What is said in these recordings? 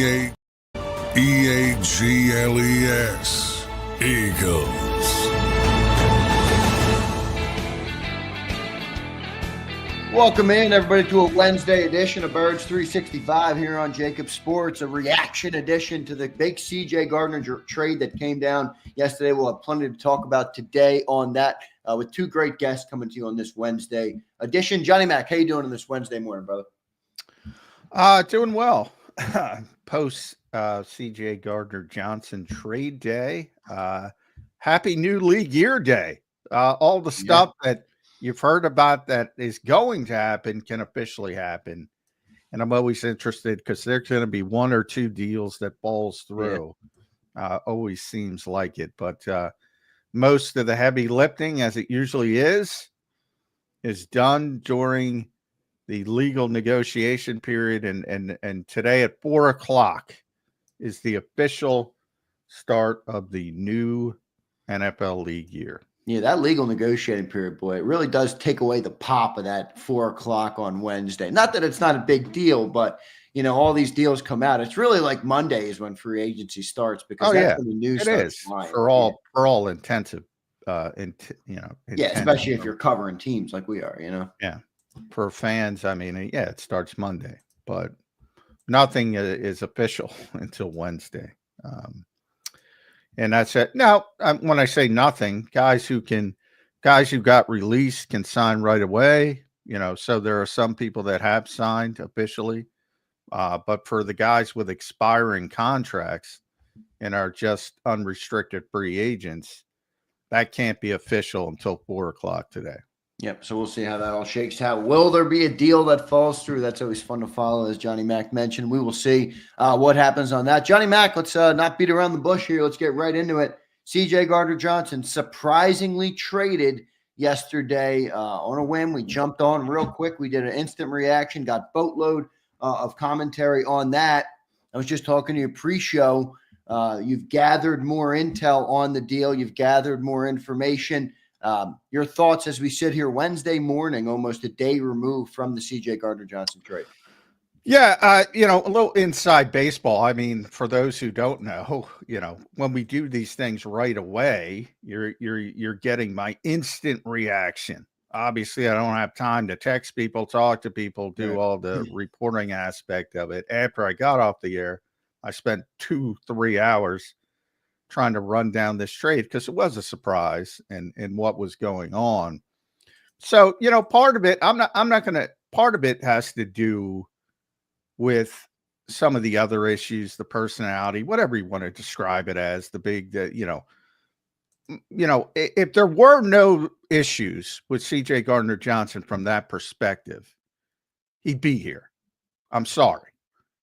E-A-G-L-E-S. Eagles. Welcome in, everybody, to a Wednesday edition of Birds 365 here on JAKIB Sports, a reaction edition to the big C.J. Gardner trade that came down yesterday. We'll have plenty to talk about today on that with two great guests coming to you on this Wednesday edition. Johnny Mac, how you doing on this Wednesday morning, brother? Doing well. Post C.J. Gardner Johnson trade day. Happy new league year day. All the stuff that you've heard about that is going to happen can officially happen. And I'm always interested because there's going to be one or two deals that falls through. Always seems like it. But most of the heavy lifting, as it usually is done during the legal negotiation period. And today at 4:00 is the official start of the new NFL league year. Yeah, that legal negotiating period, boy, it really does take away the pop of that 4:00 on Wednesday. Not that it's not a big deal, but all these deals come out. It's really like Monday is when free agency starts because that's when the news starts flying. For all intensive, especially if you're covering teams like we are, Yeah, for fans, I mean, it starts Monday, but nothing is official until Wednesday. And that's it. Now, when I say nothing, guys who got released can sign right away. So there are some people that have signed officially, but for the guys with expiring contracts and are just unrestricted free agents, that can't be official until 4:00 today. Yep. So we'll see how that all shakes out. Will there be a deal that falls through? That's always fun to follow, as Johnny Mac mentioned. We will see what happens on that. Johnny Mac, let's not beat around the bush here. Let's get right into it. C.J. Gardner Johnson surprisingly traded yesterday on a whim. We jumped on real quick. We did an instant reaction, got boatload of commentary on that. I was just talking to you pre-show. You've gathered more intel on the deal. You've gathered more information. Your thoughts as we sit here Wednesday morning, almost a day removed from the C.J. Gardner Johnson trade. Yeah, a little inside baseball. I mean, for those who don't know, when we do these things right away, you're getting my instant reaction. Obviously, I don't have time to text people, talk to people, do all the reporting aspect of it. After I got off the air, I spent 2-3 hours trying to run down this trade because it was a surprise and what was going on. So, part of it, part of it has to do with some of the other issues, the personality, whatever you want to describe it as, if there were no issues with C.J. Gardner Johnson from that perspective, he'd be here. I'm sorry.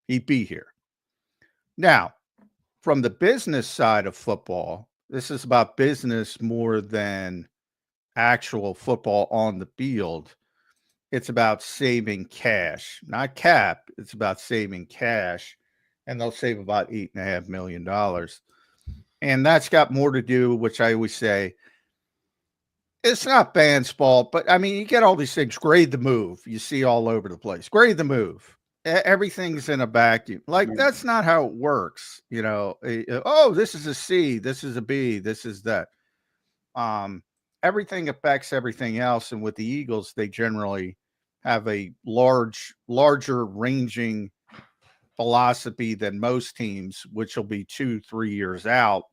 He'd be here. Now, from the business side of football, this is about business more than actual football on the field. It's about saving cash, not cap. It's about saving cash, and they'll save about $8.5 million. And that's got more to do, which I always say, it's not fans' fault, but I mean, you get all these things. Grade the move. You see all over the place. Grade the move. Everything's in a vacuum. Like, that's not how it works. Oh, this is a C, this is a B, this is that. Everything affects everything else. And with the Eagles, they generally have a larger ranging philosophy than most teams, which will be 2-3 years out.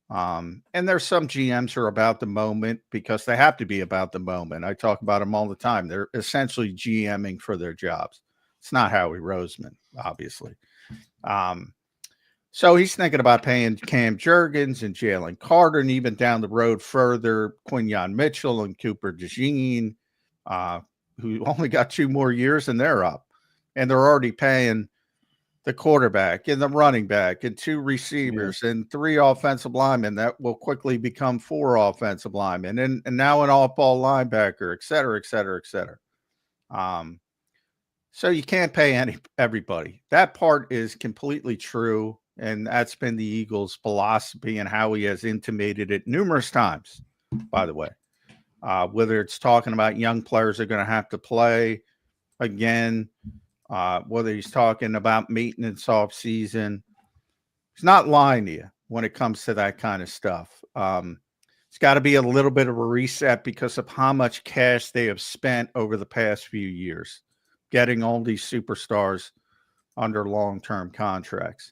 And there's some GMs who are about the moment because they have to be about the moment. I talk about them all the time. They're essentially GMing for their jobs. It's not Howie Roseman, obviously. So he's thinking about paying Cam Jurgens and Jalen Carter, and even down the road further, Quinyon Mitchell and Cooper DeJean, who only got 2 more years and they're up. And they're already paying the quarterback and the running back and 2 receivers and 3 offensive linemen that will quickly become 4 offensive linemen and now an off-ball linebacker, et cetera, et cetera, et cetera. So you can't pay everybody. That part is completely true, and that's been the Eagles' philosophy and how he has intimated it numerous times, by the way. Whether it's talking about young players are going to have to play again, whether he's talking about maintenance off season. He's not lying to you when it comes to that kind of stuff. It's got to be a little bit of a reset because of how much cash they have spent over the past few years, getting all these superstars under long-term contracts.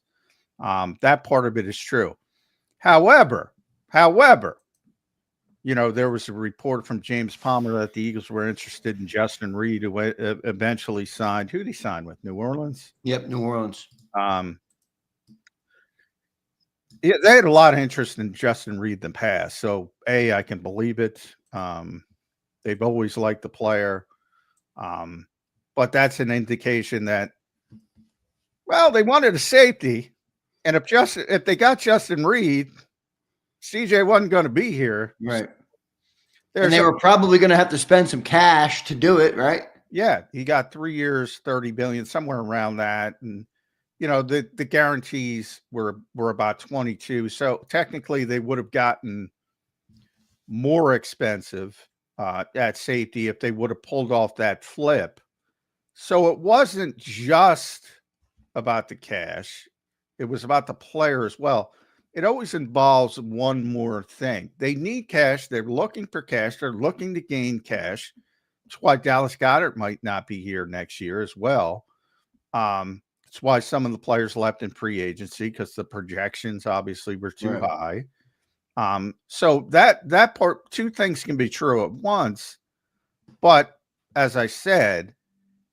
That part of it is true. However, you know, there was a report from James Palmer that the Eagles were interested in Justin Reed, who eventually signed. Who did he sign with? New Orleans? Yep, New Orleans. Yeah, they had a lot of interest in Justin Reed in the past. So, I can believe it. They've always liked the player. But that's an indication that, well, they wanted a safety. And if they got Justin Reed, CJ wasn't going to be here. Right. And they were probably going to have to spend some cash to do it, right? Yeah. He got 3 years, $30 billion, somewhere around that. And, you know, the guarantees were about 22. So technically they would have gotten more expensive at safety if they would have pulled off that flip. So it wasn't just about the cash. It was about the player as well. It always involves one more thing. They need cash. They're looking for cash. They're looking to gain cash. That's why Dallas Goedert might not be here next year as well. That's why some of the players left in free agency, because the projections obviously were too high. So that part, two things can be true at once. But as I said,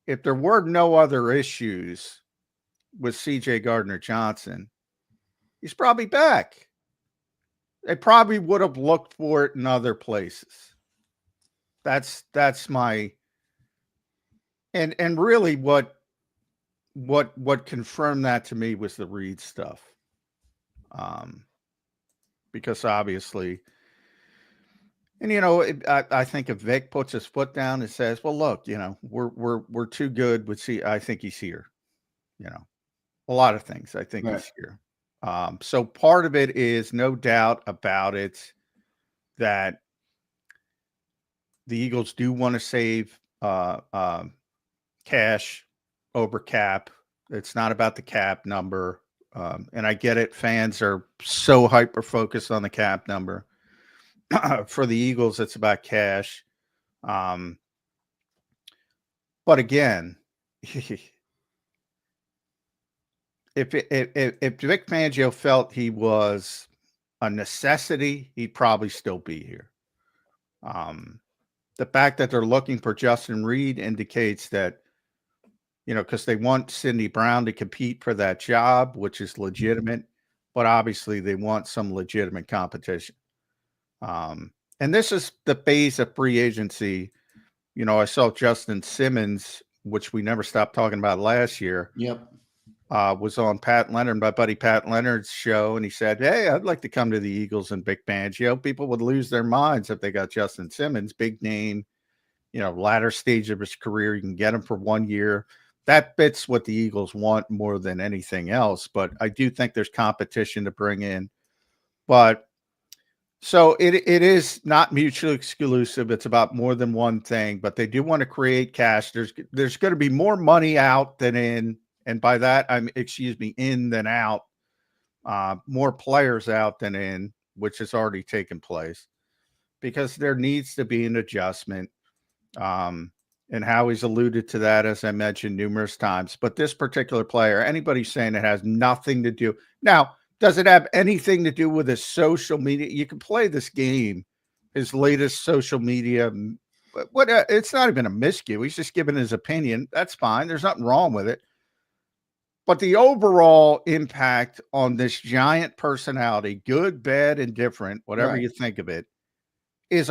if there were no other issues with CJ Gardner Johnson, he's probably back. They probably would have looked for it in other places. That's my and really what confirmed that to me was the Reed stuff. Because obviously, and you know, I think if Vic puts his foot down and says, "Well, look, you know, we're too good," I think he's here. You know, a lot of things. I think he's here. So part of it is no doubt about it that the Eagles do want to save cash over cap. It's not about the cap number. And I get it. Fans are so hyper focused on the cap number. For the Eagles, it's about cash. But again, if Vic Fangio felt he was a necessity, he'd probably still be here. The fact that they're looking for Justin Reed indicates that, you know, because they want Sidney Brown to compete for that job, which is legitimate, but obviously they want some legitimate competition. And this is the phase of free agency. You know, I saw Justin Simmons, which we never stopped talking about last year. Yep. Was on Pat Leonard, my buddy Pat Leonard's show, and he said, "Hey, I'd like to come to the Eagles and Vic Fangio." People would lose their minds if they got Justin Simmons, big name, you know, latter stage of his career. You can get him for 1 year. That fits what the Eagles want more than anything else. But I do think there's competition to bring in. But so it is not mutually exclusive. It's about more than one thing, but they do want to create cash. There's going to be more money out than in. And by that, in than out, more players out than in, which has already taken place, because there needs to be an adjustment. And Howie's alluded to that, as I mentioned numerous times. But this particular player, anybody saying it has nothing to do. Now, does it have anything to do with his social media? You can play this game, his latest social media. It's not even a miscue. He's just giving his opinion. That's fine. There's nothing wrong with it. But the overall impact on this giant personality, good, bad, and different, whatever you think of it, is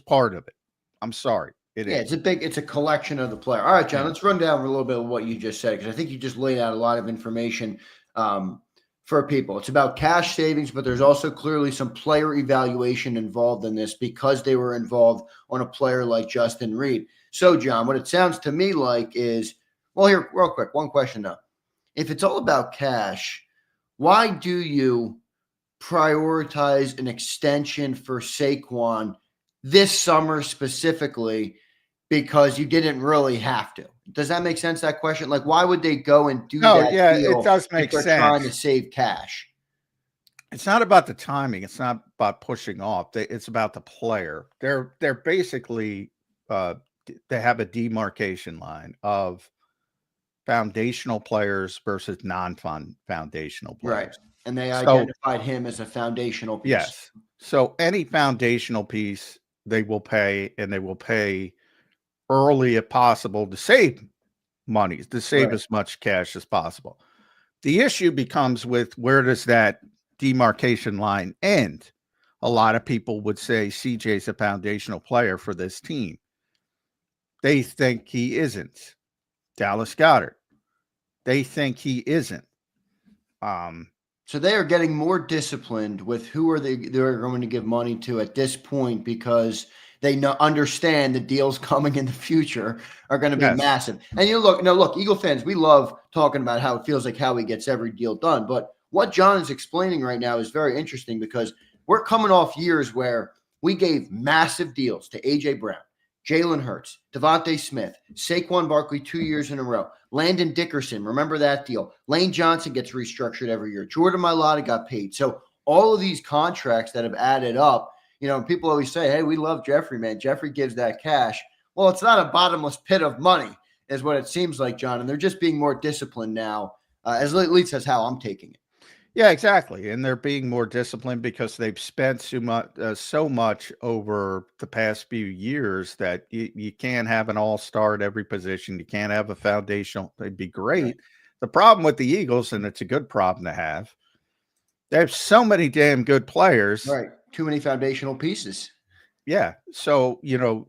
part of it. I'm sorry. It's a collection of the player. All right, John, let's run down a little bit of what you just said, because I think you just laid out a lot of information for people. It's about cash savings, but there's also clearly some player evaluation involved in this, because they were involved on a player like Justin Reed. So, John, what it sounds to me like is, well, here, real quick, one question though. If it's all about cash, why do you prioritize an extension for Saquon this summer specifically, because you didn't really have to. Does that make sense, that question? Like, why would they go and do No, that yeah, deal it does if make they're sense. trying to save cash? It's not about the timing. It's not about pushing off. It's about the player. They're basically they have a demarcation line of foundational players versus non-foundational Right. players. And they So identified him as a foundational piece. yes, so any foundational piece they will pay, and they will pay early if possible to save money, to save Right. as much cash as possible. The issue becomes with where does that demarcation line end? A lot of people would say CJ's a foundational player for this team. They think he isn't. Dallas Goedert, they think he isn't. So they are getting more disciplined with who are they're going to give money to at this point, because they understand the deals coming in the future are going to be Yes. massive. And look, Eagle fans, we love talking about how it feels like Howie gets every deal done. But what John is explaining right now is very interesting, because we're coming off years where we gave massive deals to A.J. Brown, Jalen Hurts, Devontae Smith, Saquon Barkley 2 years in a row, Landon Dickerson, remember that deal? Lane Johnson gets restructured every year. Jordan Mailata got paid. So all of these contracts that have added up, people always say, hey, we love Jeffrey, man. Jeffrey gives that cash. Well, it's not a bottomless pit of money is what it seems like, John. And they're just being more disciplined now, at least that's how I'm taking it. Yeah, exactly. And they're being more disciplined because they've spent so much over the past few years that you can't have an all-star at every position. You can't have a foundational. It'd be great. Right. The problem with the Eagles, and it's a good problem to have, they have so many damn good players. Right. Too many foundational pieces. Yeah. So, you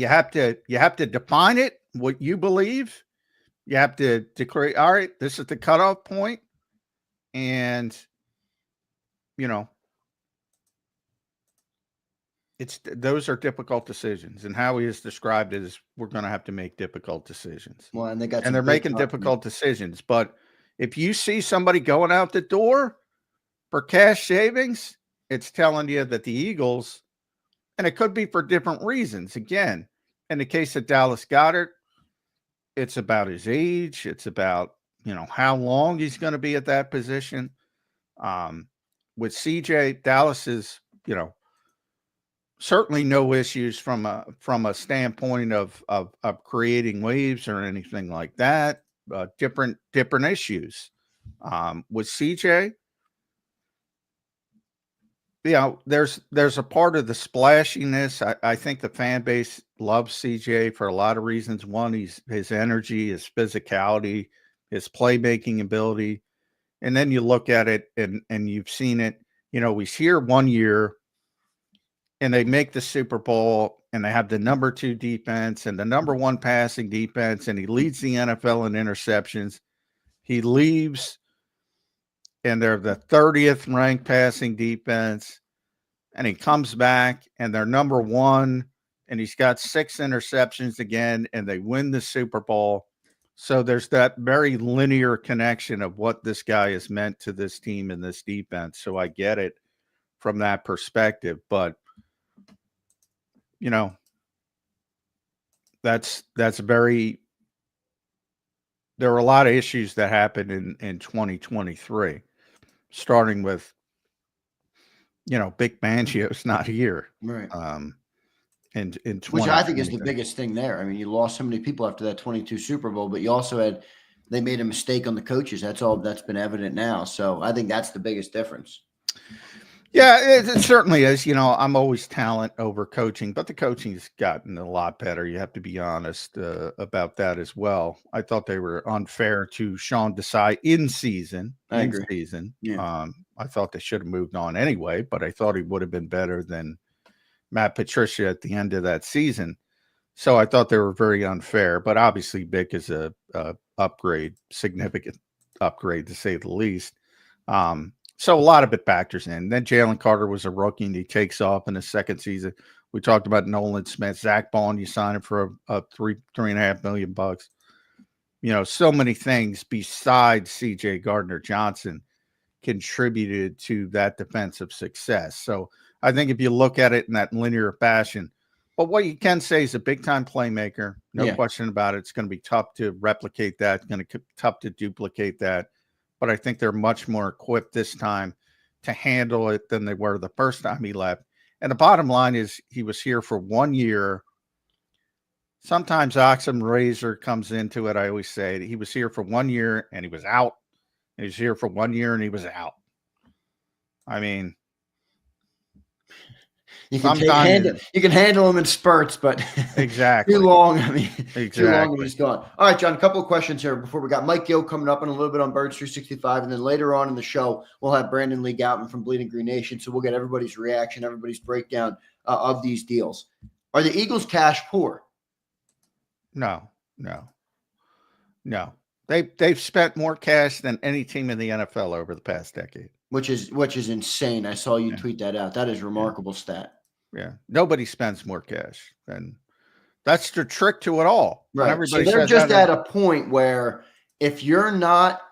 have to define it, what you believe. You have to declare, all right, this is the cutoff point. And, those are difficult decisions. And how he has described it is we're going to have to make difficult decisions. Well, and they're making difficult decisions. But if you see somebody going out the door for cash savings, it's telling you that the Eagles, and it could be for different reasons. Again, in the case of Dallas Goedert, it's about his age. It's about, how long he's going to be at that position. With CJ, Dallas is, certainly no issues from a standpoint of creating waves or anything like that. Different issues. With CJ, there's a part of the splashiness. I think the fan base loves CJ for a lot of reasons. One, his energy, his physicality, his playmaking ability. And then you look at it and you've seen it, he's here 1 year and they make the Super Bowl and they have the number 2 defense and the number 1 passing defense, and he leads the NFL in interceptions. He leaves and they're the 30th ranked passing defense, and he comes back and they're number 1 and he's got 6 interceptions again, and they win the Super Bowl. So there's that very linear connection of what this guy has meant to this team and this defense. So I get it from that perspective, but that's very, there are a lot of issues that happened in 2023, starting with, Big Fangio's not here. Right. In Which I think is the biggest thing there. I mean, you lost so many people after that 22 Super Bowl, but you also they made a mistake on the coaches. That's all that's been evident now. So I think that's the biggest difference. Yeah, it certainly is. I'm always talent over coaching, but the coaching's gotten a lot better. You have to be honest about that as well. I thought they were unfair to Sean Desai in season. I agree. Yeah. I thought they should have moved on anyway, but I thought he would have been better than Matt Patricia at the end of that season. So I thought they were very unfair, but obviously Vic is a significant upgrade to say the least. So a lot of it factors in. Then Jalen Carter was a rookie and he takes off in his second season. We talked about Nolan Smith, Zach Bond, you signed him for a $3.5 million. So many things besides CJ Gardner Johnson contributed to that defensive success. So I think if you look at it in that linear fashion, But what you can say is a big-time playmaker. No question about it. It's going to be tough to replicate that. It's going to be tough to duplicate that. But I think they're much more equipped this time to handle it than they were the first time he left. And the bottom line is he was here for 1 year. Sometimes Occam Razor comes into it. I always say he was here for 1 year and he was out. He was here for 1 year and he was out. I mean, you can handle him in spurts, but exactly too long. I mean, exactly. Too long and he's gone. All right, John, a couple of questions here before we got Mike Gill coming up in a little bit on Birds 365. And then later on in the show, we'll have Brandon Lee Gowton from Bleeding Green Nation. So we'll get everybody's reaction, everybody's breakdown of these deals. Are the Eagles cash poor? No. They've spent more cash than any team in the NFL over the past decade. Which is insane. I saw you tweet that out. That is a remarkable stat. Yeah. Nobody spends more cash. And that's the trick to it all. Right. So they're just at a point where if you're not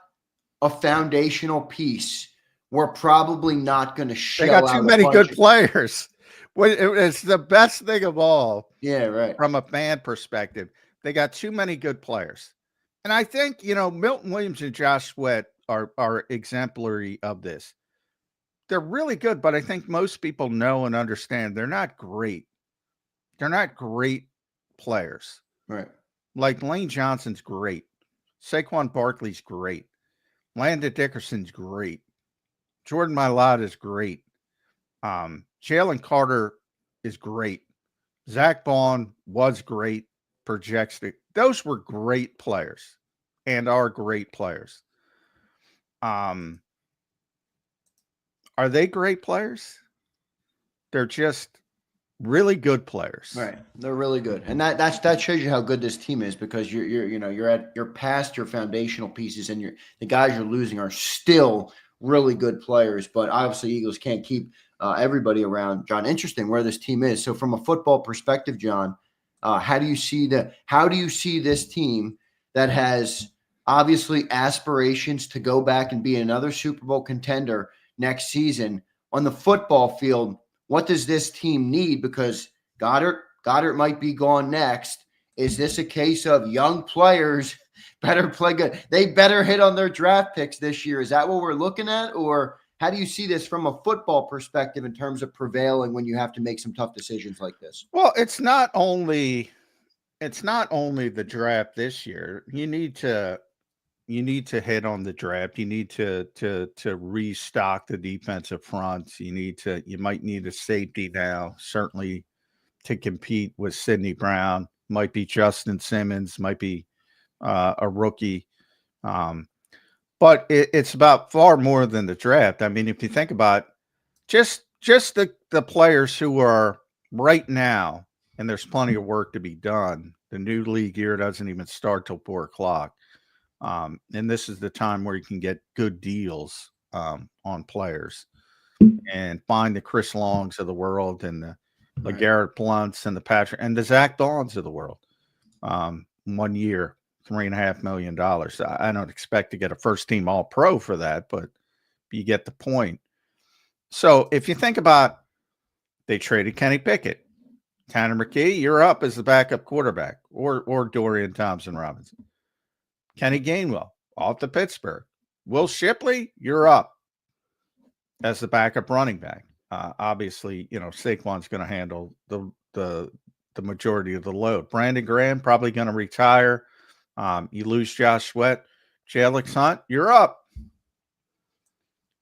a foundational piece, we're probably not going to show. They got too many good players. It's the best thing of all. Yeah, right. From a fan perspective, they got too many good players. And I think, Milton Williams and Josh Sweat are exemplary of this. They're really good, but I think most people know and understand they're not great. They're not great players. Right. Like Lane Johnson's great. Saquon Barkley's great. Landon Dickerson's great. Jordan Mailata is great. Jalen Carter is great. Zach Bond was great. Projects it. Those were great players and are great players. Are they great players? They're just really good players. Right. They're really good. And that shows you how good this team is, because you're past your foundational pieces, and the guys you're losing are still really good players. But obviously Eagles can't keep everybody around. John, interesting where this team is. So from a football perspective, John, how do you see this team that has obviously aspirations to go back and be another Super Bowl contender next season on the football field? What does this team need? Because Goddard might be gone next. Is this a case of young players better play good? They better hit on their draft picks this year. Is that what we're looking at? Or how do you see this from a football perspective in terms of prevailing when you have to make some tough decisions like this? Well, it's not only the draft this year. You need to hit on the draft. You need to restock the defensive front. You might need a safety now, certainly, to compete with Sidney Brown. Might be Justin Simmons, might be a rookie. But it's about far more than the draft. I mean, if you think about just the players who are right now, and there's plenty of work to be done. The new league year doesn't even start till 4:00. And this is the time where you can get good deals on players and find the Chris Longs of the world and the Garrett Blunts and the Patrick and the Zach Bonds of the world. 1 year, $3.5 million. I don't expect to get a first team all pro for that, but you get the point. So if you think about, they traded Kenny Pickett, Tanner McKee, you're up as the backup quarterback, or Dorian Thompson-Robinson. Kenny Gainwell off to Pittsburgh. Will Shipley, you're up as the backup running back. Obviously, Saquon's going to handle the majority of the load. Brandon Graham probably going to retire. You lose Josh Sweat. Jalen Hunt, you're up.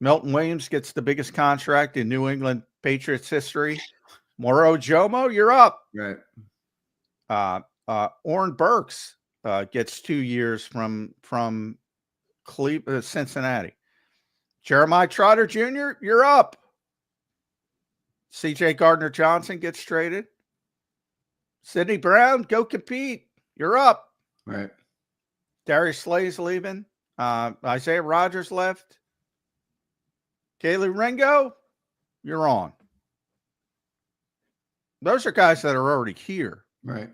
Milton Williams gets the biggest contract in New England Patriots history. Moro Jomo, you're up. Right. Orrin Burks gets 2 years from Cincinnati. Jeremiah Trotter Jr., you're up. CJ Gardner Johnson gets traded. Sidney Brown, go compete. You're up. Right. Darius Slay's leaving. Isaiah Rodgers left. Kaylee Ringo, you're on. Those are guys that are already here. Right.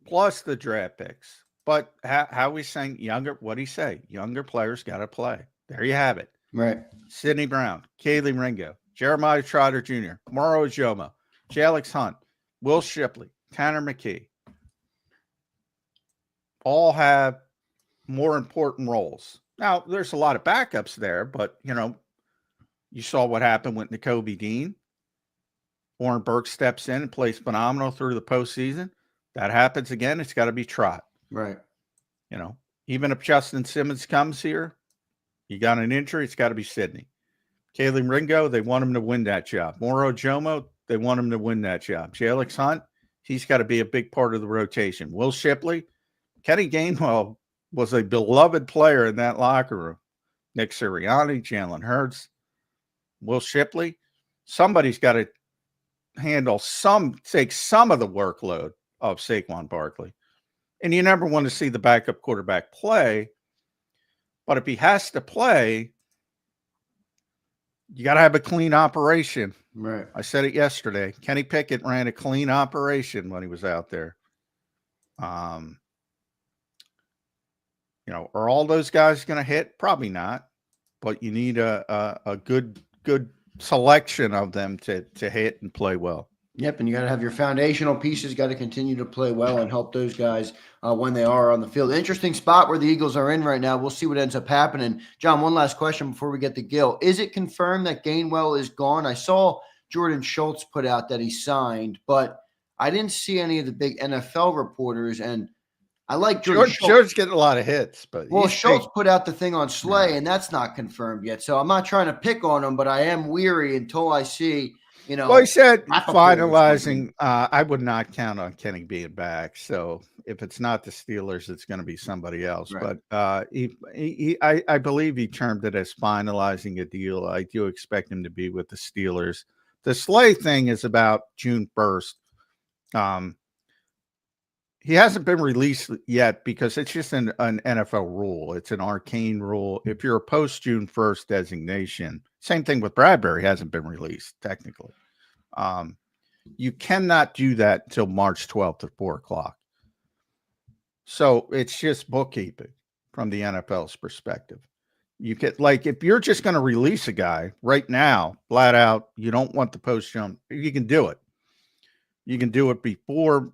Plus the draft picks. But how we saying younger, what'd he say? Younger players got to play. There you have it. Right. Sidney Brown, Kaylee Ringo, Jeremiah Trotter Jr., Moro Jomo, Jalen Hunt, Will Shipley, Tanner McKee, all have more important roles. Now, there's a lot of backups there, but, you saw what happened with Nakobe Dean. Oren Burke steps in and plays phenomenal through the postseason. That happens again, it's got to be Trot. Right. Even if Justin Simmons comes here, you got an injury, it's got to be Sidney. Kalen Ringo, they want him to win that job. Moro Jomo, they want him to win that job. Jalix Hunt, he's got to be a big part of the rotation. Will Shipley, Kenny Gainwell was a beloved player in that locker room. Nick Sirianni, Jalen Hurts, Will Shipley. Somebody's got to take some of the workload of Saquon Barkley. And you never want to see the backup quarterback play. But if he has to play, you got to have a clean operation. Right. I said it yesterday. Kenny Pickett ran a clean operation when he was out there. Are all those guys going to hit? Probably not. But you need a good selection of them to hit and play well. Yep, and you got to have your foundational pieces got to continue to play well and help those guys when they are on the field. Interesting spot where the Eagles are in right now. We'll see what ends up happening. John, one last question before we get to Gill. Is it confirmed that Gainwell is gone? I saw Jordan Schultz put out that he signed, but I didn't see any of the big NFL reporters, and I like Jordan Schultz. George's getting a lot of hits, but Schultz put out the thing on Slay, and that's not confirmed yet. So I'm not trying to pick on him, but I am weary until I see – well, he said finalizing. I would not count on Kenny being back. So if it's not the Steelers, it's going to be somebody else. Right. But I believe he termed it as finalizing a deal. I do expect him to be with the Steelers. The Slay thing is about June 1st. He hasn't been released yet because it's just an NFL rule. It's an arcane rule. If you're a post June 1st designation, same thing with Bradbury, hasn't been released technically. You cannot do that until March 12th at 4:00. So it's just bookkeeping from the NFL's perspective. You get if you're just going to release a guy right now, flat out, you don't want the post jump. You can do it. You can do it before.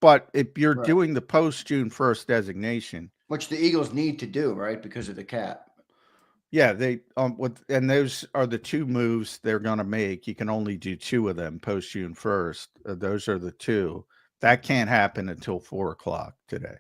But if you're doing the post June 1st designation, which the Eagles need to do, right, because of the cap. Yeah, they and those are the two moves they're going to make. You can only do two of them post June 1st. Those are the two. That can't happen until 4:00 today.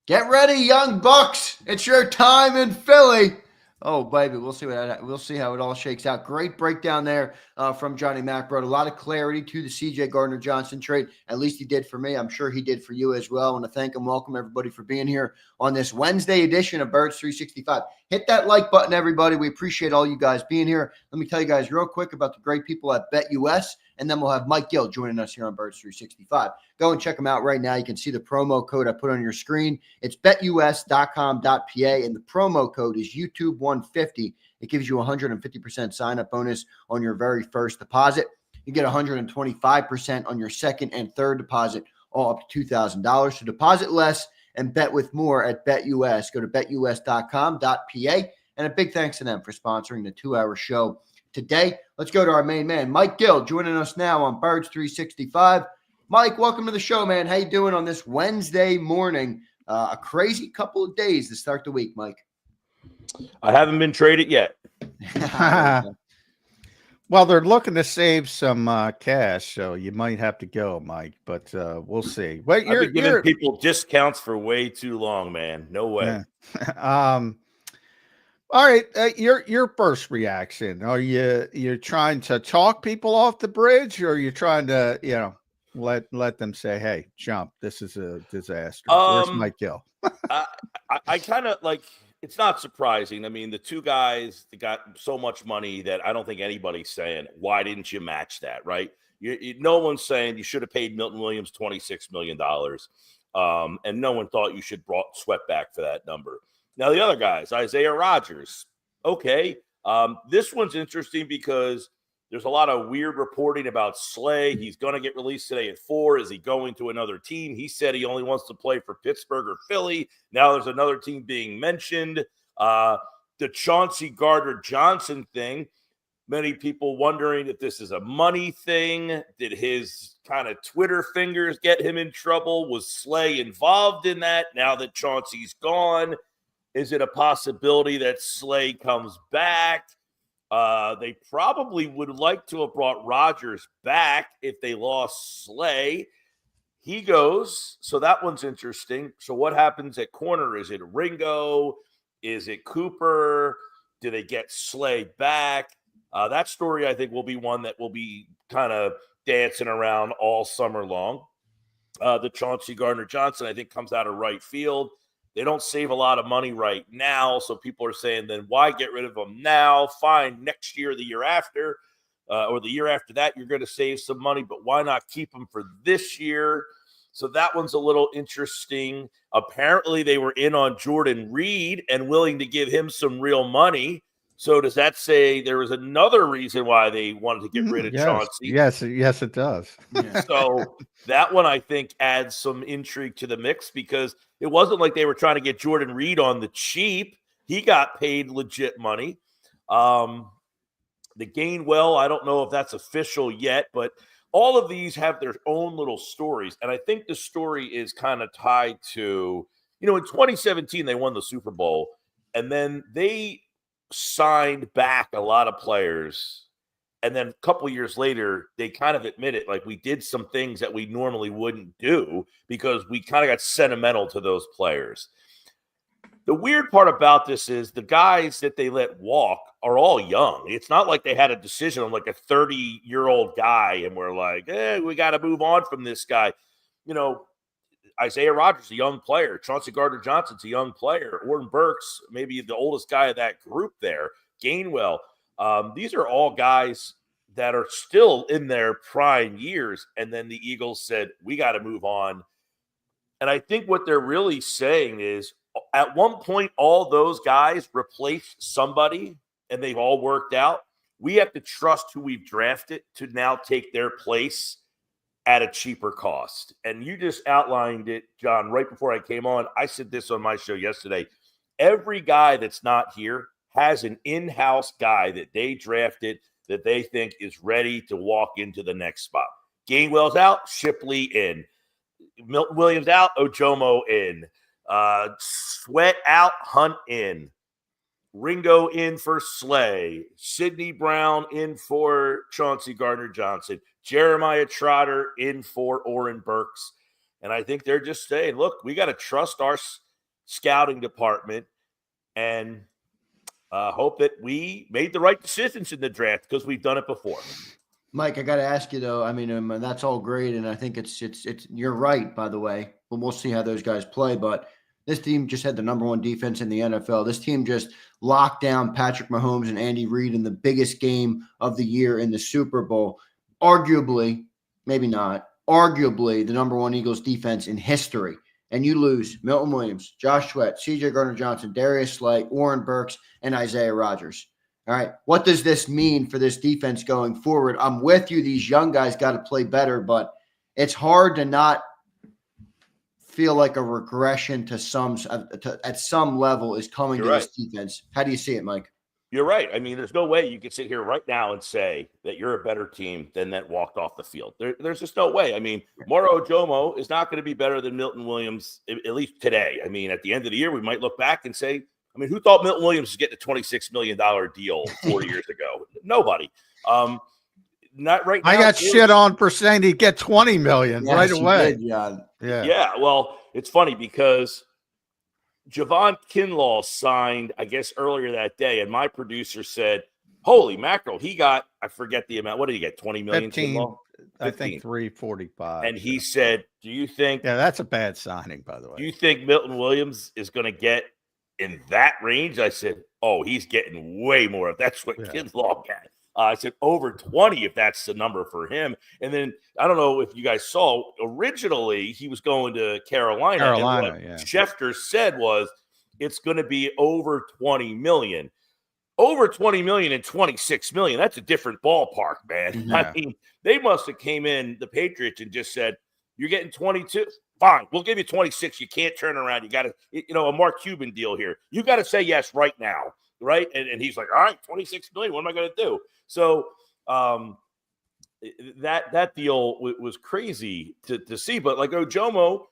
Get ready, young bucks! It's your time in Philly. Oh, baby, we'll see how it all shakes out. Great breakdown there from Johnny Mac. Brought a lot of clarity to the CJ Gardner Johnson trade. At least he did for me. I'm sure he did for you as well. I want to thank and welcome everybody for being here on this Wednesday edition of Birds 365. Hit that like button, everybody. We appreciate all you guys being here. Let me tell you guys real quick about the great people at BetUS, and then we'll have Mike Gill joining us here on Birds 365. Go and check them out right now. You can see the promo code I put on your screen. It's betus.com.pa, and the promo code is YouTube150. It gives you a 150% sign-up bonus on your very first deposit. You get 125% on your second and third deposit, all up to $2,000. So deposit less and bet with more at BetUS. Go to betus.com.pa. And a big thanks to them for sponsoring the 2-hour show today. Let's go to our main man, Mike Gill, joining us now on Birds 365. Mike, welcome to the show, man. How you doing on this Wednesday morning? A crazy couple of days to start the week, Mike. I haven't been traded yet. Well, they're looking to save some cash, so you might have to go, Mike, but we'll see. Wait, I've been giving people discounts for way too long, man. No way. Yeah. All right, your first reaction. Are you're trying to talk people off the bridge, or are you trying to, let them say, "Hey, jump. This is a disaster." Where's Mike Gill? I kind of like. It's not surprising. I mean, the two guys that got so much money that I don't think anybody's saying, why didn't you match that, right? No one's saying you should have paid Milton Williams $26 million, and no one thought you should sweat back for that number. Now, the other guys, Isaiah Rodgers, okay. This one's interesting because there's a lot of weird reporting about Slay. He's going to get released today at 4. Is he going to another team? He said he only wants to play for Pittsburgh or Philly. Now there's another team being mentioned. The Chauncey Gardner Johnson thing. Many people wondering if this is a money thing. Did his kind of Twitter fingers get him in trouble? Was Slay involved in that now that Chauncey's gone? Is it a possibility that Slay comes back? They probably would like to have brought Rodgers back if they lost Slay. He goes, so that one's interesting. So what happens at corner? Is it Ringo? Is it Cooper? Do they get Slay back? That story, I think, will be one that will be kind of dancing around all summer long. The Chauncey Gardner Johnson, I think, comes out of right field. They don't save a lot of money right now, so people are saying, then why get rid of them now? Fine, next year, the year after, or the year after that, you're going to save some money, but why not keep them for this year? So that one's a little interesting. Apparently, they were in on Jordan Reed and willing to give him some real money. So does that say there was another reason why they wanted to get rid of Chauncey? Yes, it does. Yeah. So that one, I think, adds some intrigue to the mix because it wasn't like they were trying to get Jordan Reed on the cheap. He got paid legit money. The Gainwell, I don't know if that's official yet, but all of these have their own little stories. And I think the story is kind of tied to, in 2017, they won the Super Bowl, and then they signed back a lot of players. And then a couple of years later, they kind of admitted, like, we did some things that we normally wouldn't do because we kind of got sentimental to those players. The weird part about this is the guys that they let walk are all young. It's not like they had a decision on like a 30-year-old guy and we're like, we got to move on from this guy. Isaiah Rodgers, a young player. Chauncey Gardner Johnson's a young player. Orton Burks, maybe the oldest guy of that group there. Gainwell. These are all guys that are still in their prime years. And then the Eagles said, we got to move on. And I think what they're really saying is, at one point, all those guys replaced somebody and they've all worked out. We have to trust who we've drafted to now take their place at a cheaper cost. And you just outlined it, John, right before I came on. I said this on my show yesterday. Every guy that's not here has an in-house guy that they drafted that they think is ready to walk into the next spot. Gainwell's out, Shipley in. Milton Williams out, Ojomo in. Sweat out, Hunt in. Ringo in for Slay. Sidney Brown in for Chauncey Gardner Johnson. Jeremiah Trotter in for Orrin Burks. And I think they're just saying, look, we got to trust our scouting department and hope that we made the right decisions in the draft because we've done it before. Mike, I got to ask you though. I mean, that's all great, and I think it's. You're right, by the way. But we'll see how those guys play. But this team just had the number one defense in the NFL. This team just locked down Patrick Mahomes and Andy Reid in the biggest game of the year in the Super Bowl. Arguably, maybe not. Arguably, the number one Eagles defense in history. And you lose Milton Williams, Josh Sweat, C.J. Gardner-Johnson, Darius Slay, Orrin Burks, and Isaiah Rodgers. All right, what does this mean for this defense going forward? I'm with you. These young guys got to play better, but it's hard to not feel like a regression to at some level is coming to this defense. How do you see it, Mike? You're right. I mean, there's no way you could sit here right now and say that you're a better team than that walked off the field. There's just no way. I mean, Moro Ojomo is not going to be better than Milton Williams, at least today. I mean, at the end of the year, we might look back and say, I mean, who thought Milton Williams was getting a $26 million deal 4 years ago? Nobody. Not right now. I got shit on for saying he'd get $20 million right away. Yeah. Well, it's funny because Javon Kinlaw signed, I guess, earlier that day, and my producer said, holy mackerel, he got, I forget the amount. What did he get, $20 million? 15, I think 345. And he said, do you think – yeah, that's a bad signing, by the way. Do you think Milton Williams is going to get in that range? I said, oh, he's getting way more if that's what Kinlaw got. I said over 20 if that's the number for him. And then I don't know if you guys saw, originally he was going to Carolina. And what Schefter said was it's going to be over 20 million. Over 20 million and 26 million. That's a different ballpark, man. Yeah. I mean, they must have came in, the Patriots, and just said, you're getting 22. Fine, we'll give you 26. You can't turn around. You got to, a Mark Cuban deal here. You got to say yes right now. right? And he's like, all right, $26 million. What am I going to do? So that deal was crazy to see. But like Ojomo,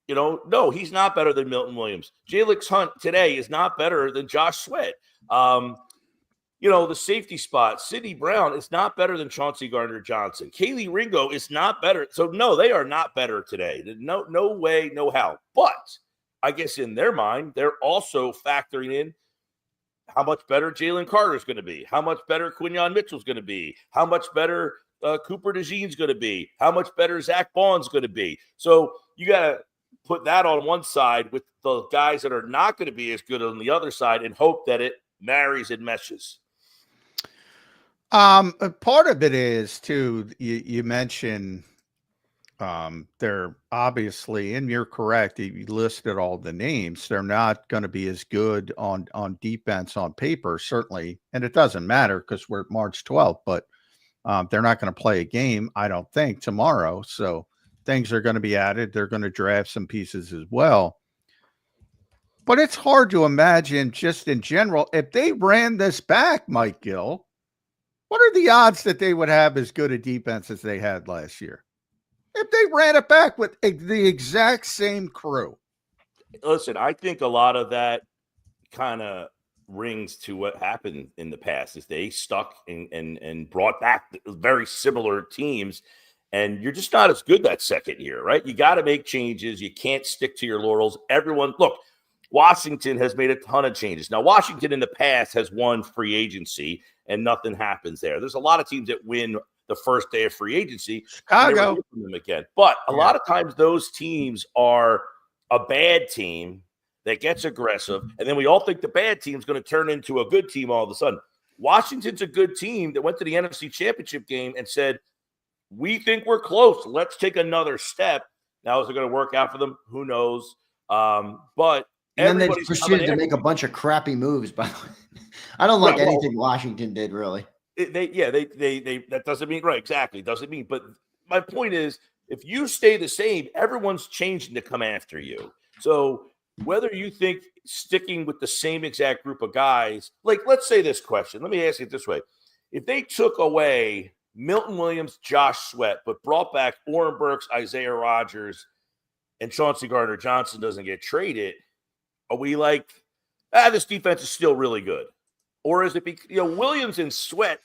no, he's not better than Milton Williams. Jalix Hunt today is not better than Josh Sweat. The safety spot, Sidney Brown is not better than Chauncey Gardner Johnson. Kaylee Ringo is not better. So, no, they are not better today. No way, no how. But I guess in their mind, they're also factoring in how much better Jalen Carter is going to be, how much better Quinyon Mitchell is going to be, how much better Cooper DeJean's going to be, how much better Zach Baughn's going to be. So you got to put that on one side with the guys that are not going to be as good on the other side and hope that it marries and meshes. Part of it is too, you mentioned they're obviously, and you're correct, you listed all the names, they're not going to be as good on defense on paper, certainly, and it doesn't matter because we're March 12th, but they're not going to play a game, I don't think, tomorrow. So things are going to be added. They're going to draft some pieces as well. But it's hard to imagine, just in general, if they ran this back, Mike Gill, what are the odds that they would have as good a defense as they had last year? If they ran it back with the exact same crew. Listen, I think a lot of that kind of rings to what happened in the past is they stuck and brought back very similar teams, and you're just not as good that second year, right? You got to make changes. You can't stick to your laurels. Look, Washington has made a ton of changes. Now, Washington in the past has won free agency, and nothing happens there. There's a lot of teams that win the first day of free agency. Chicago. Them again. But a lot of times those teams are a bad team that gets aggressive, and then we all think the bad team is going to turn into a good team all of a sudden. Washington's a good team that went to the NFC Championship game and said, we think we're close. Let's take another step. Now, is it going to work out for them? Who knows? But and then they proceeded to make a bunch of crappy moves, by the way. I don't like anything Washington did, really. They that doesn't mean right, exactly. Doesn't mean, but my point is, if you stay the same, everyone's changing to come after you. So whether you think sticking with the same exact group of guys, like let's say this question, let me ask it this way. If they took away Milton Williams, Josh Sweat, but brought back Oren Burks, Isaiah Rodgers, and Chauncey Gardner Johnson doesn't get traded, are we like, this defense is still really good? Or is it, Williams and Sweat,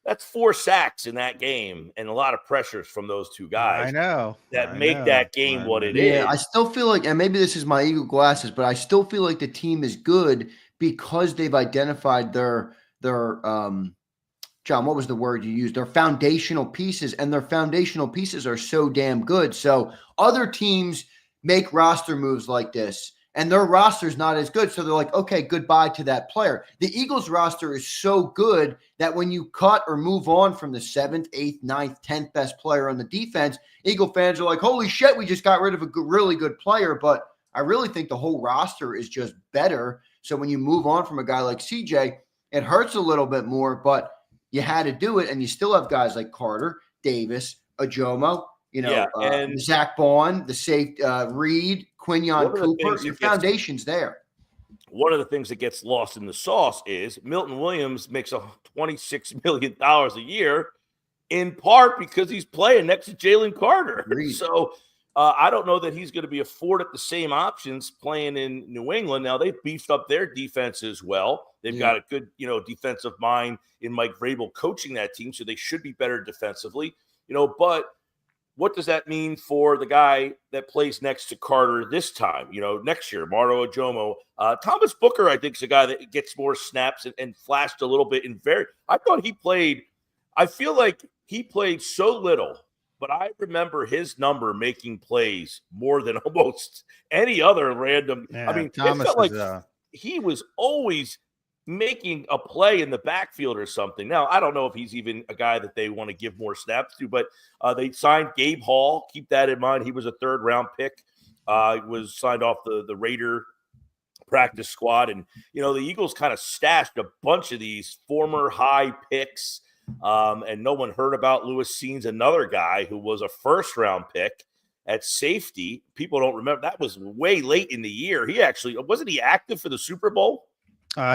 that's 4 sacks in that game and a lot of pressures from those two guys. I know. That make that game what it is. Yeah, I still feel like, and maybe this is my eagle glasses, but I still feel like the team is good because they've identified their John, what was the word you used? Their foundational pieces, and their foundational pieces are so damn good. So other teams make roster moves like this, and their roster's not as good. So they're like, okay, goodbye to that player. The Eagles roster is so good that when you cut or move on from the 7th, 8th, 9th, 10th best player on the defense, Eagle fans are like, holy shit, we just got rid of a really good player. But I really think the whole roster is just better. So when you move on from a guy like CJ, it hurts a little bit more, but you had to do it. And you still have guys like Carter, Davis, Ojomo, and Zach Baughan, the safe Reed, Quinyon Cooper. Your foundation's there. One of the things that gets lost in the sauce is Milton Williams makes $26 million a year, in part because he's playing next to Jalen Carter. Reed. So I don't know that he's going to be afforded the same options playing in New England. Now, they've beefed up their defense as well. They've got a good, defensive mind in Mike Vrabel coaching that team, so they should be better defensively. But what does that mean for the guy that plays next to Carter this time? Next year, Maro Ojomo. Thomas Booker, I think, is a guy that gets more snaps and flashed a little bit. I thought he played – I feel like he played so little, but I remember his number making plays more than almost any other random – yeah, I mean, Thomas it felt like he was always – making a play in the backfield or something. Now, I don't know if he's even a guy that they want to give more snaps to, but they signed Gabe Hall. Keep that in mind. He was a 3rd-round pick. He was signed off the Raider practice squad. And, the Eagles kind of stashed a bunch of these former high picks, and no one heard about Lewis Scenes, another guy who was a 1st-round pick at safety. People don't remember. That was way late in the year. He actually – wasn't he active for the Super Bowl?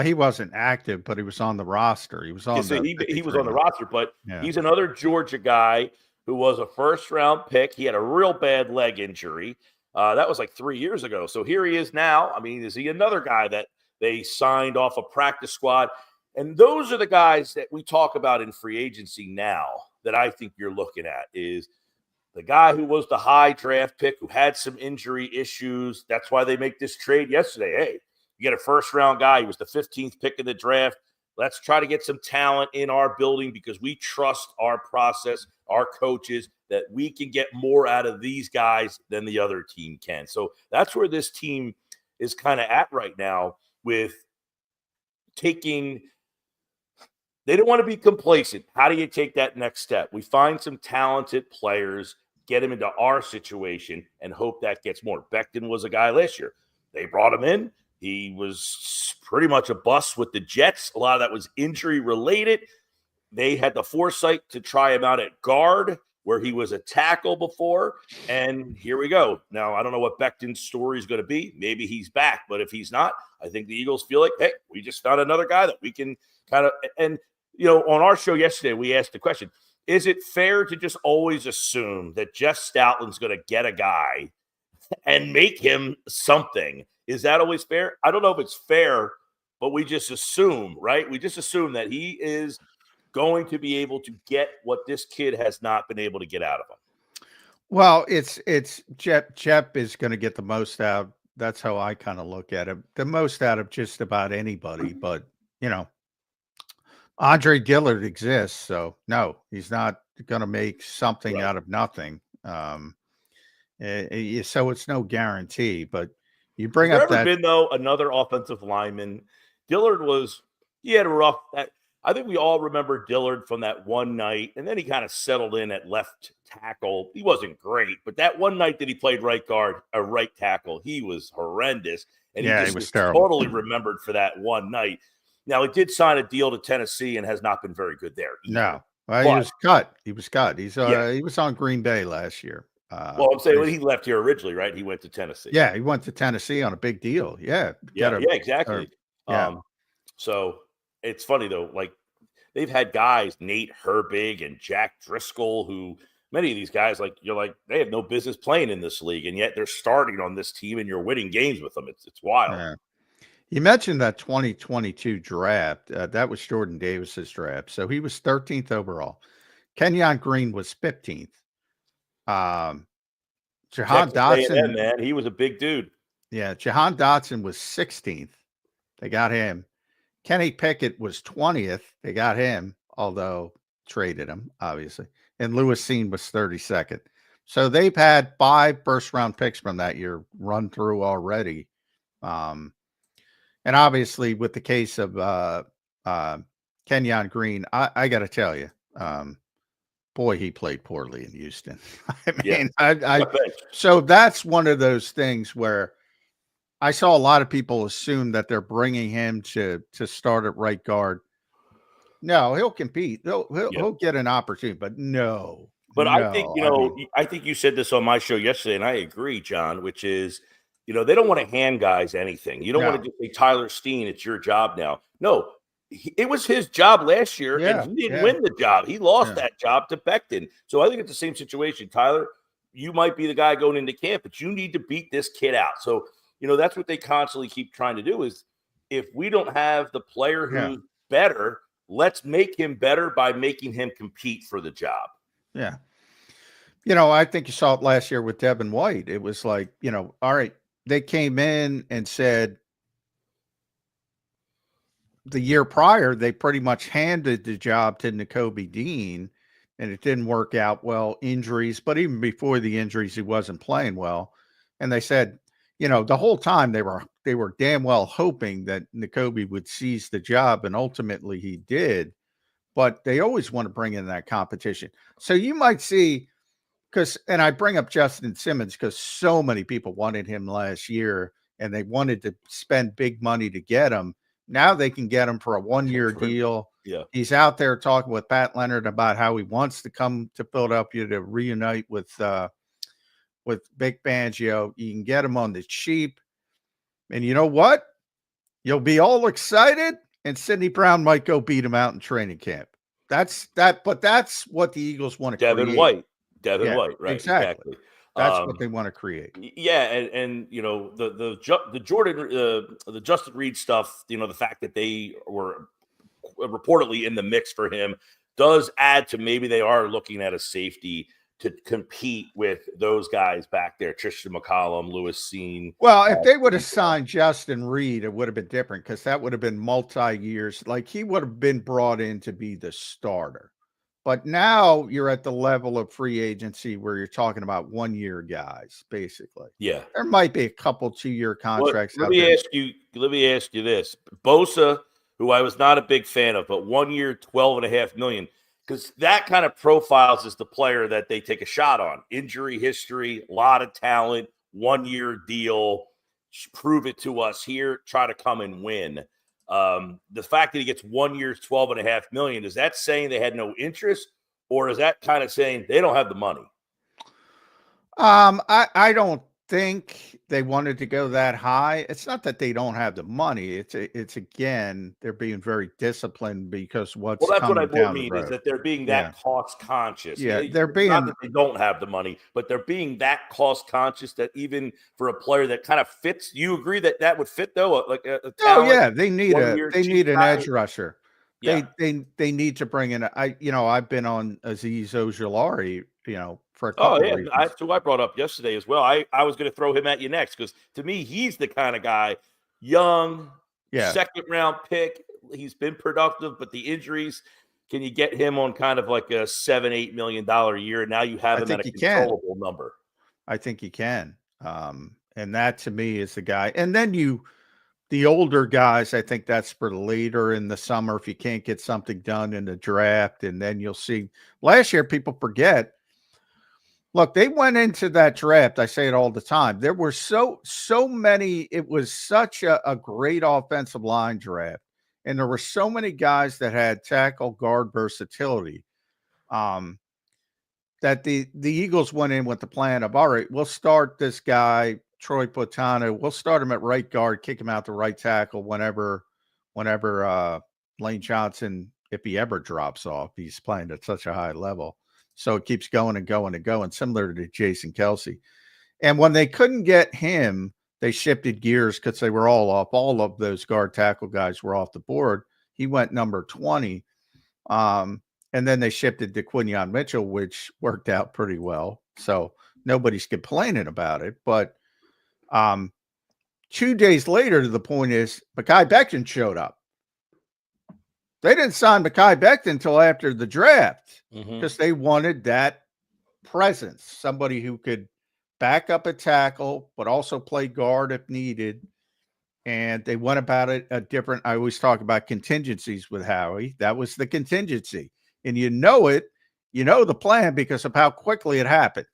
He wasn't active, but he was on the roster. He was on So the he was on the 53. roster, but Yeah. he's another Georgia guy who was a first-round pick. He had a real bad leg injury. That was like 3 years ago. So here he is now. I mean, is he another guy that they signed off a practice squad? And those are the guys that we talk about in free agency now that I think you're looking at is the guy who was the high draft pick who had some injury issues. That's why they make this trade yesterday. Hey, you get a first-round guy. He was the 15th pick in the draft. Let's try to get some talent in our building because we trust our process, our coaches, that we can get more out of these guys than the other team can. So that's where this team is kind of at right now with taking – they don't want to be complacent. How do you take that next step? We find some talented players, get them into our situation, and hope that gets more. Becton was a guy last year. They brought him in. He was pretty much a bust with the Jets. A lot of that was injury related. They had the foresight to try him out at guard where he was a tackle before. And here we go. Now, I don't know what Becton's story is going to be. Maybe he's back. But if he's not, I think the Eagles feel like, hey, we just found another guy that we can kind of – and, you know, on our show yesterday, we asked the question, is it fair to just always assume that Jeff Stoutland's going to get a guy and make him something? Is that always fair? I don't know if it's fair, but we just assume, right? We just assume that he is going to be able to get what this kid has not been able to get out of him. Well, it's Jep is going to get the most out. That's how I kind of look at it. The most out of just about anybody, but you know, Andre Dillard exists, so no, he's not going to make something out of nothing. So it's no guarantee, but you bring Has up there that. ever been, though, another offensive lineman? Dillard he had a rough. I think we all remember Dillard from that one night, and then he kind of settled in at left tackle. He wasn't great, but that one night that he played right guard, right tackle, he was horrendous, and he was terrible. totally remembered for that one night. Now, he did sign a deal to Tennessee and has not been very good there either. No, well, he was cut. He was cut. He was on Green Bay last year. Well, I'm saying when he left here originally, right? He went to Tennessee. Yeah, he went to Tennessee on a big deal. Yeah, exactly. So it's funny though, like they've had guys, Nate Herbig and Jack Driscoll, who many of these guys, like you're like, they have no business playing in this league, and yet they're starting on this team and you're winning games with them. It's wild. Yeah. You mentioned that 2022 draft. That was Jordan Davis's draft. So he was 13th overall. Kenyon Green was 15th. Jahan Dotson, man, he was a big dude. Yeah, Jahan Dotson was 16th. They got him. Kenny Pickett was 20th. They got him, although traded him, obviously. And Lewis Seen was 32nd. So they've had 5 first-round picks from that year run through already. And obviously, with the case of Kenyon Green, I got to tell you, boy, he played poorly in Houston. So that's one of those things where I saw a lot of people assume that they're bringing him to start at right guard. No, he'll compete. He'll get an opportunity, but no. But I think, I think you said this on my show yesterday, and I agree, John, which is, they don't want to hand guys anything. You don't want to just say, Tyler Steen, it's your job now. No, it was his job last year, and he didn't win the job. He lost that job to Becton. So I think it's the same situation. Tyler, you might be the guy going into camp, but you need to beat this kid out. So, that's what they constantly keep trying to do is if we don't have the player who's better, let's make him better by making him compete for the job. Yeah. I think you saw it last year with Devin White. It was like, all right, they came in and said the year prior, they pretty much handed the job to Nakobe Dean, and it didn't work out well, injuries. But even before the injuries, he wasn't playing well. And they said, the whole time they were damn well hoping that Nakobe would seize the job, and ultimately he did. But they always want to bring in that competition. So you might see, and I bring up Justin Simmons because so many people wanted him last year, and they wanted to spend big money to get him. Now they can get him for a 1-year deal. Yeah, he's out there talking with Pat Leonard about how he wants to come to Philadelphia to reunite with Vic Fangio. You can get him on the cheap. And you know what? You'll be all excited, and Sidney Brown might go beat him out in training camp. That's what the Eagles want to create. Devin White, right? Exactly. That's what they want to create. Yeah, and the Jordan the Justin Reed stuff, the fact that they were reportedly in the mix for him does add to maybe they are looking at a safety to compete with those guys back there, Tristan McCollum, Lewis Seen. Well, if they would have signed Justin Reed, it would have been different because that would have been multi-years. Like he would have been brought in to be the starter. But now you're at the level of free agency where you're talking about 1-year guys, basically. Yeah. There might be a couple 2-year contracts. Let me ask you this. Bosa, who I was not a big fan of, but 1 year, $12.5 million. Because that kind of profiles as the player that they take a shot on. Injury history, a lot of talent, 1-year deal. Prove it to us here. Try to come and win. The fact that he gets 1 year, $12.5 million, is that saying they had no interest, or is that kind of saying they don't have the money? I don't think they wanted to go that high. It's not that they don't have the money. It's again, they're being very disciplined because that's what I mean is that they're being that cost conscious. Yeah, they're being not that they don't have the money, but they're being that cost conscious that even for a player that kind of fits, you agree that would fit though, like a talent, they need an edge rusher. Yeah. They need to bring in. I've been on Azeez Ojulari, for a couple of reasons. That's who I brought up yesterday as well. I was going to throw him at you next because to me, he's the kind of guy, young, second round pick. He's been productive, but the injuries, can you get him on kind of like a $7-8 million a year? And now you have him at a controllable number. I think you can. And that to me is the guy. And then the older guys, I think that's for later in the summer if you can't get something done in the draft. And then you'll see. Last year, people forget. Look, they went into that draft. I say it all the time. There were so many. It was such a great offensive line draft. And there were so many guys that had tackle guard versatility that the Eagles went in with the plan of, all right, we'll start this guy, Troy Platano. We'll start him at right guard, kick him out to right tackle whenever Lane Johnson, if he ever drops off, he's playing at such a high level. So it keeps going and going and going, similar to Jason Kelce. And when they couldn't get him, they shifted gears because they were all off. All of those guard tackle guys were off the board. He went number 20. And then they shifted to Quinyon Mitchell, which worked out pretty well. So nobody's complaining about it. But 2 days later, the point is, Mekhi Becton showed up. They didn't sign Mekhi Becton until after the draft because they wanted that presence, somebody who could back up a tackle, but also play guard if needed. And they went about it a different. I always talk about contingencies with Howie. That was the contingency. And you know the plan because of how quickly it happened.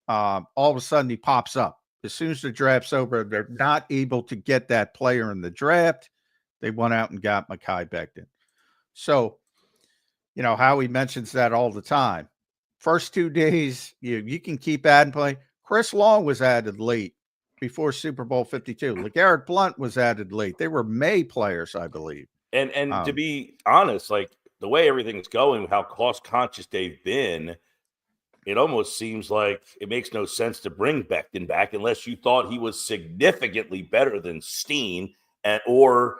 All of a sudden he pops up. As soon as the draft's over, they're not able to get that player in the draft. They went out and got Mekhi Becton. So, Howie mentions that all the time. First 2 days, you can keep adding play. Chris Long was added late before Super Bowl 52. LeGarrette Blount was added late. They were May players, I believe. And to be honest, like the way everything's going, how cost conscious they've been, it almost seems like it makes no sense to bring Becton back unless you thought he was significantly better than Steen or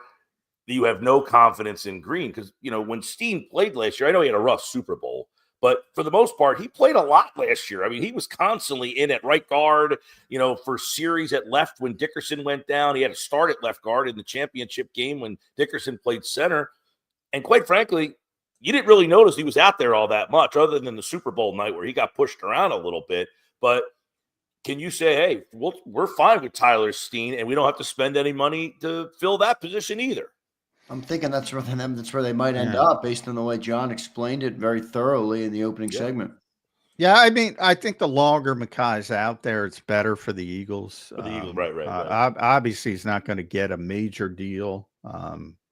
you have no confidence in Green. Because, when Steen played last year, I know he had a rough Super Bowl, but for the most part, he played a lot last year. I mean, he was constantly in at right guard, for series at left when Dickerson went down. He had to start at left guard in the championship game when Dickerson played center. And quite frankly, you didn't really notice he was out there all that much other than the Super Bowl night where he got pushed around a little bit. But can you say, hey, we're fine with Tyler Steen and we don't have to spend any money to fill that position either? I'm thinking that's where they might end up based on the way John explained it very thoroughly in the opening segment. Yeah, I mean, I think the longer Mekhi's out there, it's better for the Eagles. For the Eagles, right. Obviously, he's not going to get a major deal,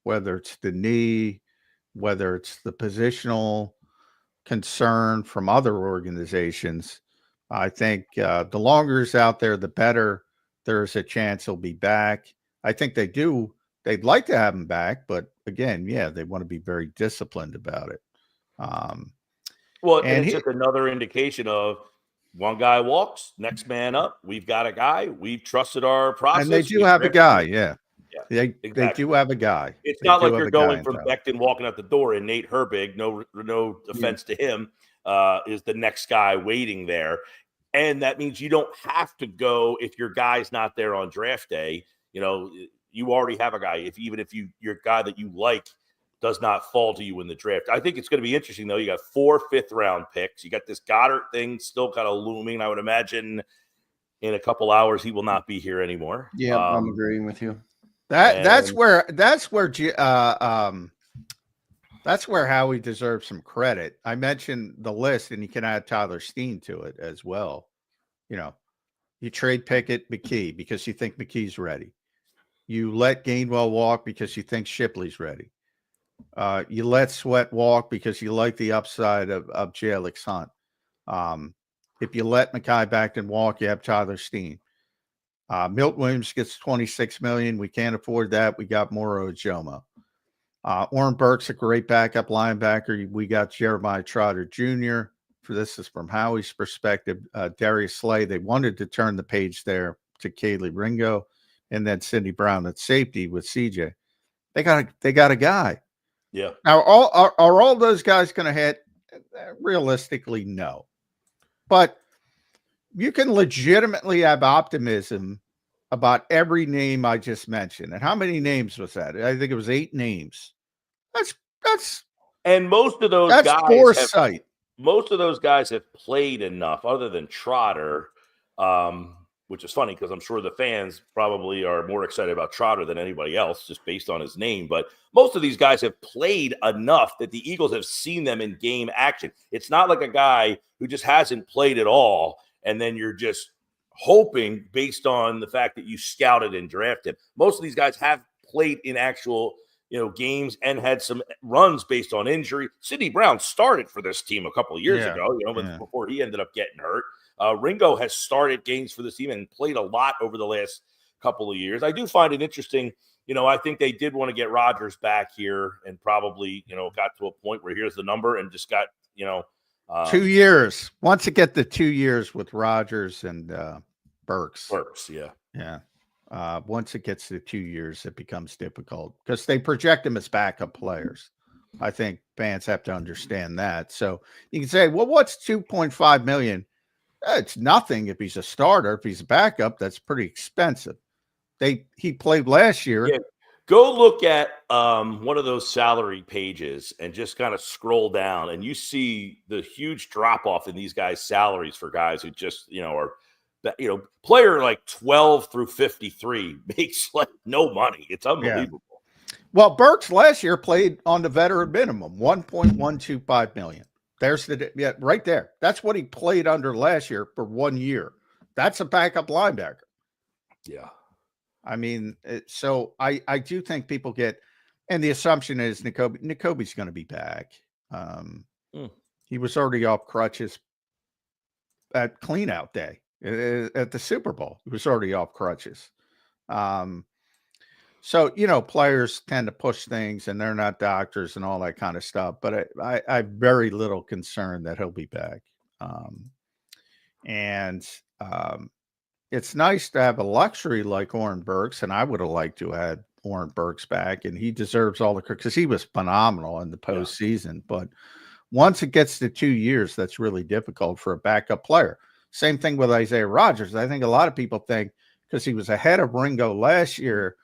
whether it's the knee, whether it's the positional concern from other organizations. I think the longer he's out there, the better there's a chance he'll be back. I think they do They'd like to have him back, but again, yeah, they want to be very disciplined about it. Well, and it's just another indication of one guy walks, next man up. We've got a guy. We've trusted our process. And they do have a guy, yeah. They do have a guy. It's not like you're going from Becton walking out the door and Nate Herbig, no offense to him, is the next guy waiting there. And that means you don't have to go if your guy's not there on draft day. You know, you already have a guy. Even if your guy that you like does not fall to you in the draft. I think it's going to be interesting, though. You got 4 5th-round picks. You got this Goddard thing still kind of looming. I would imagine in a couple hours he will not be here anymore. Yeah, I'm agreeing with you. That's where Howie deserves some credit. I mentioned the list, and you can add Tyler Steen to it as well. You know, you trade Pickett, McKee because you think McKee's ready. You let Gainwell walk because you think Shipley's ready. You let Sweat walk because you like the upside of Jalix Hunt. If you let Mekhi Becton walk, you have Tyler Steen. Milt Williams gets $26 million. We can't afford that. We got Moro Ojomo. Oren Burke's a great backup linebacker. We got Jeremiah Trotter Jr. This is from Howie's perspective. Darius Slay, they wanted to turn the page there to Kaylee Ringo, and then Sidney Brown at safety with CJ. They got a guy. Yeah. Now, are all those guys going to hit? Realistically, no. But you can legitimately have optimism about every name I just mentioned. And how many names was that? I think it was 8 names. That's and most of those that's guys foresight. Most of those guys have played enough, other than Trotter, which is funny because I'm sure the fans probably are more excited about Trotter than anybody else, just based on his name. But most of these guys have played enough that the Eagles have seen them in game action. It's not like a guy who just hasn't played at all, and then you're just hoping based on the fact that you scouted and drafted. Most of these guys have played in actual games and had some runs based on injury. Sidney Brown started for this team a couple of years ago, before he ended up getting hurt. Ringo has started games for this team and played a lot over the last couple of years. I do find it interesting. I think they did want to get Rodgers back here and probably, got to a point where here's the number and just got, 2 years. Once you get the 2 years with Rodgers and Burks. Yeah. Once it gets to 2 years, it becomes difficult because they project them as backup players. I think fans have to understand that. So you can say, well, what's $2.5 million? It's nothing if he's a starter. If he's a backup, that's pretty expensive. He played last year. Yeah. Go look at one of those salary pages and just kind of scroll down, and you see the huge drop off in these guys' salaries for guys who just are. Player like 12 through 53 makes like no money. It's unbelievable. Yeah. Well, Burks last year played on the veteran minimum, $1.125 million. There's right there. That's what he played under last year for 1 year. That's a backup linebacker. Yeah. I mean, so I do think people get, and the assumption is Nakobe's going to be back. He was already off crutches at cleanout day. At the Super Bowl, he was already off crutches. So, players tend to push things and they're not doctors and all that kind of stuff. But I have very little concern that he'll be back. It's nice to have a luxury like Oren Burks, and I would have liked to have had Oren Burks back, and he deserves all the credit because he was phenomenal in the postseason. But once it gets to 2 years, that's really difficult for a backup player. Same thing with Isaiah Rodgers. I think a lot of people think because he was ahead of Ringo last year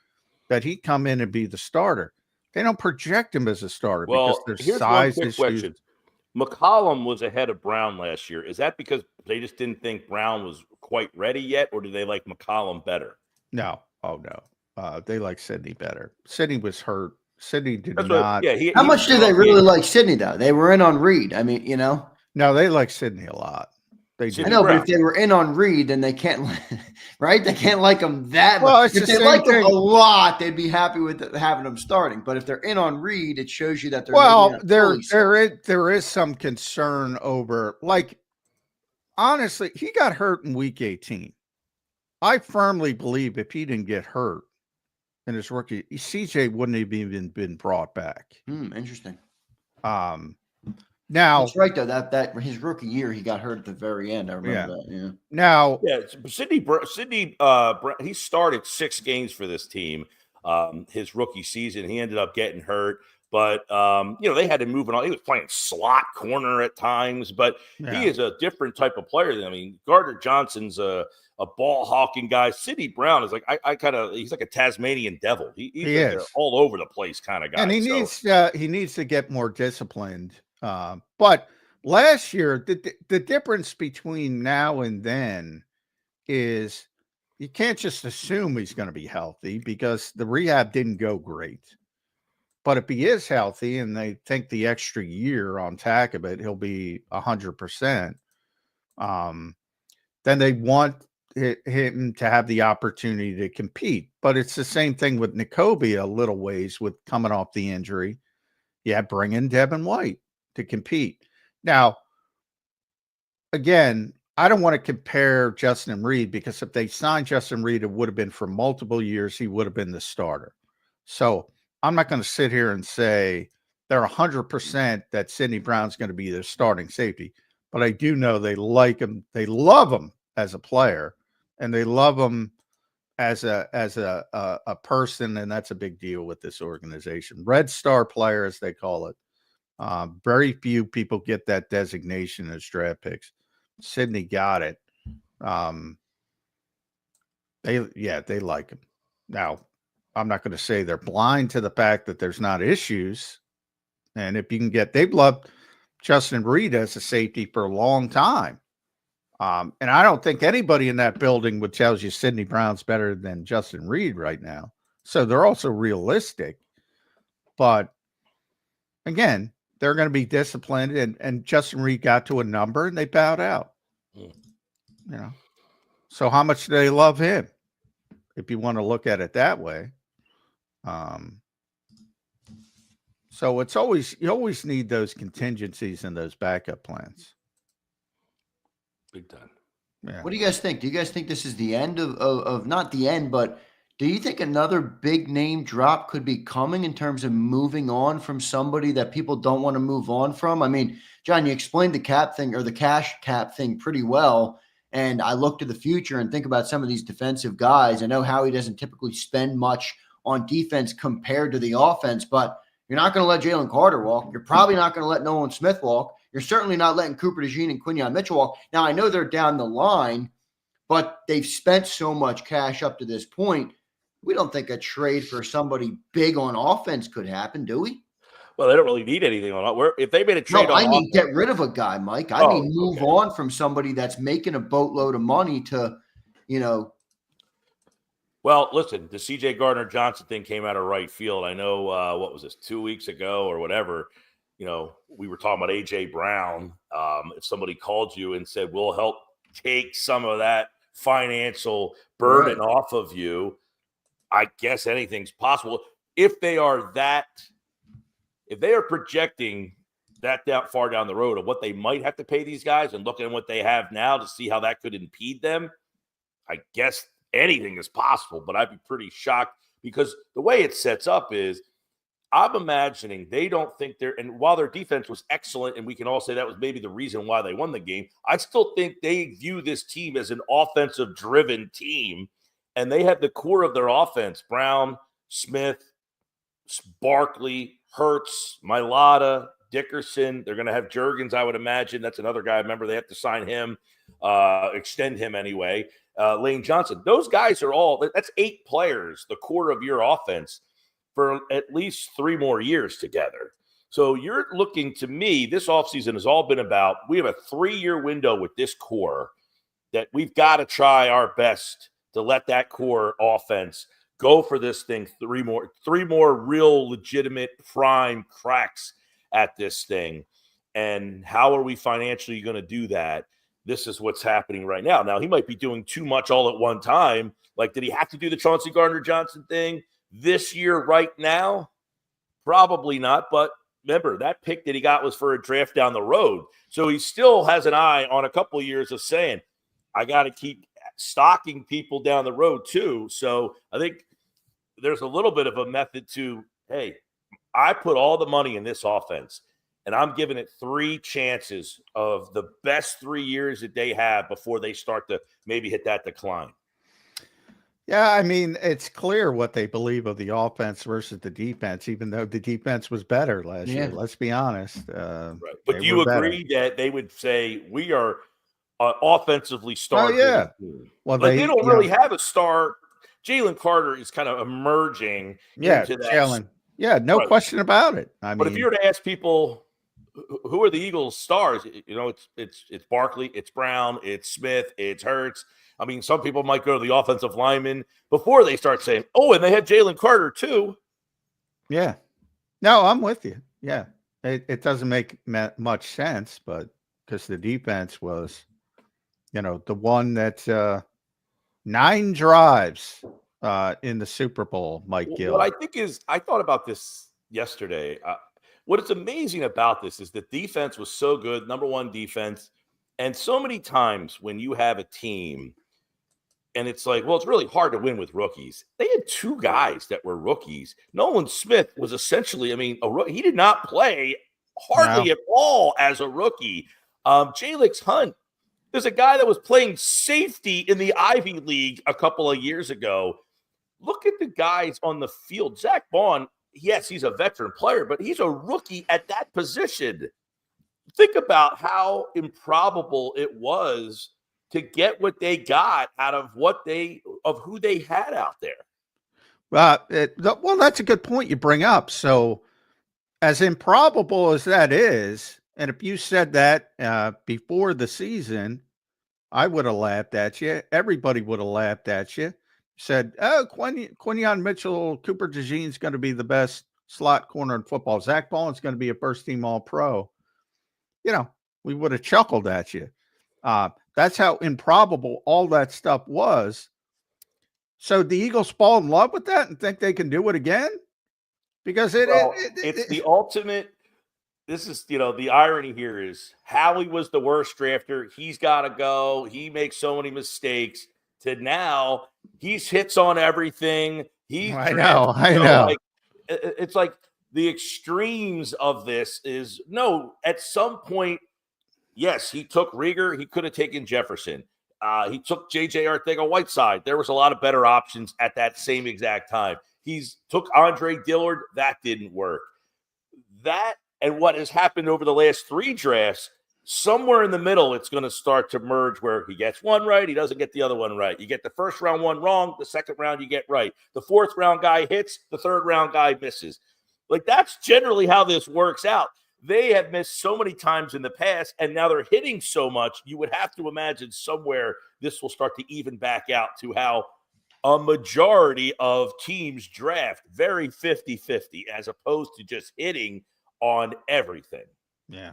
that he'd come in and be the starter. They don't project him as a starter because there's size issues. Question. McCollum was ahead of Brown last year. Is that because they just didn't think Brown was quite ready yet, or do they like McCollum better? No. Oh, no. They like Sidney better. Sidney was hurt. Sidney did not. How much do they really like Sidney, though? They were in on Reed. I mean, No, they like Sidney a lot. I know, but if they were in on Reed, then they can't, right? They can't like him that much. If they like him a lot, they'd be happy with having him starting. But if they're in on Reed, it shows you that they're there is some concern over, honestly, he got hurt in week 18. I firmly believe if he didn't get hurt, in his rookie. CJ wouldn't have even been brought back. Interesting. Now that's right though. That his rookie year, he got hurt at the very end. I remember that. Yeah. Now, Sidney, he started 6 games for this team. His rookie season, he ended up getting hurt, but they had to move it on. He was playing slot corner at times, but he is a different type of player. Gardner Johnson's a ball hawking guy. Sidney Brown is like he's like a Tasmanian devil. He's like all over the place kind of guy. And he needs to get more disciplined. But last year, the difference between now and then is you can't just assume he's going to be healthy because the rehab didn't go great. But if he is healthy and they think the extra year on tack of it, he'll be 100%. Then they want him to have the opportunity to compete. But it's the same thing with Nakobe a little ways with coming off the injury. Bring in Devin White to compete. Now, again, I don't want to compare Justin Reed because if they signed Justin Reed, it would have been for multiple years. He would have been the starter. So I'm not going to sit here and say they're 100% that Sidney Brown's going to be their starting safety, but I do know they like him. They love him as a player, and they love him as a person, and that's a big deal with this organization. Red Star player, as they call it. Very few people get that designation as draft picks. Sidney got it. They like him. Now, I'm not going to say they're blind to the fact that there's not issues. And if you can they've loved Justin Reed as a safety for a long time. And I don't think anybody in that building would tell you Sidney Brown's better than Justin Reed right now. So they're also realistic. But again, they're going to be disciplined, and Justin Reed got to a number and they bowed out. So how much do they love him? If you want to look at it that way. So you always need those contingencies and those backup plans. Big time. Yeah. What do you guys think? Do you guys think this is the end of not the end, but do you think another big name drop could be coming in terms of moving on from somebody that people don't want to move on from? I mean, John, you explained the cap thing or the cash cap thing pretty well. And I look to the future and think about some of these defensive guys. I know Howie doesn't typically spend much on defense compared to the offense, but you're not going to let Jalen Carter walk. You're probably not going to let Nolan Smith walk. You're certainly not letting Cooper DeJean and Quinyon Mitchell walk. Now, I know they're down the line, but they've spent so much cash up to this point. We don't think a trade for somebody big on offense could happen, do we? Well, they don't really need anything on it. If they made a trade I mean, get rid of a guy, Mike. I mean, move on from somebody that's making a boatload of money to, Well, listen, the CJ Gardner Johnson thing came out of right field. I know, what was this, 2 weeks ago or whatever, we were talking about A.J. Brown. If somebody called you and said, we'll help take some of that financial burden off of you, I guess anything's possible. If they are projecting that far down the road of what they might have to pay these guys and looking at what they have now to see how that could impede them, I guess anything is possible, but I'd be pretty shocked because the way it sets up is I'm imagining they don't think and while their defense was excellent, and we can all say that was maybe the reason why they won the game, I still think they view this team as an offensive-driven team, and they have the core of their offense, Brown, Smith, Barkley, Hurts, Mailata, Dickerson. They're going to have Juergens, I would imagine. That's another guy. Remember, they have to sign him, extend him anyway. Lane Johnson. Those guys are that's 8 players, the core of your offense, for at least 3 more years together. So you're looking to me, this offseason has all been about, we have a 3-year window with this core that we've got to try our best to let that core offense go for this thing 3 more real legitimate prime cracks at this thing. And how are we financially going to do that? This is what's happening right now. Now, he might be doing too much all at one time. Like, did he have to do the Chauncey Gardner-Johnson thing this year right now? Probably not. But remember, that pick that he got was for a draft down the road. So he still has an eye on a couple of years of saying, I got to keep stocking people down the road too. So I think there's a little bit of a method to, hey, I put all the money in this offense, and I'm giving it 3 chances of the best 3 years that they have before they start to maybe hit that decline. Yeah, I mean, it's clear what they believe of the offense versus the defense, even though the defense was better last year. Let's be honest. Right. But do you agree that they would say we are offensively star? Oh, yeah. Well, like they don't really have a star. Jalen Carter is kind of emerging into that. Jalen. Yeah, no question about it. But if you were to ask people, who are the Eagles' stars? You know, it's Barkley, it's Brown, it's Smith, it's Hurts. I mean, some people might go to the offensive lineman before they start saying, "Oh, and they had Jalen Carter too." Yeah. No, I'm with you. Yeah, it doesn't make much sense, but because the defense was, the one that 9 drives in the Super Bowl, Mike Gill. What I think is, I thought about this yesterday. What is amazing about this is the defense was so good, number 1 defense. And so many times when you have a team and it's like, well, it's really hard to win with rookies. They had 2 guys that were rookies. Nolan Smith was essentially, he did not play hardly at all as a rookie. Jalix Hunt, there's a guy that was playing safety in the Ivy League a couple of years ago. Look at the guys on the field. Zach Bond, yes, he's a veteran player, but he's a rookie at that position. Think about how improbable it was to get what they got out of who they had out there. Well, that's a good point you bring up. So, as improbable as that is, and if you said that before the season, I would have laughed at you. Everybody would have laughed at you. Said, "Oh, Quinyon Mitchell, Cooper DeJean's going to be the best slot corner in football. Zach Baldwin's going to be a first-team All-Pro." We would have chuckled at you. That's how improbable all that stuff was. So the Eagles fall in love with that and think they can do it again? Because it's the ultimate. This is, the irony here is Howie was the worst drafter. He's got to go. He makes so many mistakes. To now, he's hits on everything. I know. It's like the extremes of this is, no, at some point, yes, he took Rieger. He could have taken Jefferson. He took J.J. Arcega-Whiteside. There was a lot of better options at that same exact time. He's took Andre Dillard. That didn't work. That and what has happened over the last 3 drafts, somewhere in the middle, it's going to start to merge where he gets one right, he doesn't get the other one right. You get the first round one wrong, the second round you get right. The 4th round guy hits, the 3rd round guy misses. Like, that's generally how this works out. They have missed so many times in the past, and now they're hitting so much, you would have to imagine somewhere this will start to even back out to how a majority of teams draft, very 50-50, as opposed to just hitting on everything. Yeah.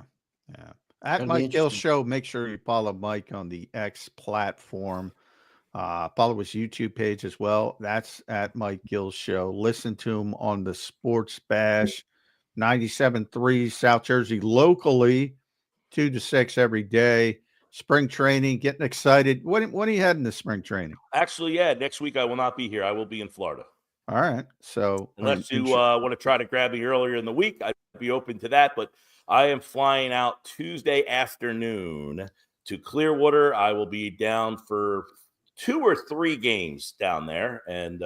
At Mike Gill Show, make sure you follow Mike on the X platform. Follow his YouTube page as well. That's at Mike Gill Show. Listen to him on the Sports Bash, 97.3 South Jersey, locally, 2 to 6 every day. Spring training, getting excited. When are you heading to spring training? Actually, next week I will not be here. I will be in Florida. All right. So unless you want to try to grab me earlier in the week, I'd be open to that. But I am flying out Tuesday afternoon to Clearwater. I will be down for 2 or 3 games down there, and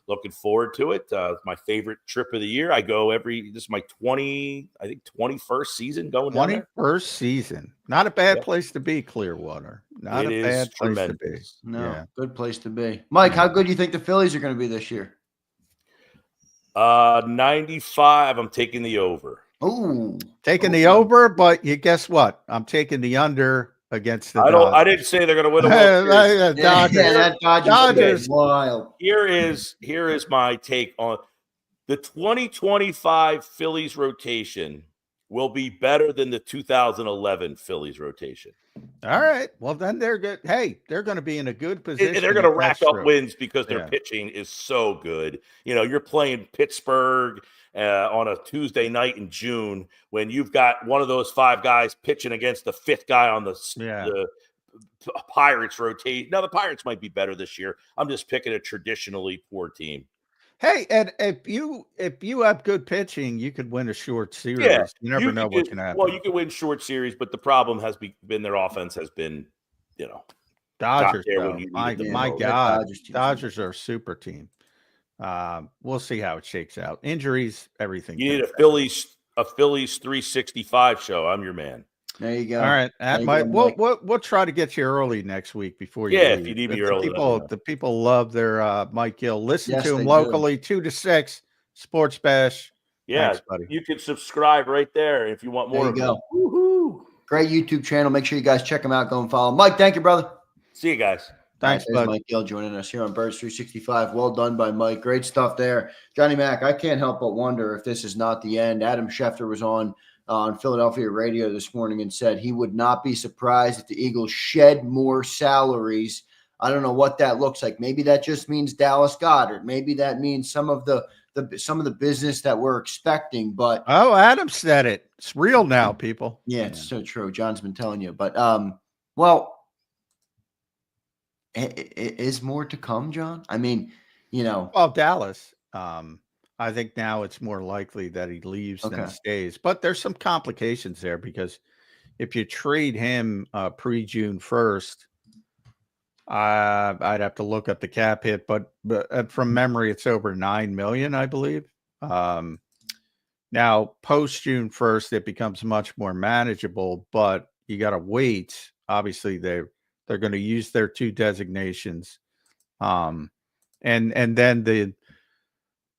looking forward to it. My favorite trip of the year. I go this is my 21st season going down there. 21st season. Not a bad place to be, Clearwater. Not a bad place to be. No, good place to be. Mike, how good do you think the Phillies are going to be this year? 95. I'm taking the over. Oh, taking the over, but you guess what? I'm taking the under against the Dodgers. I didn't say they're going to win a World Series. That Dodgers wild. Here is my take on the 2025 Phillies rotation will be better than the 2011 Phillies rotation. All right. Well, then they're good. Hey, they're going to be in a good position. They're going to rack up wins because their pitching is so good. You're playing Pittsburgh on a Tuesday night in June when you've got one of those 5 guys pitching against the 5th guy on the Pirates rotate. Now, the Pirates might be better this year. I'm just picking a traditionally poor team. Hey, and if you have good pitching, you could win a short series. Yeah, You never know what can happen. Well, you can win short series, but the problem has been their offense has been, got Dodgers, there when though, you my needed them my most. God, Dodgers team. Dodgers are a super team. We'll see how it shakes out. Injuries, everything. You need can a Phillies 365 show. I'm your man. There you go. All right, There you Mike. go, Mike. We'll try to get you early next week before you Yeah, leave. if you need me The early, let me know. the people love their Mike Gill. Listen Yes, to him they do. locally, 2 to 6, Sports Bash. Yeah, Thanks, buddy. you can subscribe right there if you want more. There you of go. them. Woohoo! Great YouTube channel. Make sure you guys check him out. Go and follow Mike. Thank you, brother. See you guys. Thanks, There's bud. Mike Gill joining us here on Birds 365. Well done by Mike. Great stuff there. Johnny Mac, I can't help but wonder if this is not the end. Adam Schefter was on Philadelphia radio this morning and said he would not be surprised if the Eagles shed more salaries. I don't know what that looks like. Maybe that just means Dallas Goedert. Maybe that means some of the business that we're expecting. But Adam said it. It's real now, people. yeah, it's so true. John's been telling you. But well, is more to come, John? I mean, Well, Dallas. I think now it's more likely that he leaves than stays. But there's some complications there because if you trade him pre-June 1st, I'd have to look up the cap hit, but from memory, it's over $9 million, I believe. Now, post June 1st, it becomes much more manageable, but you got to wait. Obviously, they're going to use their 2 designations, and then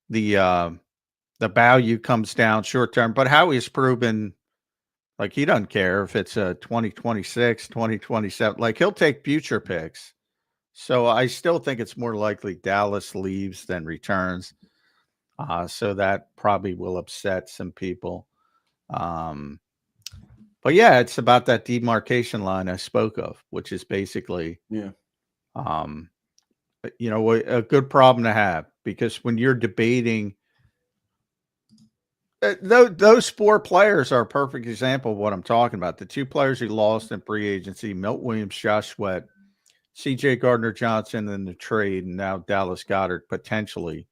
the value comes down short term. But Howie's proven like he doesn't care if it's a 2026, 2027. Like he'll take future picks. So I still think it's more likely Dallas leaves than returns. So that probably will upset some people. But yeah, it's about that demarcation line I spoke of, which is basically, a good problem to have, because when you're debating, those 4 players are a perfect example of what I'm talking about. The 2 players he lost in free agency, Milt Williams, Josh Sweat, CJ Gardner Johnson in the trade, and now Dallas Goedert potentially.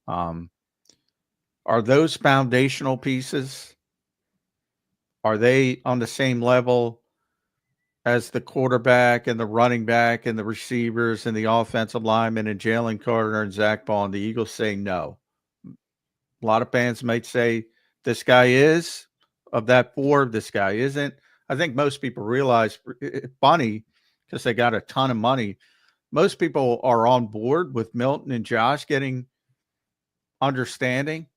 Are those foundational pieces? Are they on the same level as the quarterback and the running back and the receivers and the offensive linemen and Jalen Carter and Zach Bond? The Eagles say no. A lot of fans might say this guy is of that 4, this guy isn't. I think most people realize it's funny because they got a ton of money. Most people are on board with Milton and Josh getting understanding.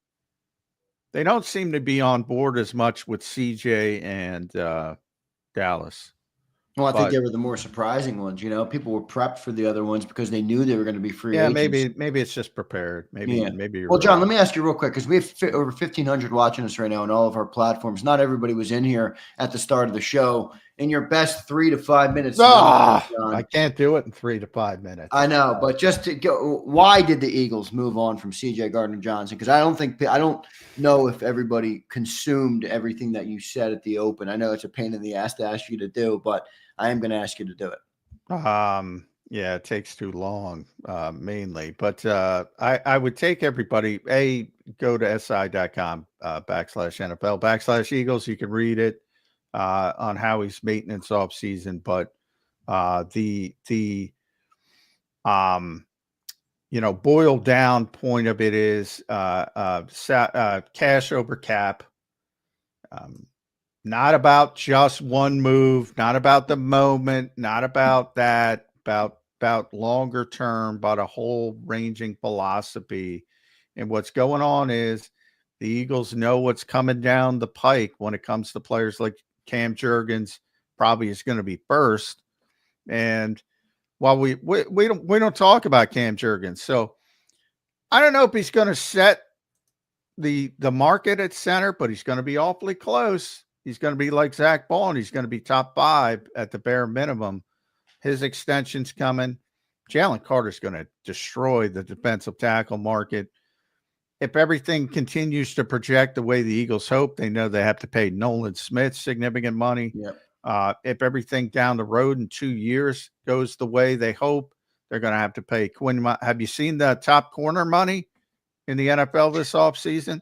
They don't seem to be on board as much with CJ and Dallas. Well, I think they were the more surprising ones. People were prepped for the other ones because they knew they were going to be free agents. Maybe it's just prepared. Maybe you're well, John, right. let me ask you real quick, because we have over 1,500 watching us right now on all of our platforms. Not everybody was in here at the start of the show. In your best 3 to 5 minutes, I can't do it in 3 to 5 minutes. I know, but just to go, why did the Eagles move on from CJ Gardner Johnson? Because I don't know if everybody consumed everything that you said at the open. I know it's a pain in the ass to ask you to do, but I am going to ask you to do it. Yeah, it takes too long, mainly. But I would take everybody, go to si.com /NFL/Eagles. You can read it on Howie's maintenance off season. But boiled down point of it is cash over cap. Not about just one move, not about the moment, not about that, about longer term, but a whole ranging philosophy. And what's going on is the Eagles know what's coming down the pike when it comes to players like Cam Jurgens, probably is going to be first. And while we don't talk about Cam Jurgens, so I don't know if he's going to set the market at center, but he's going to be awfully close. He's going to be like Zach Bond. He's going to be top 5 at the bare minimum. His extension's coming. Jalen Carter's going to destroy the defensive tackle market. If everything continues to project the way the Eagles hope, they know they have to pay Nolan Smith significant money. Yep. If everything down the road in 2 years goes the way they hope, they're going to have to pay Quinn. Have you seen the top corner money? in the NFL this offseason.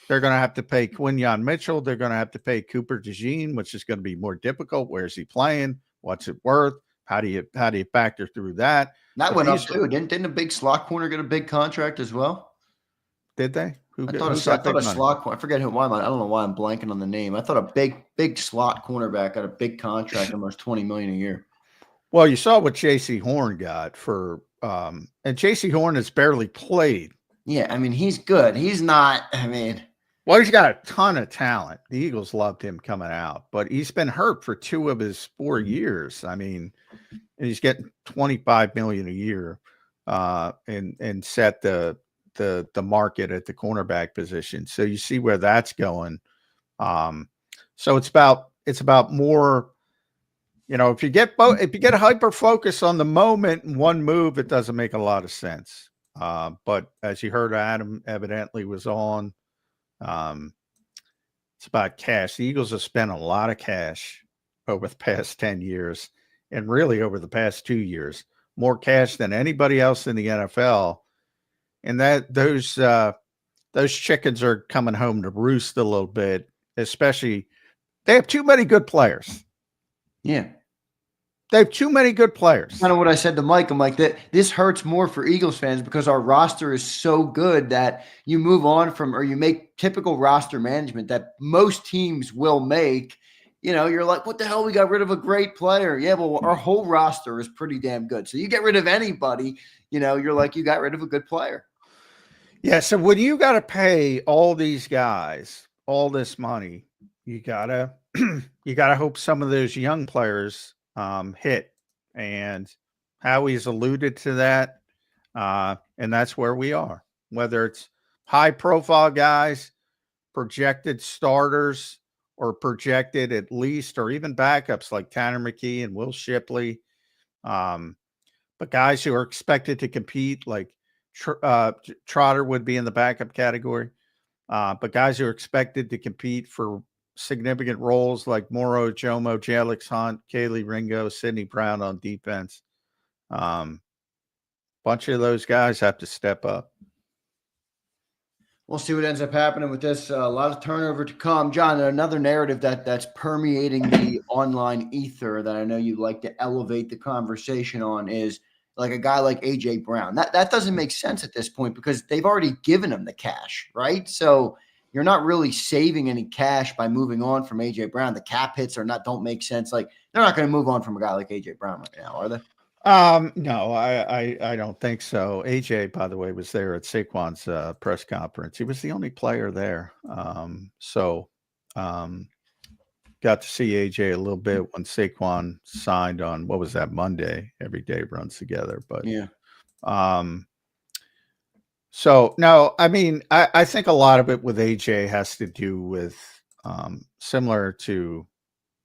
They're going to have to pay Quinyon Mitchell. They're going to have to pay Cooper DeJean, which is going to be more difficult. Where's he playing? What's it worth? How do you factor through that? That But went up these too. Didn't a big slot corner get a big contract as well? did they? I thought a slot corner. I forget who. I don't know why I'm blanking on the name. I thought a big slot cornerback got a big contract, almost $20 million a year. Well, you saw what J.C. Horn got for, and J.C. Horn has barely played. Yeah, I mean he's good. He's not. I mean, well, he's got a ton of talent. The Eagles loved him coming out, but he's been hurt for 2 of his 4 years. I mean, and he's getting $25 million a year, and set the market at the cornerback position. So you see where that's going. So it's about more, if you get hyper focused on the moment and one move, it doesn't make a lot of sense. But as you heard, Adam evidently was on. It's about cash. The Eagles have spent a lot of cash over the past 10 years and really over the past 2 years, more cash than anybody else in the NFL. And those chickens are coming home to roost a little bit, especially they have too many good players. Yeah. They have too many good players. Kind of what I said to Mike. I'm like, this hurts more for Eagles fans because our roster is so good that you move on from, or you make typical roster management that most teams will make. You're like, what the hell? We got rid of a great player. Yeah, well, our whole roster is pretty damn good. So you get rid of anybody, you're like, you got rid of a good player. Yeah. So when you got to pay all these guys all this money, you gotta hope some of those young players hit, and Howie's alluded to that, and that's where we are. Whether it's high profile guys, projected starters, or projected at least, or even backups like Tanner McKee and Will Shipley, but guys who are expected to compete, like Trotter would be in the backup category, but guys who are expected to compete for significant roles like Moro Jomo, Jalix Hunt, Kaylee Ringo, Sidney Brown on defense. Bunch of those guys have to step up. We'll see what ends up happening with this. A lot of turnover to come. John, another narrative that's permeating the online ether that I know you like to elevate the conversation on is like a guy like A.J. Brown. That doesn't make sense at this point because they've already given him the cash, right? So you're not really saving any cash by moving on from A.J. Brown. The cap hits don't make sense. Like they're not going to move on from a guy like A.J. Brown right now, are they? No, I don't think so. AJ, by the way, was there at Saquon's press conference. He was the only player there. So got to see AJ a little bit when Saquon signed on, what was that, Monday? Every day runs together. But yeah. So no, I mean, I think a lot of it with AJ has to do with similar to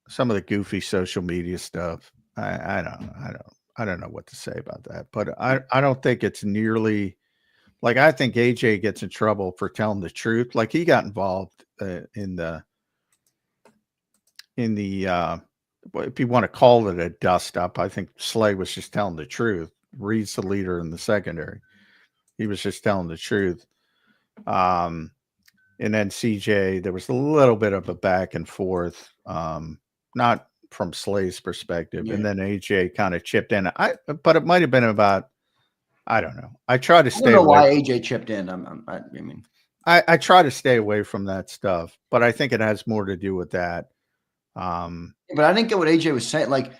some of the goofy social media stuff. I don't know what to say about that, but I don't think it's nearly like, I think AJ gets in trouble for telling the truth. Like he got involved in the if you want to call it a dust up, I think Slay was just telling the truth. Reed's the leader in the secondary. He was just telling the truth. And then CJ, there was a little bit of a back and forth, not from Slay's perspective. Yeah. And then AJ kind of chipped in. But it might have been about, I don't know. I try to stay away. I don't know why AJ chipped in. I try to stay away from that stuff, but I think it has more to do with that. But I didn't get what AJ was saying. Like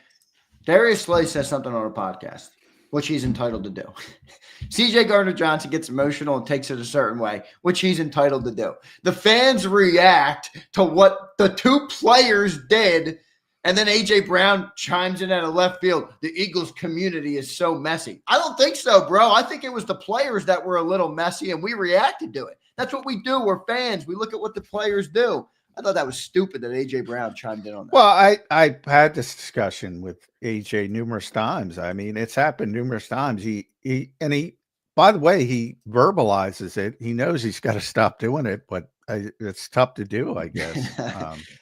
Darius Slay says something on a podcast, which he's entitled to do. CJ Gardner Johnson gets emotional and takes it a certain way, which he's entitled to do. The fans react to what the two players did, and then A.J. Brown chimes in out of left field. The Eagles community is so messy. I don't think so, bro. I think it was the players that were a little messy, and we reacted to it. That's what we do. We're fans. We look at what the players do. I thought that was stupid that A.J. Brown chimed in on that. Well, I had this discussion with A.J. numerous times. I mean, it's happened numerous times. He, by the way, he verbalizes it. He knows he's got to stop doing it, but it's tough to do, I guess.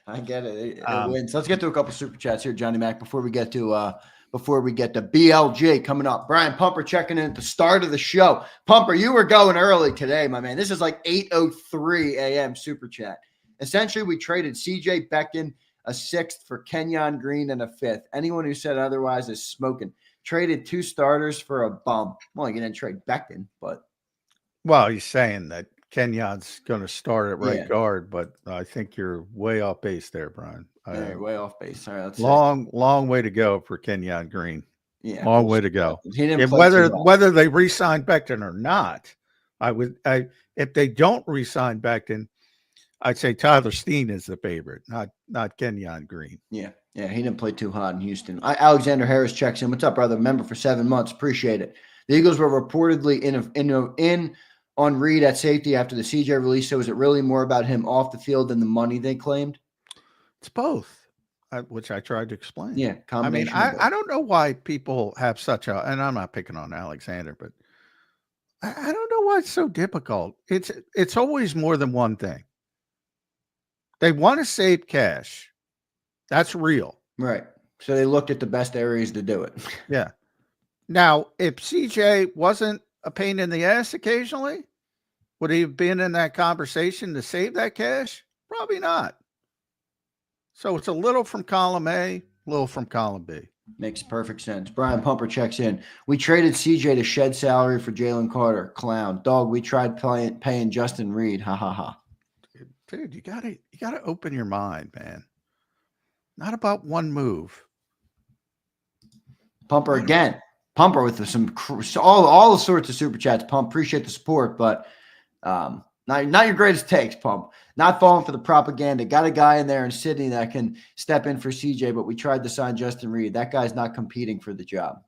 I get it. It wins. Let's get to a couple super chats here, Johnny Mac, before we get to before we get to BLG coming up. Brian Pumper checking in at the start of the show. Pumper, you were going early today, my man. This is like 8:03 a.m. Super Chat. Essentially, we traded CJ Becton, a 6th, for Kenyon Green and a 5th. Anyone who said otherwise is smoking. Traded 2 starters for a bum. Well, you didn't trade Becton, but. Well, he's saying that Kenyon's going to start at right Yeah. guard, but I think you're way off base there, Brian. Yeah, way off base. All right, let's long way to go for Kenyon Green. Yeah, long way to go. He didn't If play too well. whether they re-sign Becton or not, if they don't re-sign Becton, I'd say Tyler Steen is the favorite, not Kenyon Green. Yeah, he didn't play too hot in Houston. Alexander Harris checks in. What's up, brother? Member for 7 months. Appreciate it. The Eagles were reportedly in on Reed at safety after the CJ release. So is it really more about him off the field than the money they claimed? It's both, which I tried to explain. Yeah, I mean, I don't know why people have such a, and I'm not picking on Alexander, but I don't know why it's so difficult. It's always more than one thing. They want to save cash. That's real. Right. So they looked at the best areas to do it. Yeah. Now, if CJ wasn't a pain in the ass occasionally, would he have been in that conversation to save that cash? Probably not. So it's a little from column A, a little from column B. Makes perfect sense. Brian Pumper checks in. We traded CJ to shed salary for Jalen Carter. Clown. Dog, we tried paying Justin Reed. Ha, ha, ha. Dude, you gotta open your mind, man. Not about one move. Pumper again. Pumper with some all the sorts of super chats. Pump, appreciate the support, but not your greatest takes, Pump. Not falling for the propaganda. Got a guy in there in Sydney that can step in for CJ, but we tried to sign Justin Reed. That guy's not competing for the job.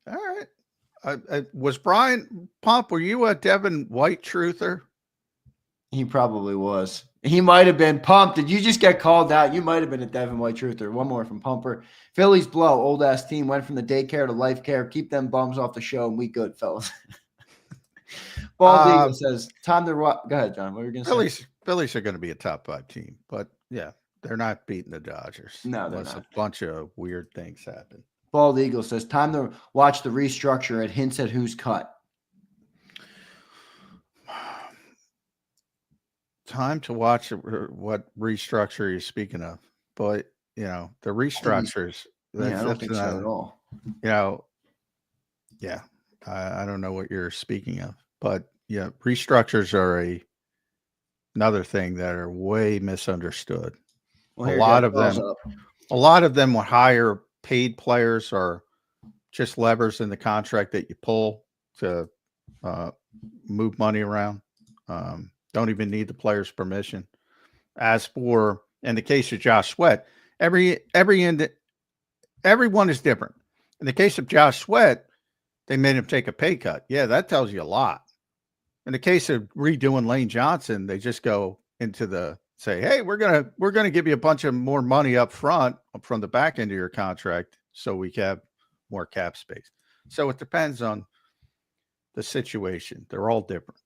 All right. Was Brian Pump? Were you a Devin White truther? He probably was. He might have been. Pumped. Did you just get called out? You might have been a Devin White truther. One more from Pumper. Phillies blow. Old ass team went from the daycare to life care. Keep them bums off the show, and we good, fellas. Bald Eagle says, time to go ahead, John. What were you going to say? Phillies are going to be a top 5 team, but yeah, they're not beating the Dodgers. No, they're not. A bunch of weird things happen. Bald Eagle says, time to watch the restructure. It hints at who's cut. Time to watch what restructure you're speaking of, but the restructures. I don't think so at all. Yeah, I don't know what you're speaking of, but yeah, restructures are another thing that are way misunderstood. Well, a lot of them with higher paid players are just levers in the contract that you pull to move money around. Don't even need the player's permission. As for, in the case of Josh Sweat, everyone is different. In the case of Josh Sweat, they made him take a pay cut. Yeah, that tells you a lot. In the case of redoing Lane Johnson, they just go into say, hey, we're gonna give you a bunch of more money up front from the back end of your contract so we have more cap space. So it depends on the situation. They're all different.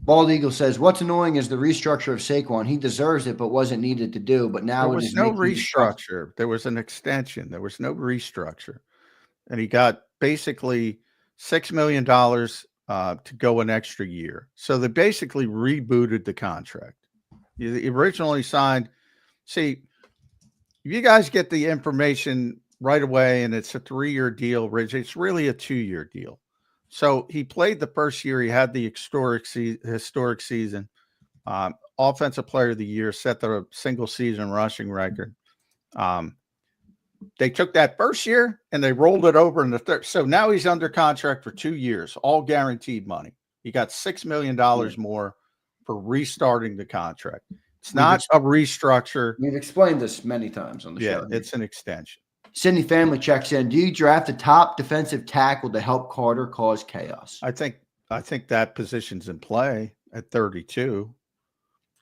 Bald Eagle says, what's annoying is the restructure of Saquon. He deserves it, but wasn't needed to do. But now there was no restructure. There was an extension. There was no restructure. And he got basically $6 million to go an extra year. So they basically rebooted the contract. He originally signed. See, if you guys get the information right away and it's a 3-year deal, Rich, it's really a 2-year deal. So he played the first year. He had the historic season. Offensive Player of the Year, set the single season rushing record. They took that first year and they rolled it over in the third. So now he's under contract for 2 years, all guaranteed money. He got $6 million more for restarting the contract. It's not a restructure. We've explained this many times on the show. Yeah, it's an extension. Sydney family checks in. Do you draft a top defensive tackle to help Carter cause chaos? I think that position's in play at 32.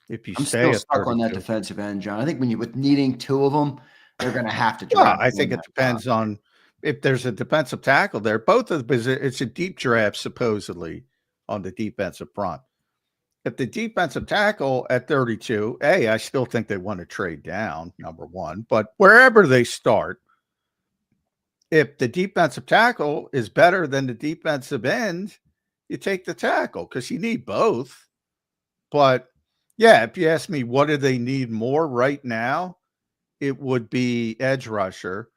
If you I'm stay still at stuck 32. on that defensive end, John. I think with needing 2 of them, they're going to have to Well, draft. I think it depends on if there's a defensive tackle there. Both of the positions, it's a deep draft supposedly on the defensive front. If the defensive tackle at 32, I still think they want to trade down, number one. But wherever they start, if the defensive tackle is better than the defensive end, you take the tackle because you need both. But yeah, if you ask me, what do they need more right now? It would be edge rusher.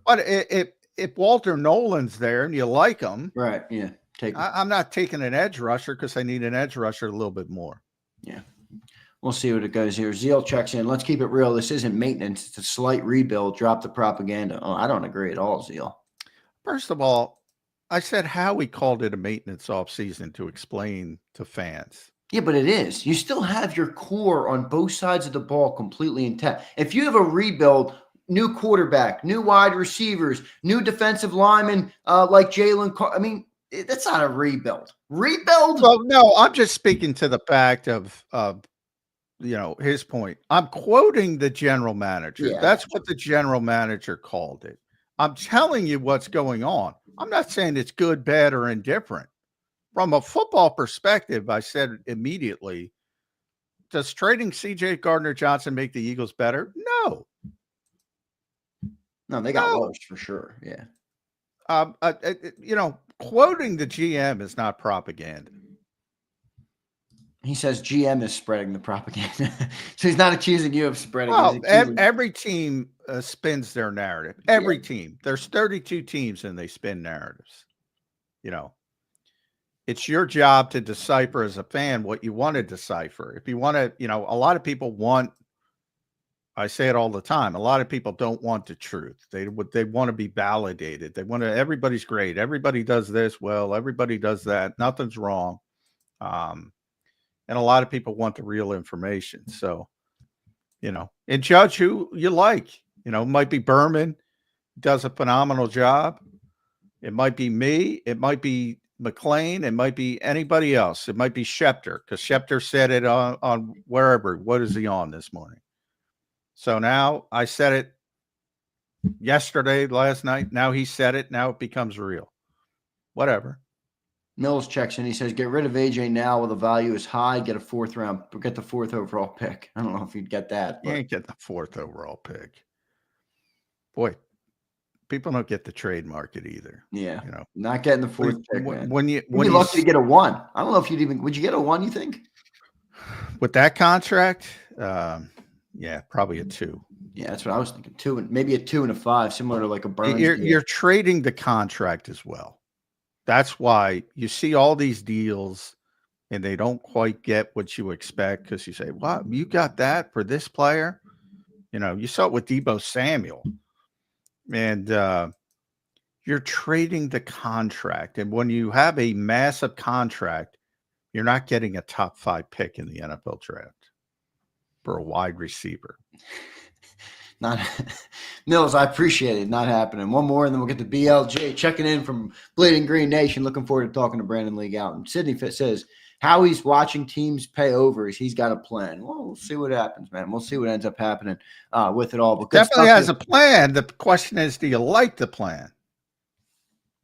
But if Walter Nolan's there and you like him, Right? Yeah, I'm not taking an edge rusher because I need an edge rusher a little bit more. Yeah. We'll see what it goes here. Zeal checks in. Let's keep it real. This isn't maintenance. It's a slight rebuild. Drop the propaganda. Oh, I don't agree at all, Zeal. First of all, I said Howie called it a maintenance offseason to explain to fans. Yeah, but it is. You still have your core on both sides of the ball completely intact. If you have a rebuild, new quarterback, new wide receivers, new defensive linemen like Jalen I mean, that's not a rebuild. Rebuild? Well, no, I'm just speaking to the fact of his point. I'm quoting the general manager. Yeah. That's what the general manager called it. I'm telling you what's going on. I'm not saying it's good, bad, or indifferent. From a football perspective, I said immediately, does trading CJ Gardner Johnson make the Eagles better? No. No, they got worse for sure. Yeah. Quoting the GM is not propaganda. He says GM is spreading the propaganda. So he's not accusing you of spreading. Well, every team spins their narrative. Every team. There's 32 teams and they spin narratives. It's your job to decipher as a fan what you want to decipher. If you want to, a lot of people I say it all the time. A lot of people don't want the truth. They want to be validated. They want to, everybody's great. Everybody does this. Well, everybody does that. Nothing's wrong. And a lot of people want the real information. So, and judge who you like. It might be Berman, does a phenomenal job. It might be me. It might be McLean. It might be anybody else. It might be Schefter, because Schefter said it on wherever. What is he on this morning? So now I said it yesterday, last night. Now he said it. Now it becomes real. Whatever. Mills checks in. He says, get rid of AJ now while the value is high. Get the fourth overall pick. I don't know if you'd get that. You ain't get the fourth overall pick. Boy, people don't get the trade market either. Yeah. Not getting the fourth pick, man. When you're lucky to get a 1. I don't know if would you get a 1, you think? With that contract? Yeah, probably a 2. Yeah, that's what I was thinking. 2 and maybe a 2 and a 5, similar to like a Burns. You're trading the contract as well. That's why you see all these deals and they don't quite get what you expect, because you say, wow, you got that for this player? You saw it with Deebo Samuel. And you're trading the contract. And when you have a massive contract, you're not getting a top 5 pick in the NFL draft for a wide receiver. Not Mills, I appreciate it. Not happening. One more, and then we'll get the BLJ checking in from Bleeding Green Nation. Looking forward to talking to Brandon Lee Gowton. Sydney Fit says, how he's watching teams pay overs. He's got a plan. Well, we'll see what happens, man. We'll see what ends up happening with it all. But definitely has a plan. The question is, do you like the plan?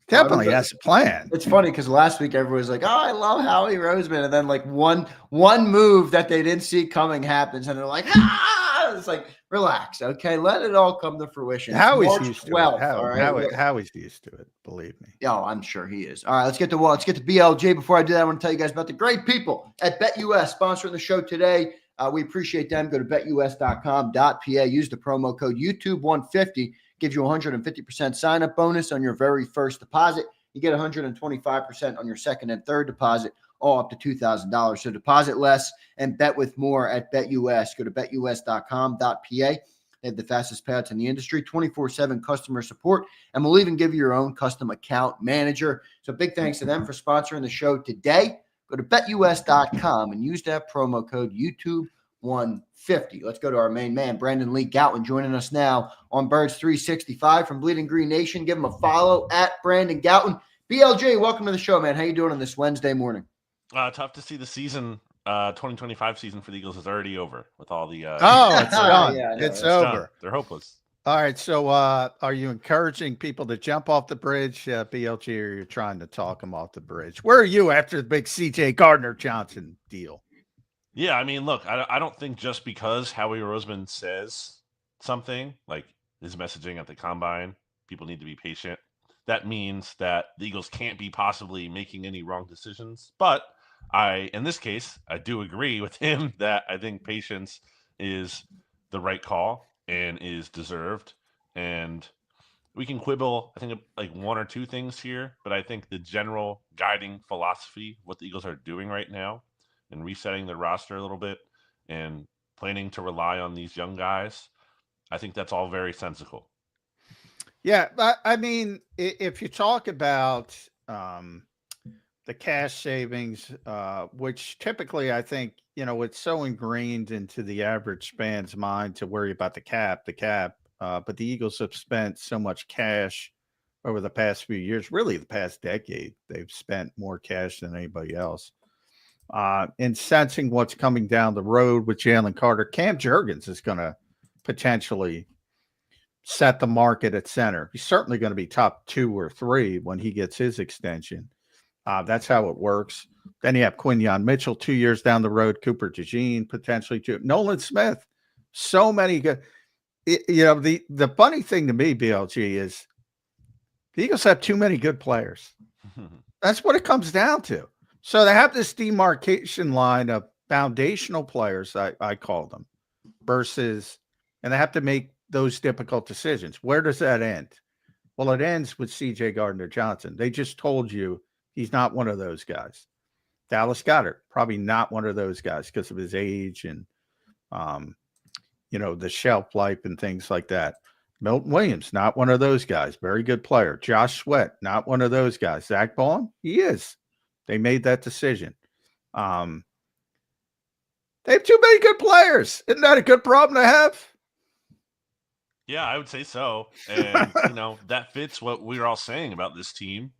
Definitely has a plan. It's funny because last week everybody was like, oh, I love Howie Roseman. And then like one move that they didn't see coming happens. And they're like, it's like, relax. Okay. Let it all come to fruition. Howie's used to it. Howie's used to it. Believe me. Oh, I'm sure he is. All right. Let's get to BLJ. Before I do that, I want to tell you guys about the great people at BetUS sponsoring the show today. We appreciate them. Go to betus.com.pa. Use the promo code YouTube150. Gives you 150% sign-up bonus on your very first deposit. You get 125% on your second and third deposit, all up to $2,000. So deposit less and bet with more at BetUS. Go to betus.com.pa. They have the fastest payouts in the industry, 24/7 customer support, and we'll even give you your own custom account manager. So big thanks to them for sponsoring the show today. Go to betus.com and use that promo code YouTube150. Let's go to our main man, Brandon Lee Gowton, joining us now on Birds 365 from Bleeding Green Nation. Give him a follow at Brandon Gowton. BLJ, welcome to the show, man. How you doing on this Wednesday morning? Tough to see the season, 2025 season for the Eagles is already over with all the. It's done. Yeah, it's over. Done. They're hopeless. All right. So are you encouraging people to jump off the bridge, BLG, or you're trying to talk them off the bridge? Where are you after the big CJ Gardner Johnson deal? Yeah, I mean, look, I don't think just because Howie Roseman says something, like his messaging at the Combine people need to be patient. That means that the Eagles can't be possibly making any wrong decisions. But in this case, I do agree with him that I think patience is the right call and is deserved. And we can quibble, I think, like one or two things here, but I think the general guiding philosophy, what the Eagles are doing right now and resetting their roster a little bit and planning to rely on these young guys, I think that's all very sensible. Yeah, but I mean, if you talk about the cash savings, which typically I think, it's so ingrained into the average fan's mind to worry about the cap, but the Eagles have spent so much cash over the past few years, really the past decade. They've spent more cash than anybody else. And sensing what's coming down the road with Jalen Carter, Cam Jurgens is going to potentially set the market at center. He's certainly going to be top 2 or 3 when he gets his extension. That's how it works. Then you have Quinyon Mitchell 2 years down the road, Cooper DeJean potentially too, Nolan Smith. So many good. The funny thing to me, BLG, is the Eagles have too many good players. That's what it comes down to. So they have this demarcation line of foundational players, I call them, and they have to make those difficult decisions. Where does that end? Well, it ends with C.J. Gardner Johnson. They just told you he's not one of those guys. Dallas Goedert, probably not one of those guys because of his age and, the shelf life and things like that. Milton Williams, not one of those guys. Very good player. Josh Sweat, not one of those guys. Zach Baum, he is. They made that decision. They have too many good players. Isn't that a good problem to have? Yeah, I would say so. And, that fits what we were all saying about this team,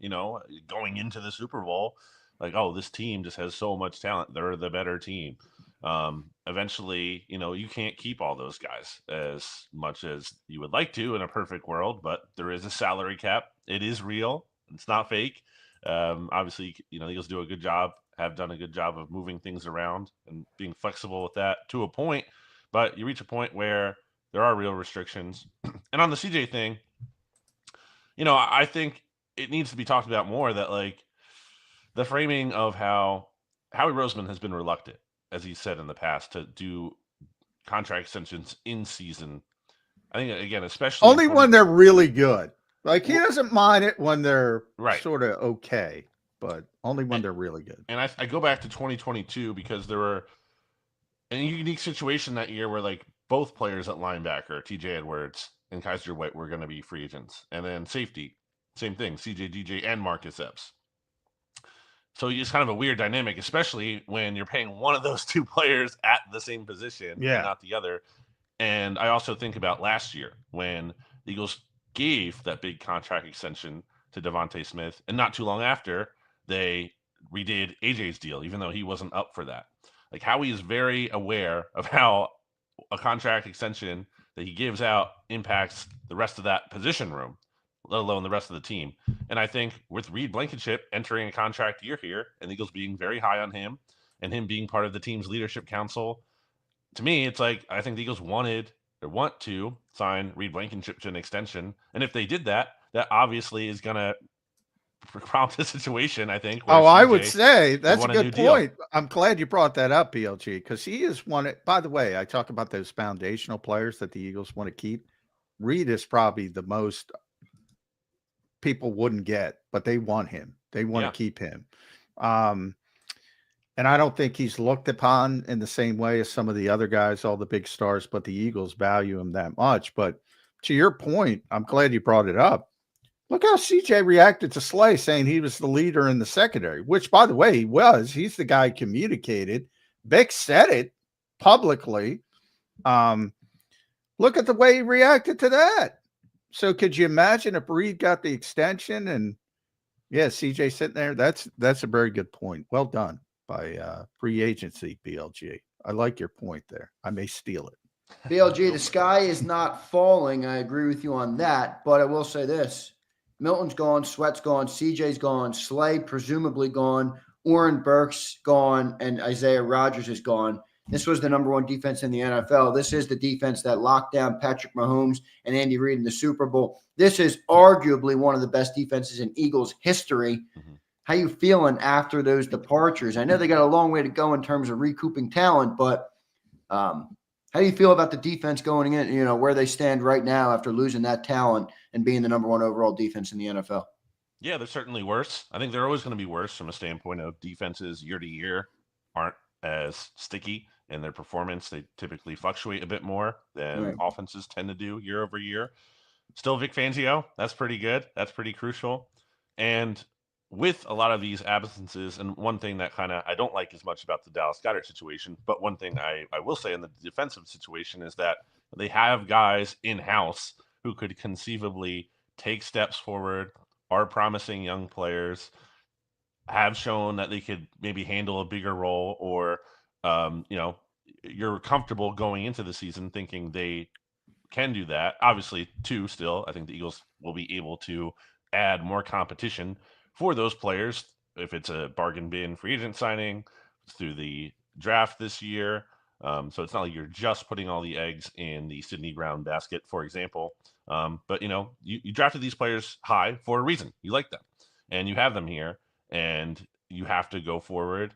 going into the Super Bowl. Like, oh, this team just has so much talent. They're the better team. Eventually, you can't keep all those guys as much as you would like to in a perfect world, but there is a salary cap. It is real. It's not fake. Obviously, the Eagles do a good job, have done a good job of moving things around and being flexible with that to a point. But you reach a point where there are real restrictions. And on the CJ thing, I think it needs to be talked about more that, like, the framing of how Howie Roseman has been reluctant, as he said in the past, to do contract extensions in season. I think, again, especially only when they're really good. Like, he doesn't mind it when they're sort of okay, but only when they're really good. And I go back to 2022 because there were a unique situation that year where, like, both players at linebacker, TJ Edwards and Kaiser White, were going to be free agents. And then safety, same thing, CJ DJ and Marcus Epps. So it's kind of a weird dynamic, especially when you're paying one of those two players at the same position and not the other. And I also think about last year when the Eagles gave that big contract extension to Devontae Smith, and not too long after, they redid AJ's deal, even though he wasn't up for that. Like, Howie is very aware of how a contract extension that he gives out impacts the rest of that position room, let alone the rest of the team. And I think with Reed Blankenship entering a contract year here, and the Eagles being very high on him, and him being part of the team's leadership council, to me, it's like, I think the Eagles want to sign Reed Blankenship to an extension. And if they did that, that obviously is going to prompt a situation, I think. I would say that's a good point. I'm glad you brought that up, BLG, because he is one. By the way, I talk about those foundational players that the Eagles want to keep. Reed is probably the most people wouldn't get, but they want him. They want to keep him. And I don't think he's looked upon in the same way as some of the other guys, all the big stars, but the Eagles value him that much. But to your point, I'm glad you brought it up. Look how CJ reacted to Slay saying he was the leader in the secondary, which, by the way, he was. He's the guy who communicated. Vic said it publicly. Look at the way he reacted to that. So could you imagine if Reed got the extension and, CJ sitting there? That's a very good point. Well done by free agency, BLG. I like your point there. I may steal it. BLG, the sky is not falling. I agree with you on that, but I will say this. Milton's gone, Sweat's gone, CJ's gone, Slay presumably gone, Oren Burks gone, and Isaiah Rodgers is gone. This was the number one defense in the NFL. This is the defense that locked down Patrick Mahomes and Andy Reid in the Super Bowl. This is arguably one of the best defenses in Eagles history. Mm-hmm. How you feeling after those departures? I know they got a long way to go in terms of recouping talent, but how do you feel about the defense going in, you know, where they stand right now after losing that talent and being the number one overall defense in the NFL? Yeah, they're certainly worse. I think they're always going to be worse from a standpoint of defenses year to year aren't as sticky in their performance. They typically fluctuate a bit more than offenses tend to do year over year. Still Vic Fangio, that's pretty good. That's pretty crucial. And with a lot of these absences, and one thing that kind of I don't like as much about the Dallas Goedert situation, but one thing I will say in the defensive situation is that they have guys in-house who could conceivably take steps forward, are promising young players, have shown that they could maybe handle a bigger role, or, you know, you're comfortable going into the season thinking they can do that. Obviously, too, still, I think the Eagles will be able to add more competition for those players if it's a bargain bin free agent signing through the draft this year. So it's not like you're just putting all the eggs in the Sidney Brown basket, for example. But, you know, you drafted these players high for a reason. You like them, and you have them here, and you have to go forward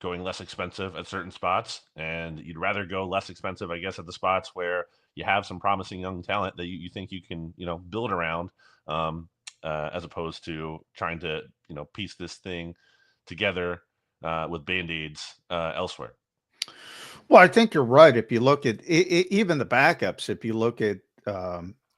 going less expensive at certain spots, and you'd rather go less expensive, I guess, at the spots where you have some promising young talent that you think you can, you know, build around, as opposed to trying to, you know, piece this thing together with Band-Aids elsewhere. Well, I think you're right. If you look at even the backups, if you look at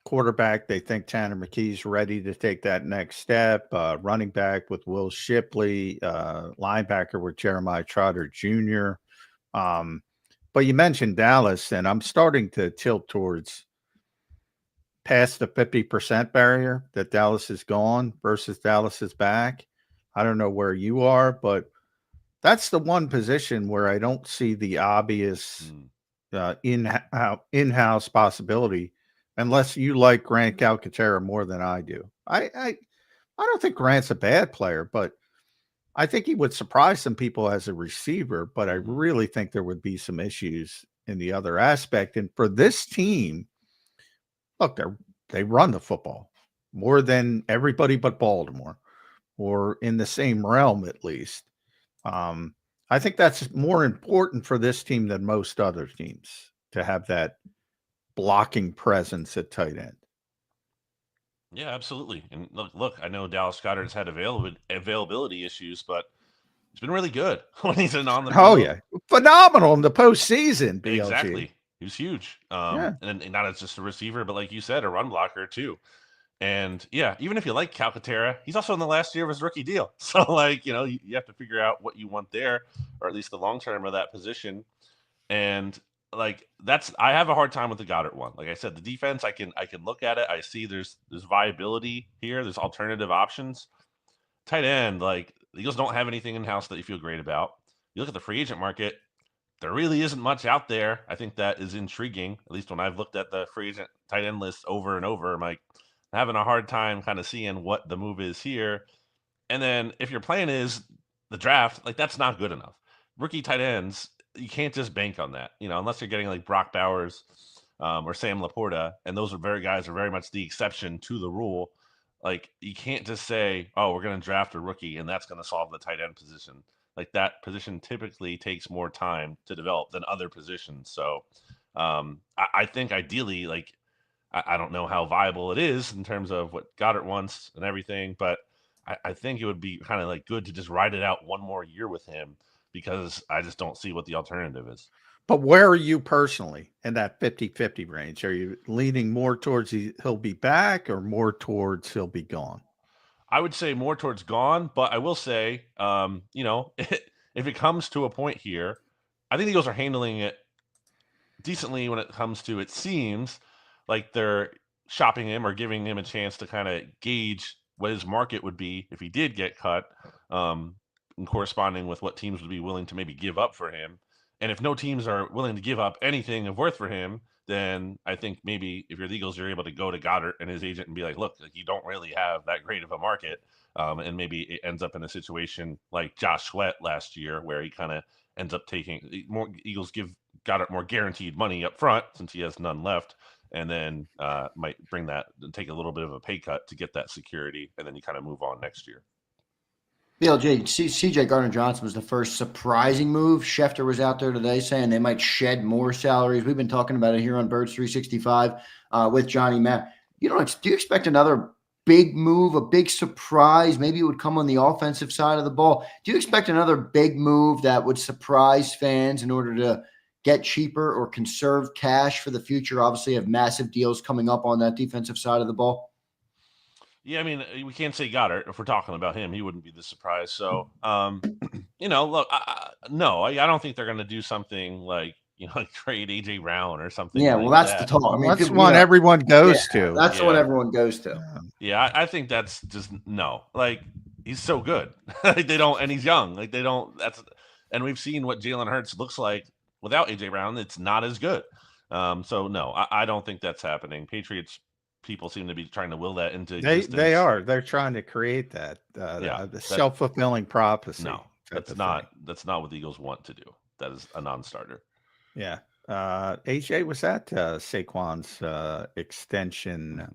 quarterback, they think Tanner McKee's ready to take that next step. Running back with Will Shipley, linebacker with Jeremiah Trotter Jr. But you mentioned Dallas, and I'm starting to tilt towards past the 50% barrier that Dallas is gone versus Dallas is back. I don't know where you are, but that's the one position where I don't see the obvious in-house possibility, unless you like Grant Calcaterra more than I do. I don't think Grant's a bad player, but I think he would surprise some people as a receiver, but I really think there would be some issues in the other aspect. And for this team, look, they run the football more than everybody but Baltimore, or in the same realm at least. I think that's more important for this team than most other teams, to have that blocking presence at tight end. Yeah, absolutely. And look, I know Dallas Goedert's had availability issues, but he's been really good when he's on the field. Oh, yeah. Phenomenal in the postseason, BLG. Exactly. He was huge. And not as just a receiver, but like you said, a run blocker too. And yeah, even if you like Calcaterra, he's also in the last year of his rookie deal. So like, you know, you have to figure out what you want there, or at least the long term of that position. And like I have a hard time with the Goedert one. Like I said, the defense, I can look at it. I see there's viability here. There's alternative options. Tight end, like the Eagles don't have anything in house that you feel great about. You look at the free agent market, there really isn't much out there. I think that is intriguing. At least when I've looked at the free agent tight end list over and over, I'm like having a hard time kind of seeing what the move is here. And then if your plan is the draft, like that's not good enough. Rookie tight ends, you can't just bank on that, you know, unless you're getting like Brock Bowers or Sam Laporta, and those guys are very much the exception to the rule. Like you can't just say, oh, we're going to draft a rookie and that's going to solve the tight end position. Like that position typically takes more time to develop than other positions. So I think ideally, like I don't know how viable it is in terms of what Goedert wants and everything, but I think it would be kind of like good to just ride it out one more year with him, because I just don't see what the alternative is. But where are you personally in that 50-50 range? Are you leaning more towards he'll be back, or more towards he'll be gone? I would say more towards gone, but I will say, you know, if it comes to a point here, I think the Eagles are handling it decently when it comes to, it seems like they're shopping him or giving him a chance to kind of gauge what his market would be if he did get cut, and corresponding with what teams would be willing to maybe give up for him. And if no teams are willing to give up anything of worth for him, then I think maybe if you're the Eagles, you're able to go to Goedert and his agent and be like, look, like you don't really have that great of a market. And maybe it ends up in a situation like Josh Sweat last year, where he kind of ends up taking more. Eagles got it more guaranteed money up front since he has none left, and then might bring that and take a little bit of a pay cut to get that security, and then you kind of move on next year. BLJ, CJ Gardner Johnson was the first surprising move. Schefter was out there today saying they might shed more salaries. We've been talking about it here on Birds 365 with Johnny Mack. Do you expect another big move, a big surprise? Maybe it would come on the offensive side of the ball. Do you expect another big move that would surprise fans in order to get cheaper or conserve cash for the future? Obviously, have massive deals coming up on that defensive side of the ball. Yeah, I mean, we can't say Goddard. If we're talking about him, he wouldn't be the surprise. So, look, no, I don't think they're going to do something like, like trade AJ Brown or something. Yeah, like well, that's that. the talk. I mean, that's one everyone goes to. That's the one everyone goes to. Yeah, I think that's just no. Like, he's so good. They don't, and he's young. Like, they don't. And we've seen what Jalen Hurts looks like without AJ Brown. It's not as good. So no, I don't think that's happening. Patriots people seem to be trying to will that into existence. They are. They're trying to create that. The self-fulfilling prophecy. No, that's not what the Eagles want to do. That is a non-starter. Yeah. AJ was at Saquon's extension.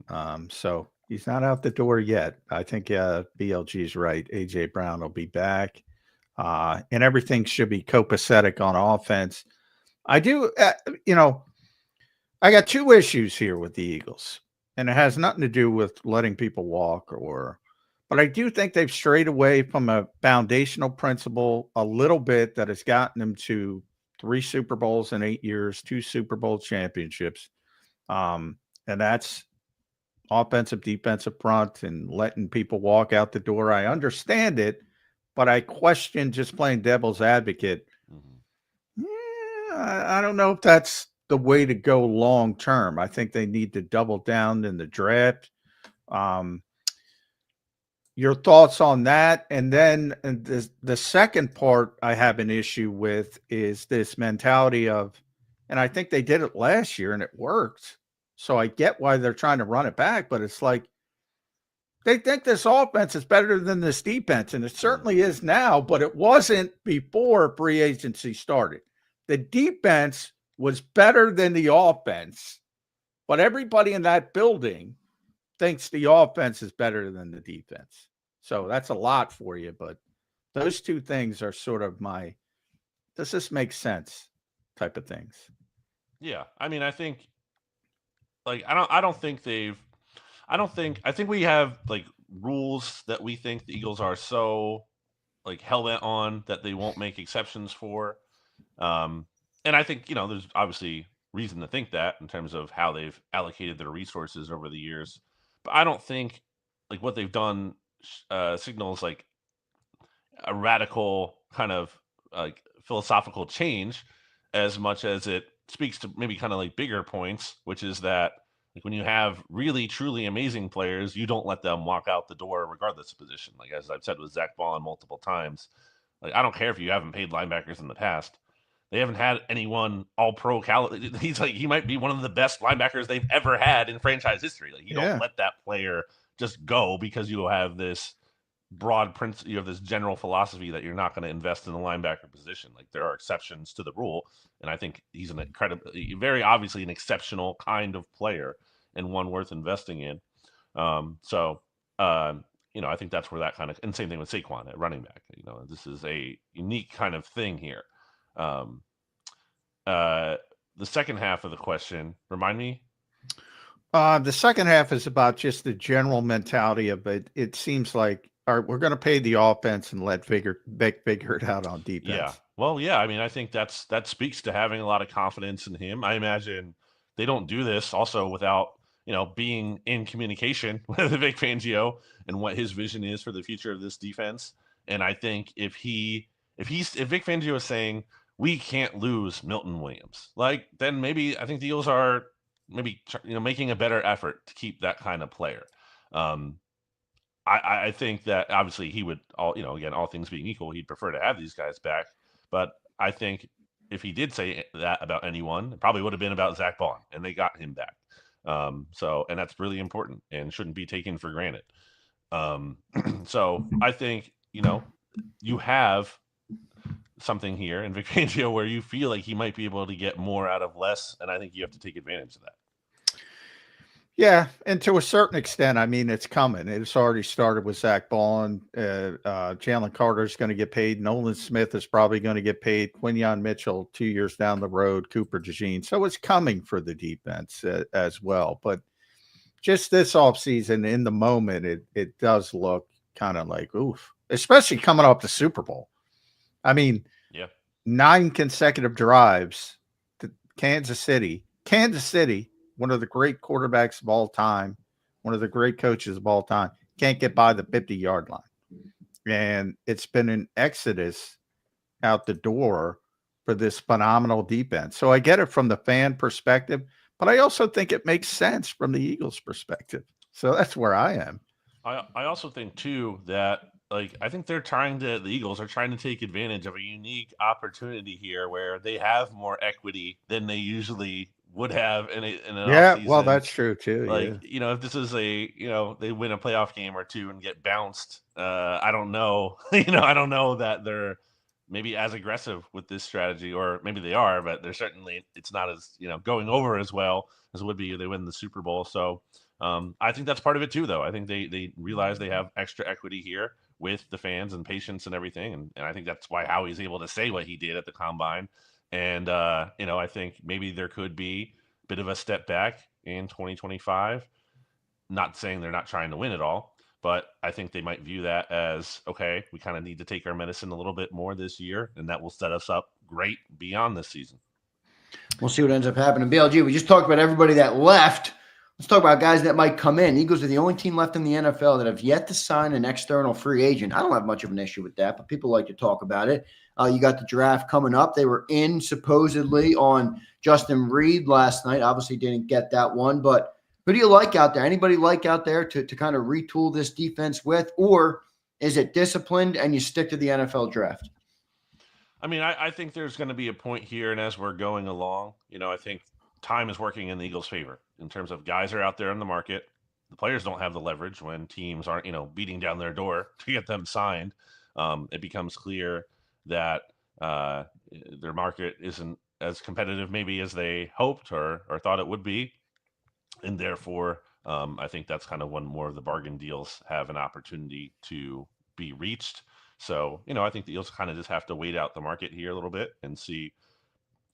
So he's not out the door yet. I think BLG's right. AJ Brown will be back. And everything should be copacetic on offense. I do, I got two issues here with the Eagles. And it has nothing to do with letting people walk but I do think they've strayed away from a foundational principle a little bit that has gotten them to 3 Super Bowls in 8 years, 2 Super Bowl championships. And that's offensive, defensive front and letting people walk out the door. I understand it, but I question, just playing devil's advocate. I don't know if that's the way to go long term. I think they need to double down in the draft. Your thoughts on that? And then the second part I have an issue with is this mentality of, and I think they did it last year and it worked. So I get why they're trying to run it back, but it's like they think this offense is better than this defense, and it certainly is now, but it wasn't before free agency started. The defense was better than the offense, but everybody in that building thinks the offense is better than the defense. So that's a lot for you, but those two things are sort of does this make sense type of things. Yeah. I mean, I think I think we have like rules that we think the Eagles are so like hell-bent on that they won't make exceptions for. And I think, there's obviously reason to think that in terms of how they've allocated their resources over the years. But I don't think like what they've done signals like a radical kind of like philosophical change as much as it speaks to maybe kind of like bigger points, which is that like when you have really truly amazing players, you don't let them walk out the door regardless of position. Like as I've said with Zach Bond multiple times, like I don't care if you haven't paid linebackers in the past. They haven't had anyone all-pro caliber. He might be one of the best linebackers they've ever had in franchise history. Like you don't let that player just go because you have this broad principle, you have this general philosophy that you're not going to invest in the linebacker position. Like there are exceptions to the rule, and I think he's very obviously an exceptional kind of player and one worth investing in. I think that's where that kind of, and same thing with Saquon at running back. This is a unique kind of thing here. The second half of the question, remind me. The second half is about just the general mentality of it. It seems like, all right, we're going to pay the offense and let Vic figure it out on defense. Yeah. Well, yeah. I mean, I think that speaks to having a lot of confidence in him. I imagine they don't do this also without, being in communication with Vic Fangio and what his vision is for the future of this defense. And I think if Vic Fangio is saying we can't lose Milton Williams, like then maybe I think the Eagles are maybe making a better effort to keep that kind of player. I think that obviously he would all things being equal, he'd prefer to have these guys back. But I think if he did say that about anyone, it probably would have been about Zach Bond, and they got him back. And that's really important and shouldn't be taken for granted. So I think, you have something here in Vic Fangio where you feel like he might be able to get more out of less, and I think you have to take advantage of that. Yeah, and to a certain extent, I mean, it's coming. It's already started with Zach Ballin. Jalen Carter's going to get paid. Nolan Smith is probably going to get paid. Quinyon Mitchell 2 years down the road. Cooper DeJean. So it's coming for the defense as well. But just this offseason, in the moment, it does look kind of like, oof, especially coming off the Super Bowl. I mean, yeah, 9 consecutive drives to Kansas City, one of the great quarterbacks of all time, one of the great coaches of all time, can't get by the 50-yard line. And it's been an exodus out the door for this phenomenal defense. So I get it from the fan perspective, but I also think it makes sense from the Eagles' perspective. So that's where I am. I also think, too, that I think the Eagles are trying to take advantage of a unique opportunity here where they have more equity than they usually would have in an offseason. Well, that's true too. If this is they win a playoff game or two and get bounced, I don't know. I don't know that they're maybe as aggressive with this strategy, or maybe they are, but it's not as, going over as well as it would be if they win the Super Bowl. So I think that's part of it too, though. I think they realize they have extra equity here with the fans and patience and everything. And I think that's why Howie's able to say what he did at the combine. And, I think maybe there could be a bit of a step back in 2025. Not saying they're not trying to win it all, but I think they might view that as, okay, we kind of need to take our medicine a little bit more this year, and that will set us up great beyond this season. We'll see what ends up happening. BLG, we just talked about everybody that left. Let's talk about guys that might come in. Eagles are the only team left in the NFL that have yet to sign an external free agent. I don't have much of an issue with that, but people like to talk about it. You got the draft coming up. They were in supposedly on Justin Reed last night. Obviously didn't get that one, but who do you like out there? Anybody like out there to kind of retool this defense with, or is it disciplined and you stick to the NFL draft? I mean, I think there's going to be a point here, and as we're going along, I think time is working in the Eagles' favor in terms of guys are out there in the market. The players don't have the leverage when teams aren't, beating down their door to get them signed. It becomes clear that their market isn't as competitive maybe as they hoped or thought it would be. And therefore, I think that's kind of when more of the bargain deals have an opportunity to be reached. So, I think the Eagles kind of just have to wait out the market here a little bit and see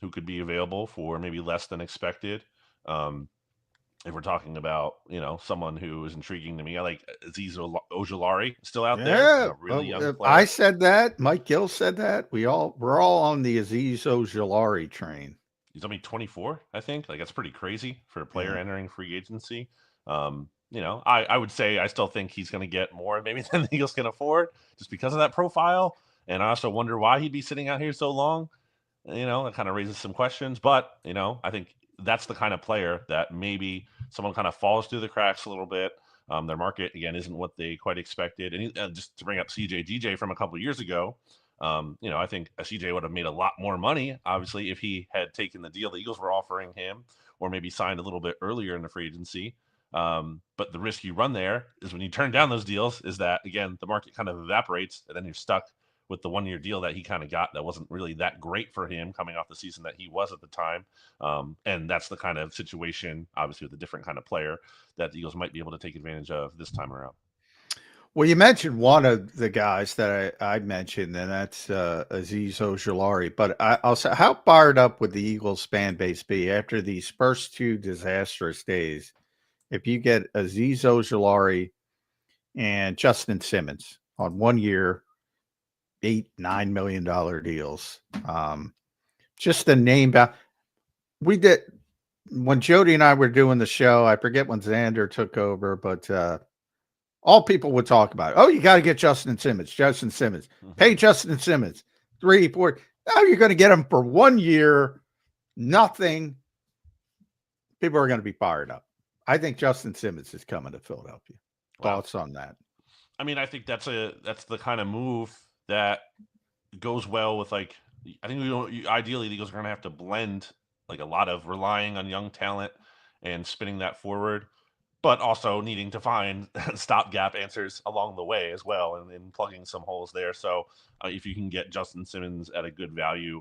who could be available for maybe less than expected. If we're talking about, someone who is intriguing to me, I like Azeez Ojulari still out there. Really young player. I said that. Mike Gill said that. We're all on the Azeez Ojulari train. He's only 24, I think. That's pretty crazy for a player entering free agency. I would say I still think he's going to get more maybe than the Eagles can afford just because of that profile. And I also wonder why he'd be sitting out here so long. It kind of raises some questions. But, I think that's the kind of player that maybe someone kind of falls through the cracks a little bit. Their market, again, isn't what they quite expected. And just to bring up CJ from a couple of years ago, I think CJ would have made a lot more money, obviously, if he had taken the deal the Eagles were offering him or maybe signed a little bit earlier in the free agency. But the risk you run there is when you turn down those deals is that, again, the market kind of evaporates and then you're stuck with the 1-year deal that he kind of got that wasn't really that great for him coming off the season that he was at the time. And that's the kind of situation, obviously, with a different kind of player that the Eagles might be able to take advantage of this time around. Well, you mentioned one of the guys that I mentioned, and that's Azeez Ojulari. But I'll say, how fired up would the Eagles fan base be after these first 2 disastrous days if you get Azeez Ojulari and Justin Simmons on 1 year, $8-9 million deals? Just the name. We did when Jody and I were doing the show. I forget when Zander took over, but all people would talk about, oh, you got to get Justin Simmons. Pay Justin Simmons 3, 4. Now you're going to get him for 1 year, nothing. People are going to be fired up. I think Justin Simmons is coming to Philadelphia. Thoughts on that? I mean, I think that's the kind of move that goes well with I think ideally the Eagles are going to have to blend a lot of relying on young talent and spinning that forward but also needing to find stopgap answers along the way as well, and plugging some holes there. So if you can get Justin Simmons at a good value,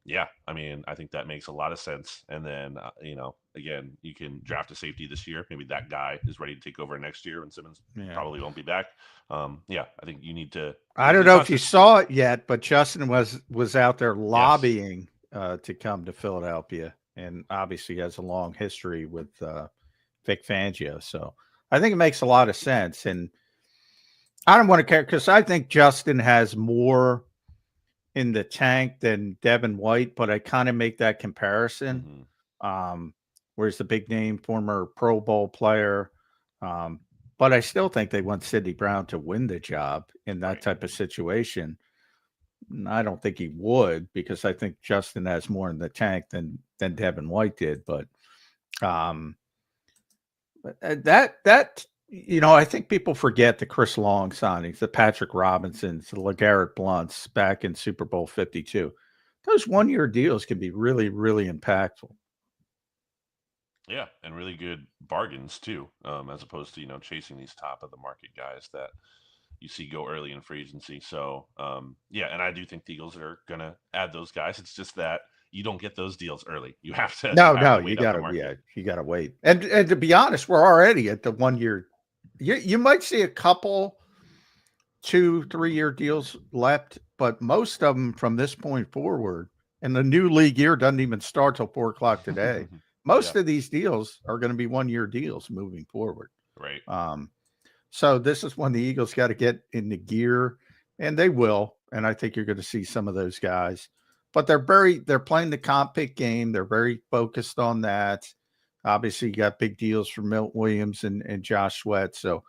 yeah, I mean, I think that makes a lot of sense. And then, again, you can draft a safety this year. Maybe that guy is ready to take over next year, and Simmons probably won't be back. Yeah, I think you need to. I don't know if you saw it yet, but Justin was out there lobbying to come to Philadelphia, and obviously has a long history with Vic Fangio. So I think it makes a lot of sense. And I don't want to care because I think Justin has more in the tank than Devin White, but I kind of make that comparison. Where's the big name, former Pro Bowl player? But I still think they want Sidney Brown to win the job in that type of situation. I don't think he would, because I think Justin has more in the tank than Devin White did. But I think people forget the Chris Long signings, the Patrick Robinsons, the LeGarrette Blunts back in Super Bowl 52. Those one-year deals can be really, really impactful. Yeah, and really good bargains too, as opposed to chasing these top of the market guys that you see go early in free agency. So yeah, and I do think the Eagles are gonna add those guys. It's just that you don't get those deals early. You have to. You gotta wait. And to be honest, we're already at the 1 year. You might see a couple 2-3 year deals left, but most of them from this point forward, and the new league year doesn't even start till 4:00 today. Most of these deals are going to be 1 year deals moving forward. Right. So this is when the Eagles got to get into gear, and they will. And I think you're going to see some of those guys, but they're playing the comp pick game. They're very focused on that. Obviously, you got big deals for Milton Williams and Josh Sweat. So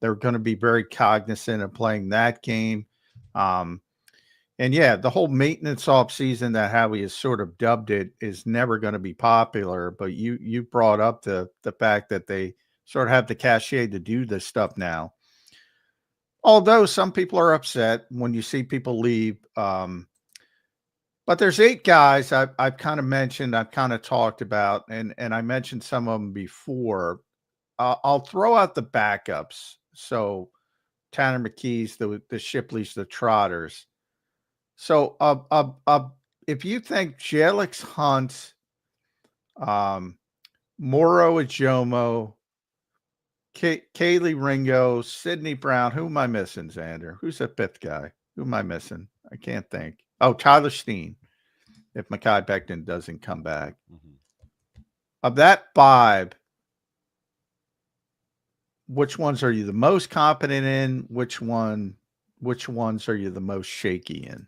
they're going to be very cognizant of playing that game. And yeah, the whole maintenance off season that Howie has sort of dubbed it is never going to be popular. But you brought up the fact that they sort of have the cachet to do this stuff now. Although some people are upset when you see people leave. But there's 8 guys I've kind of mentioned, I've kind of talked about, and I mentioned some of them before. I'll throw out the backups. So Tanner McKee's, the Shipleys, the Trotters. So if you think Jelix Hunt, Moro Ajomo, Kaylee Ringo, Sidney Brown, who am I missing, Zander? Who's the 5th guy? Who am I missing? I can't think. Oh, Tyler Steen, if Mekhi Becton doesn't come back. Of that 5, which ones are you the most confident in? Which ones are you the most shaky in?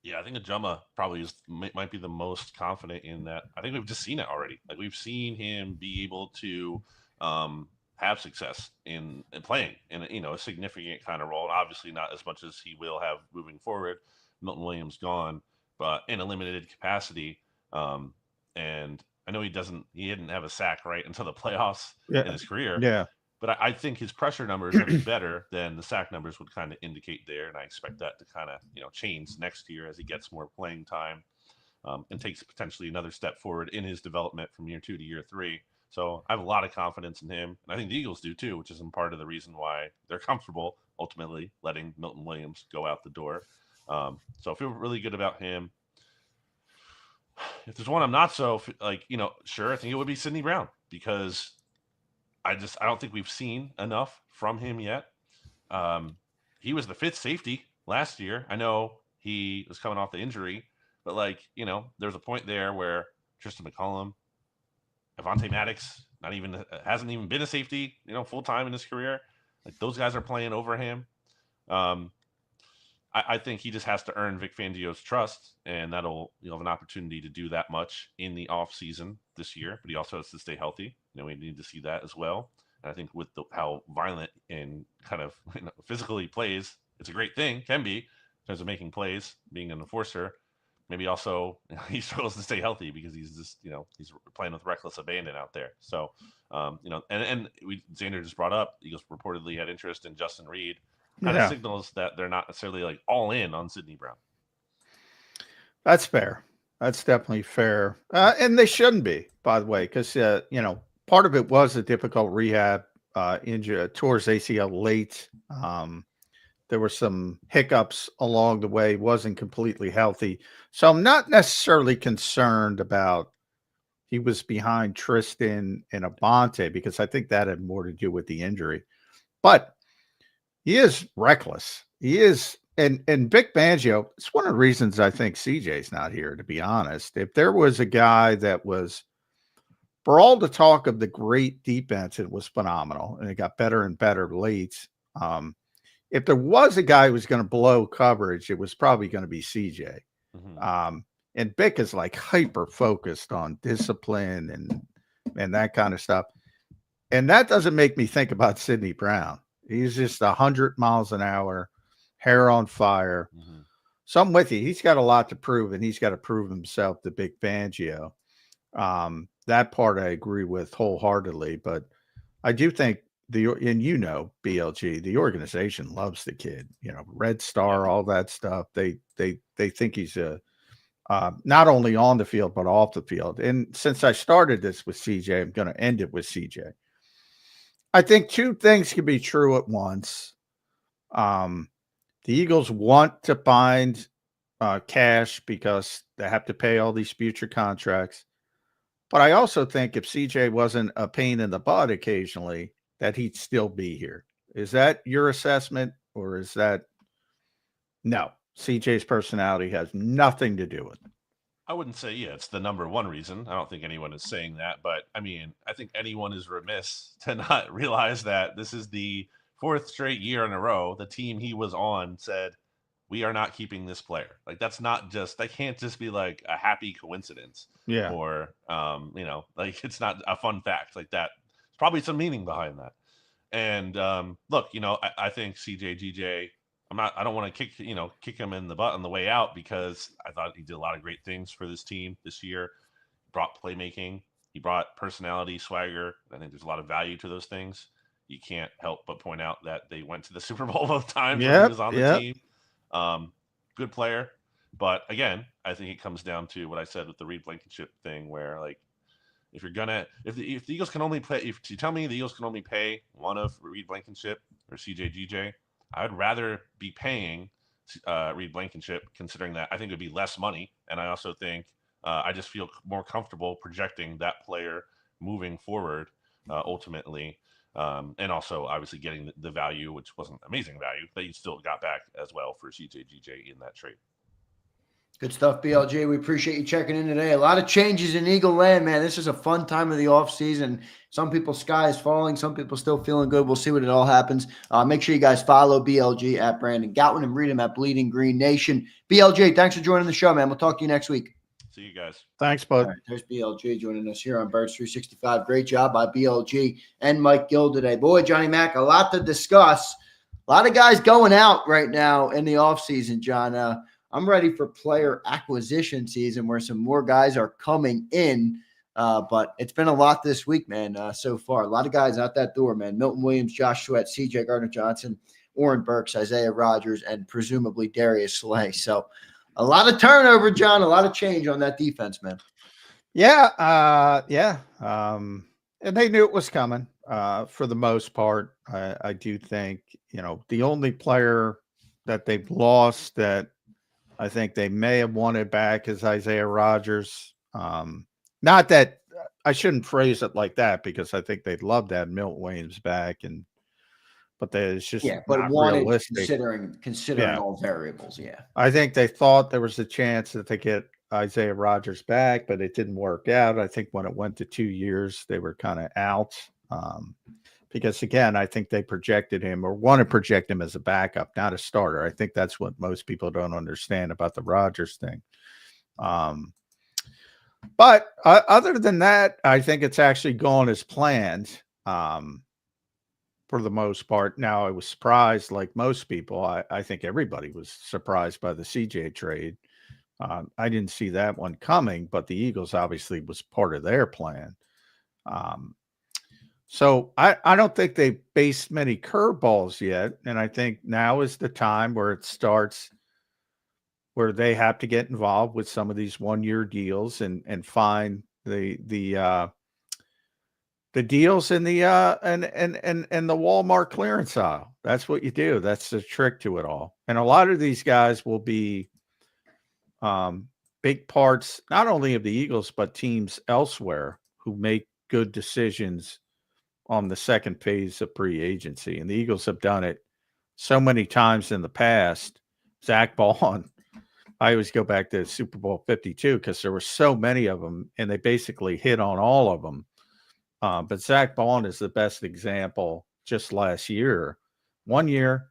Yeah, I think Ajuma probably might be the most confident in that. I think we've just seen it already. Like, we've seen him be able to have success in playing in a significant kind of role. And obviously not as much as he will have moving forward. Milton Williams gone, but in a limited capacity. And I know he didn't have a sack right until the playoffs in his career. Yeah. But I think his pressure numbers are better than the sack numbers would kind of indicate there. And I expect that to kind of, change next year as he gets more playing time and takes potentially another step forward in his development from year 2 to year 3. So I have a lot of confidence in him. And I think the Eagles do too, which is in part of the reason why they're comfortable ultimately letting Milton Williams go out the door. So I feel really good about him. If there's one I'm not so sure, I think it would be Sidney Brown, because I don't think we've seen enough from him yet. He was the 5th safety last year. I know he was coming off the injury, but there's a point there where Tristan McCullum, Avonte Maddox, hasn't even been a safety, full time in his career. Like, those guys are playing over him. I think he just has to earn Vic Fangio's trust, and you'll have an opportunity to do that much in the off season this year. But he also has to stay healthy. We need to see that as well. And I think with how violent and kind of physically plays, it's a great thing, can be, in terms of making plays, being an enforcer. Maybe also he struggles to stay healthy because he's just he's playing with reckless abandon out there. So Zander just brought up, Eagles reportedly had interest in Justin Reed. Kind of signals that they're not necessarily all in on Sidney Brown. That's fair. That's definitely fair. And they shouldn't be, by the way, because, part of it was a difficult rehab injury towards ACL late. There were some hiccups along the way, wasn't completely healthy. So I'm not necessarily concerned about he was behind Tristan and Abante because I think that had more to do with the injury. But he is reckless. He is, and Vic Fangio, it's one of the reasons I think CJ's not here, to be honest. If there was a guy that was, for all the talk of the great defense, it was phenomenal, and it got better and better late. If there was a guy who was going to blow coverage, it was probably going to be CJ. And Vic is like hyper focused on discipline and that kind of stuff. And that doesn't make me think about Sidney Brown. He's just 100 miles an hour, hair on fire. So I'm with you. He's got a lot to prove, and he's got to prove himself to Vic Fangio. That part I agree with wholeheartedly, but I do think BLG, the organization loves the kid, Red Star, all that stuff. They think he's not only on the field, but off the field. And since I started this with CJ, I'm going to end it with CJ. I think two things can be true at once. The Eagles want to find cash because they have to pay all these future contracts. But I also think if CJ wasn't a pain in the butt occasionally, that he'd still be here. Is that your assessment, or is that no? CJ's personality has nothing to do with it. I wouldn't say, it's the number one reason. I don't think anyone is saying that, but I mean, I think anyone is remiss to not realize that this is the fourth straight year in a row the team he was on said, we are not keeping this player. Like, that can't just be like a happy coincidence. Yeah. Or, like, it's not a fun fact like that. There's probably some meaning behind that. And look, I think CJ GJ, I don't want to kick him in the butt on the way out, because I thought he did a lot of great things for this team this year. He brought playmaking, he brought personality, swagger. I think there's a lot of value to those things. You can't help but point out that they went to the Super Bowl both times when he was on the team. Good player. But again, I think it comes down to what I said with the Reed Blankenship thing, where like, if the Eagles can only play, if you tell me the Eagles can only pay one of Reed Blankenship or CJ GJ, I would rather be paying Reed Blankenship, considering that I think it would be less money. And I also think I just feel more comfortable projecting that player moving forward ultimately. And also obviously getting the value, which wasn't amazing value, but you still got back as well for CJ GJ in that trade. Good stuff, BLJ. We appreciate you checking in today. A lot of changes in Eagle Land, man. This is a fun time of the offseason. Some people's sky is falling. Some people still feeling good. We'll see what it all happens. Make sure you guys follow BLG at Brandon Gowton and read him at Bleeding Green Nation. BLJ, thanks for joining the show, man. We'll talk to you next week. See you guys. Thanks, bud. All right, there's BLG joining us here on Birds 365. Great job by BLG and Mike Gill today. Boy, Johnny Mac, a lot to discuss. A lot of guys going out right now in the offseason, John. I'm ready for player acquisition season where some more guys are coming in. But it's been a lot this week, man, so far. A lot of guys out that door, man. Milton Williams, Josh Sweat, CJ Gardner Johnson, Oren Burks, Isaiah Rodgers, and presumably Darius Slay. So a lot of turnover, John, a lot of change on that defense, man. Yeah. And they knew it was coming for the most part. I do think, the only player that they've lost that I think they may have wanted back is Isaiah Rodgers. Not that I shouldn't phrase it like that, because I think they'd love to have Milton Williams back, but it's just not realistic. Considering all variables. Yeah, I think they thought there was a chance that they get Isaiah Rodgers back, but it didn't work out. I think when it went to 2 years, they were kind of out. Because again, I think they projected him or want to project him as a backup, not a starter. I think that's what most people don't understand about the Rodgers thing. But other than that, I think it's actually gone as planned for the most part. Now, I was surprised, like most people. I think everybody was surprised by the CJ trade. I didn't see that one coming, but the Eagles obviously was part of their plan. So I don't think they based many curveballs yet. And I think now is the time where it starts, where they have to get involved with some of these 1-year deals and find the The deals in the and the Walmart clearance aisle. That's what you do. That's the trick to it all. And a lot of these guys will be big parts not only of the Eagles but teams elsewhere who make good decisions on the second phase of free agency. And the Eagles have done it so many times in the past. Zach Bond, I always go back to Super Bowl 52 because there were so many of them and they basically hit on all of them. But Zach Bond is the best example just last year. 1 year,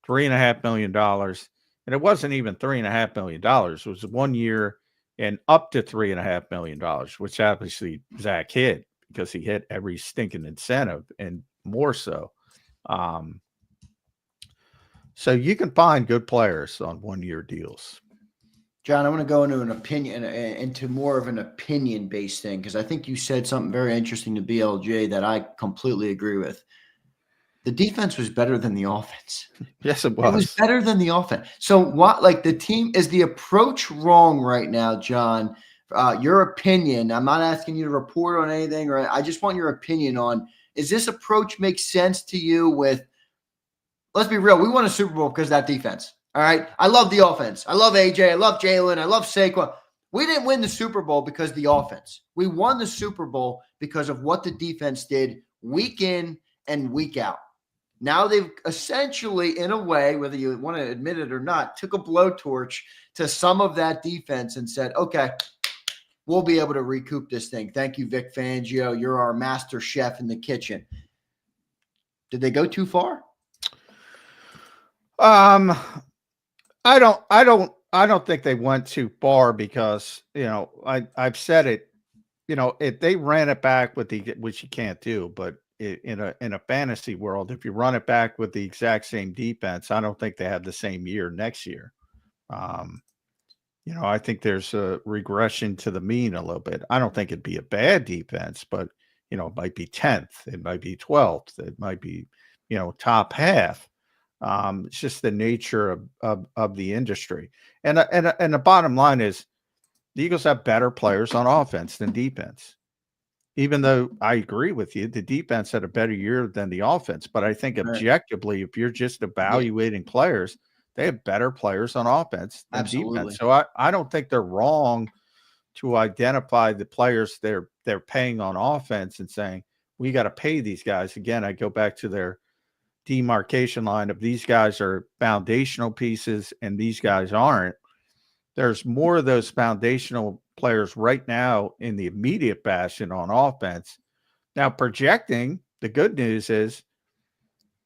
$3.5 million. And it wasn't even $3.5 million. It was 1 year and up to $3.5 million, which obviously Zach hit because he hit every stinking incentive and more so. So you can find good players on 1 year deals. John, I want to go into an opinion, into more of an opinion-based thing, because I think you said something very interesting to BLJ that I completely agree with. The defense was better than the offense. Yes, it was. It was better than the offense. So what, like the team, is the approach wrong right now, John? Your opinion. I'm not asking you to report on anything, or I just want your opinion on, is this approach make sense to you with, let's be real, we won a Super Bowl because of that defense. All right. I love the offense. I love AJ. I love Jalen. I love Saquon. We didn't win the Super Bowl because of the offense. We won the Super Bowl because of what the defense did week in and week out. Now they've essentially, in a way, whether you want to admit it or not, took a blowtorch to some of that defense and said, okay, we'll be able to recoup this thing. Thank you, Vic Fangio. You're our master chef in the kitchen. Did they go too far? I don't think they went too far because, I've said it, if they ran it back with which you can't do, but in a fantasy world, if you run it back with the exact same defense, I don't think they have the same year next year. I think there's a regression to the mean a little bit. I don't think it'd be a bad defense, but it might be 10th, it might be 12th, it might be, top half. It's just the nature of the industry. And the bottom line is the Eagles have better players on offense than defense. Even though I agree with you, the defense had a better year than the offense. But I think objectively, if you're just evaluating players, they have better players on offense than defense. So I don't think they're wrong to identify the players they're paying on offense and saying, we got to pay these guys. Again, I go back to their demarcation line of these guys are foundational pieces and these guys aren't. There's more of those foundational players right now in the immediate fashion on offense. Now, projecting, the good news is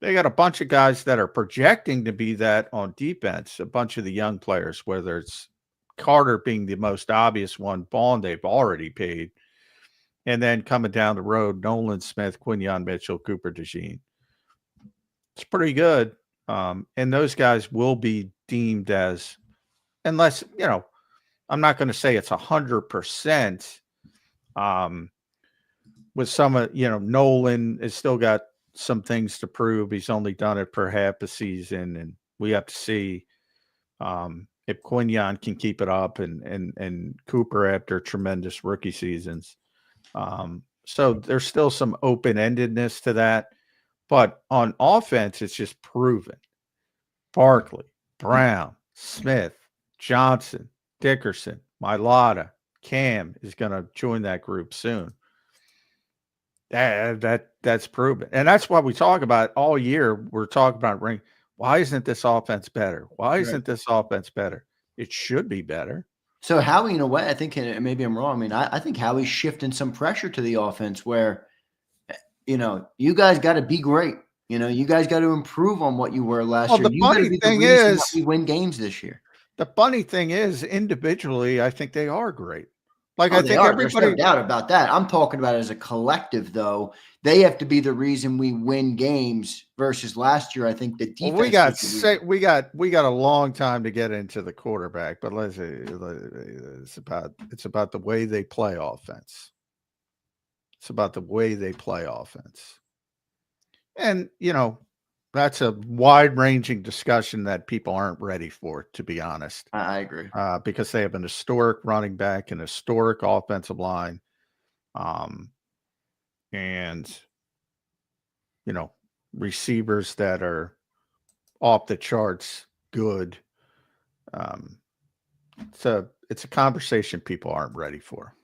they got a bunch of guys that are projecting to be that on defense, a bunch of the young players, whether it's Carter being the most obvious one, Bond they've already paid, and then coming down the road, Nolan Smith, Quinyon Mitchell, Cooper DeJean. It's pretty good. And those guys will be deemed as, unless, I'm not going to say it's 100%. With some, Nolan has still got some things to prove. He's only done it for half a season, and we have to see if Quinyon can keep it up and Cooper after tremendous rookie seasons. So there's still some open-endedness to that. But on offense, it's just proven. Barkley, Brown, Smith, Johnson, Dickerson, Mailata, Cam is going to join that group soon. That's proven. And that's why we talk about all year. We're talking about why isn't this offense better? Why isn't this offense better? It should be better. So Howie, in a way, I think, and maybe I'm wrong. I mean, I think Howie's shifting some pressure to the offense where, you guys got to be great. You guys got to improve on what you were last year. The funny thing is, we win games this year. The funny thing is, individually, I think they are great. I think everybody. There's no doubt about that. I'm talking about it as a collective, though. They have to be the reason we win games versus last year. I think the defense. Well, we got a long time to get into the quarterback, but let's say it's about the way they play offense. It's about the way they play offense. And, that's a wide-ranging discussion that people aren't ready for, to be honest. I agree. Because they have an historic running back, an historic offensive line. and, receivers that are off the charts good. It's a conversation people aren't ready for.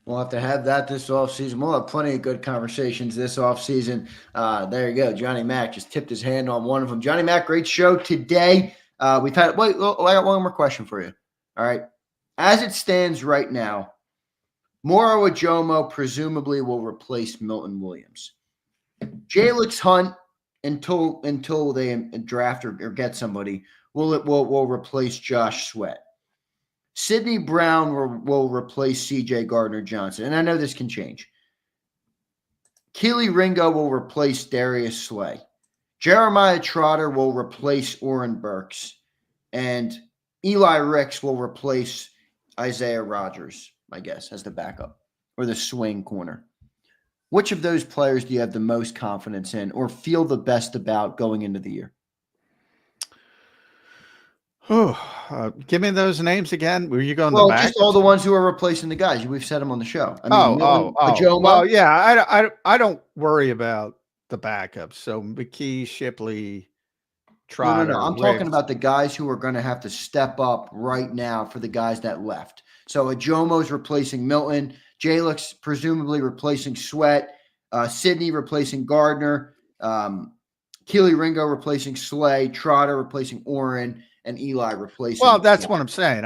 We'll have to have that this offseason. We'll have plenty of good conversations this offseason. There you go. Johnny Mac just tipped his hand on one of them. Johnny Mac, great show today. I got one more question for you. All right. As it stands right now, Moro Ajomo presumably will replace Milton Williams. Jalix Hunt, until they draft or get somebody, will replace Josh Sweat. Sidney Brown will replace CJ Gardner Johnson. And I know this can change. Keely Ringo will replace Darius Slay. Jeremiah Trotter will replace Oren Burks. And Eli Ricks will replace Isaiah Rodgers, I guess, as the backup or the swing corner. Which of those players do you have the most confidence in or feel the best about going into the year? Give me those names again. Were you going well, the back? Just all the ones who are replacing the guys. We've said them on the show. I mean, Ajomo. Well, yeah, I don't worry about the backups. So McKee, Shipley, Trotter. No. I'm talking about the guys who are going to have to step up right now for the guys that left. So Ajomo's replacing Milton, Jalix presumably replacing Sweat, Sidney replacing Gardner, Keely Ringo replacing Slay, Trotter replacing Oren, and Eli replacing. Well, that's what I'm saying.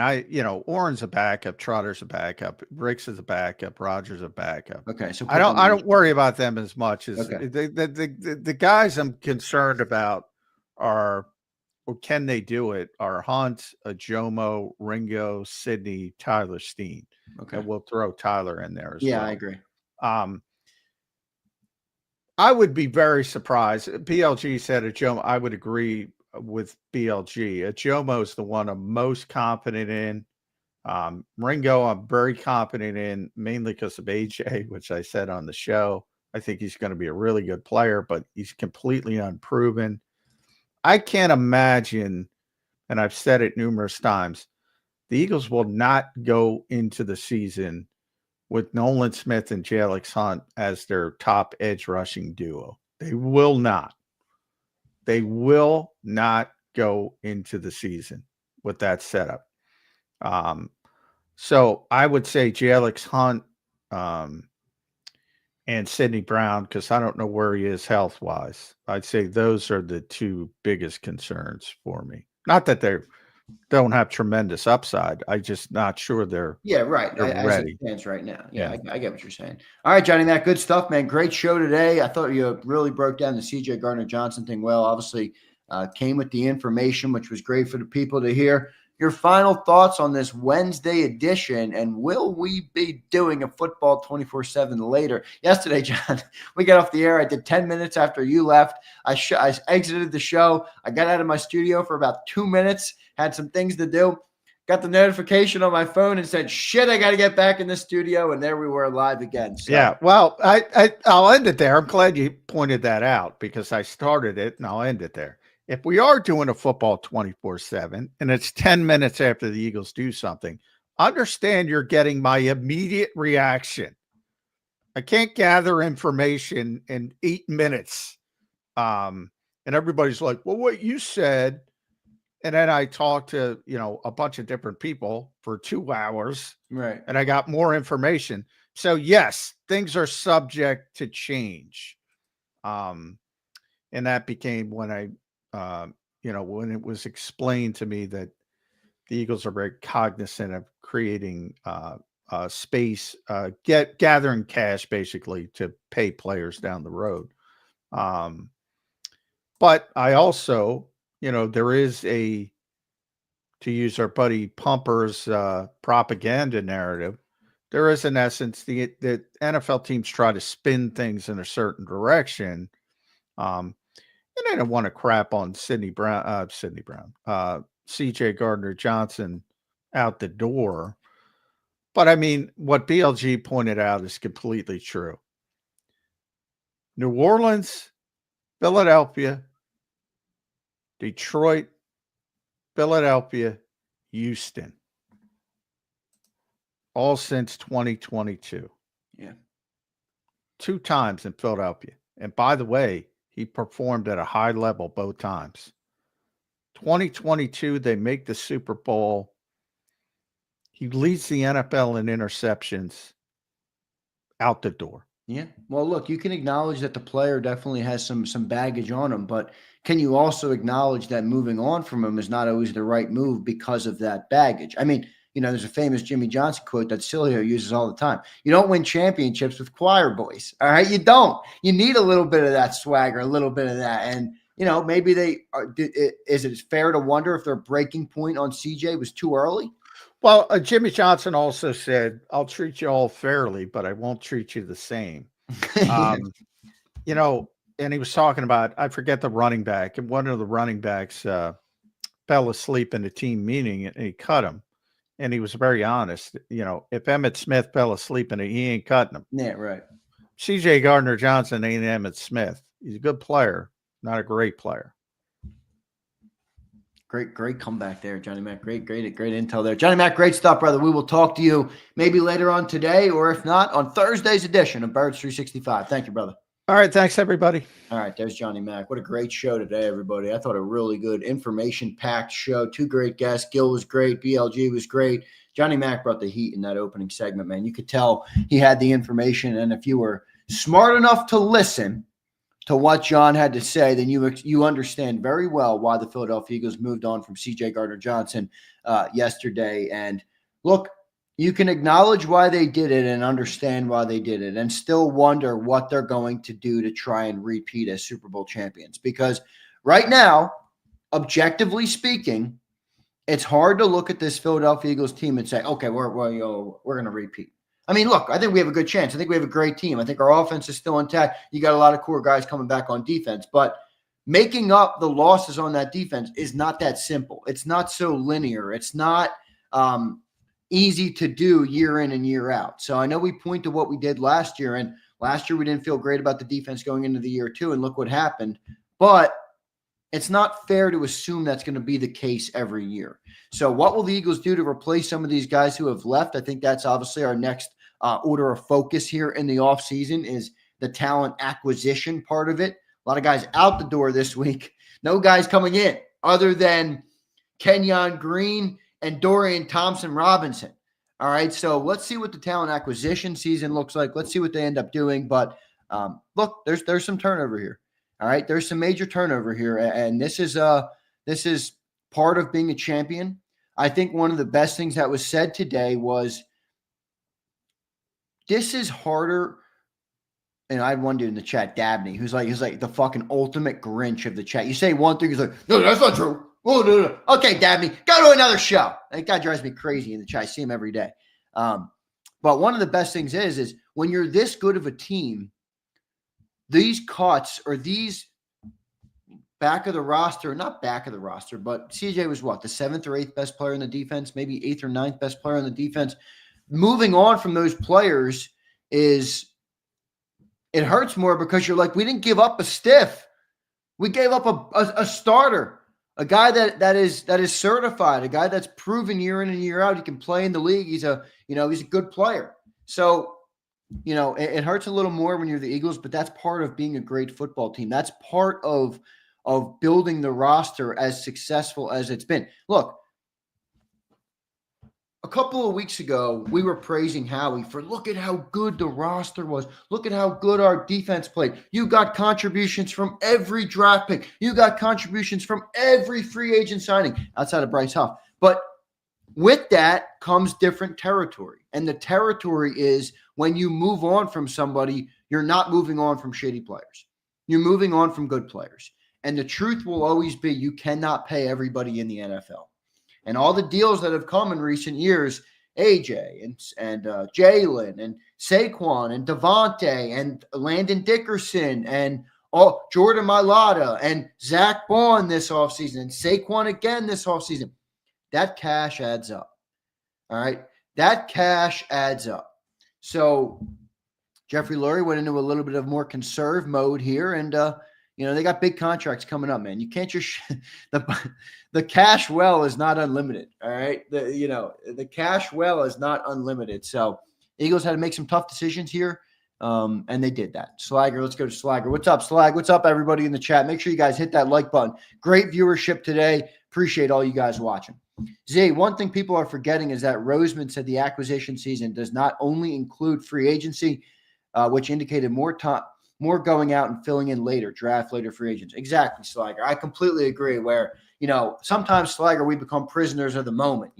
Oren's a backup, Trotter's a backup, Ricks is a backup, Rodgers a backup. Okay, so I don't worry about them as much as the guys I'm concerned about are, or can they do it? Are Hunt, Ajomo, Ringo, Sidney, Tyler Steen. Okay, and we'll throw Tyler in there as well. Yeah, I agree. I would be very surprised. BLG said Ajomo. I would agree with BLG. Ajomo is the one I'm most confident in. Ringo, I'm very confident in, mainly because of AJ, which I said on the show. I think he's going to be a really good player, but he's completely unproven. I can't imagine, and I've said it numerous times, the Eagles will not go into the season with Nolan Smith and Jalix Hunt as their top edge rushing duo. They will not. They will not go into the season with that setup. So I would say Jalix Hunt and Sidney Brown, because I don't know where he is health-wise. I'd say those are the two biggest concerns for me. Not that they don't have tremendous upside. I'm just not sure they're right. They're ready. As it stands right now. I get what you're saying. All right, Johnny Mac, good stuff, man. Great show today. I thought you really broke down the CJ Gardner Johnson thing well. Obviously, came with the information, which was great for the people to hear. Your final thoughts on this Wednesday edition, and will we be doing a football 24/7 later? Yesterday, John, we got off the air. I did 10 minutes after you left. I exited the show. I got out of my studio for about 2 minutes, had some things to do, got the notification on my phone and said, shit, I got to get back in the studio, and there we were live again. So. Yeah, well, I'll end it there. I'm glad you pointed that out because I started it, and I'll end it there. If we are doing a football 24/7 and it's 10 minutes after the Eagles do something, understand you're getting my immediate reaction. I can't gather information in 8 minutes. And everybody's like, well, what you said. And then I talked to, a bunch of different people for 2 hours. Right. And I got more information. So yes, things are subject to change. And that became when when it was explained to me that the Eagles are very cognizant of creating space, gathering cash basically to pay players down the road. But I also, there is to use our buddy Pumper's propaganda narrative, there is in essence the NFL teams try to spin things in a certain direction. And I don't want to crap on CJ Gardner Johnson out the door. But I mean, what BLG pointed out is completely true. New Orleans, Philadelphia, Detroit, Philadelphia, Houston. All since 2022. Yeah. 2 times in Philadelphia. And by the way, he performed at a high level both times. 2022, they make the Super Bowl. He leads the NFL in interceptions out the door. Yeah. Well, look, you can acknowledge that the player definitely has some baggage on him, but can you also acknowledge that moving on from him is not always the right move because of that baggage? I mean, there's a famous Jimmy Johnson quote that Silvio uses all the time. You don't win championships with choir boys. All right. You don't. You need a little bit of that swagger, a little bit of that. And, maybe they are. Is it fair to wonder if their breaking point on CJ was too early? Well, Jimmy Johnson also said, I'll treat you all fairly, but I won't treat you the same. And he was talking about, I forget the running back, and one of the running backs fell asleep in the team meeting and he cut him. And he was very honest. If Emmitt Smith fell asleep in it, he ain't cutting him. Yeah, right. CJ Gardner Johnson ain't Emmitt Smith. He's a good player, not a great player. Great comeback there, Johnny Mac. Great intel there. Johnny Mac, great stuff, brother. We will talk to you maybe later on today, or if not, on Thursday's edition of Birds 365. Thank you, brother. All right. Thanks, everybody. All right. There's Johnny Mac. What a great show today, everybody. I thought a really good information-packed show. 2 great guests. Gill was great. BLG was great. Johnny Mac brought the heat in that opening segment, man. You could tell he had the information, and if you were smart enough to listen to what John had to say, then you understand very well why the Philadelphia Eagles moved on from CJ Gardner Johnson yesterday. And look, you can acknowledge why they did it and understand why they did it and still wonder what they're going to do to try and repeat as Super Bowl champions. Because right now, objectively speaking, it's hard to look at this Philadelphia Eagles team and say, okay, we're going to repeat. I mean, look, I think we have a good chance. I think we have a great team. I think our offense is still intact. You got a lot of core guys coming back on defense, but making up the losses on that defense is not that simple. It's not so linear. It's not easy to do year in and year out. So I know we point to what we did last year, and last year we didn't feel great about the defense going into the year too, and look what happened. But it's not fair to assume that's going to be the case every year. So what will the Eagles do to replace some of these guys who have left? I think that's obviously our next order of focus here in the offseason is the talent acquisition part of it. A lot of guys out the door this week. No guys coming in other than Kenyon Green and Dorian Thompson-Robinson. All right, so let's see what the talent acquisition season looks like. Let's see what they end up doing. But look, there's some turnover here. All right, there's some major turnover here, and this is part of being a champion. I think one of the best things that was said today was, this is harder. And I had one dude in the chat, Dabney, he's like the fucking ultimate Grinch of the chat. You say one thing, he's like, no, that's not true. Oh, no. Okay, Dabney, go to another show. That guy drives me crazy in the chat. I see him every day. But one of the best things is when you're this good of a team, these cuts or these back of the roster, not back of the roster, but CJ was what, the 7th or 8th best player in the defense, maybe 8th or 9th best player in the defense. Moving on from those players it hurts more because you're like, we didn't give up a stiff. We gave up a starter, a guy that is certified, a guy that's proven year in and year out he can play in the league. He's a good player. So, it hurts a little more when you're the Eagles, but that's part of being a great football team. That's part of building the roster as successful as it's been. Look, a couple of weeks ago, we were praising Howie for look at how good the roster was. Look at how good our defense played. You got contributions from every draft pick. You got contributions from every free agent signing outside of Bryce Huff. But with that comes different territory. And the territory is when you move on from somebody, you're not moving on from shitty players. You're moving on from good players. And the truth will always be you cannot pay everybody in the NFL. And all the deals that have come in recent years, AJ and Jalen and Saquon and Devontae and Landon Dickerson and Jordan Mailata and Zach Bond this offseason and Saquon again this offseason, that cash adds up. All right? That cash adds up. So Jeffrey Lurie went into a little bit of more conserve mode here, and they got big contracts coming up, man. You can't just the cash well is not unlimited. All right. The cash well is not unlimited. So Eagles had to make some tough decisions here. And they did that. Slagger, let's go to Slagger. What's up, Slag? What's up, everybody in the chat? Make sure you guys hit that like button. Great viewership today. Appreciate all you guys watching. Z, one thing people are forgetting is that Roseman said the acquisition season does not only include free agency, which indicated more going out and filling in later, draft later free agents. Exactly, Slagger. I completely agree where, sometimes, Slagger, we become prisoners of the moment,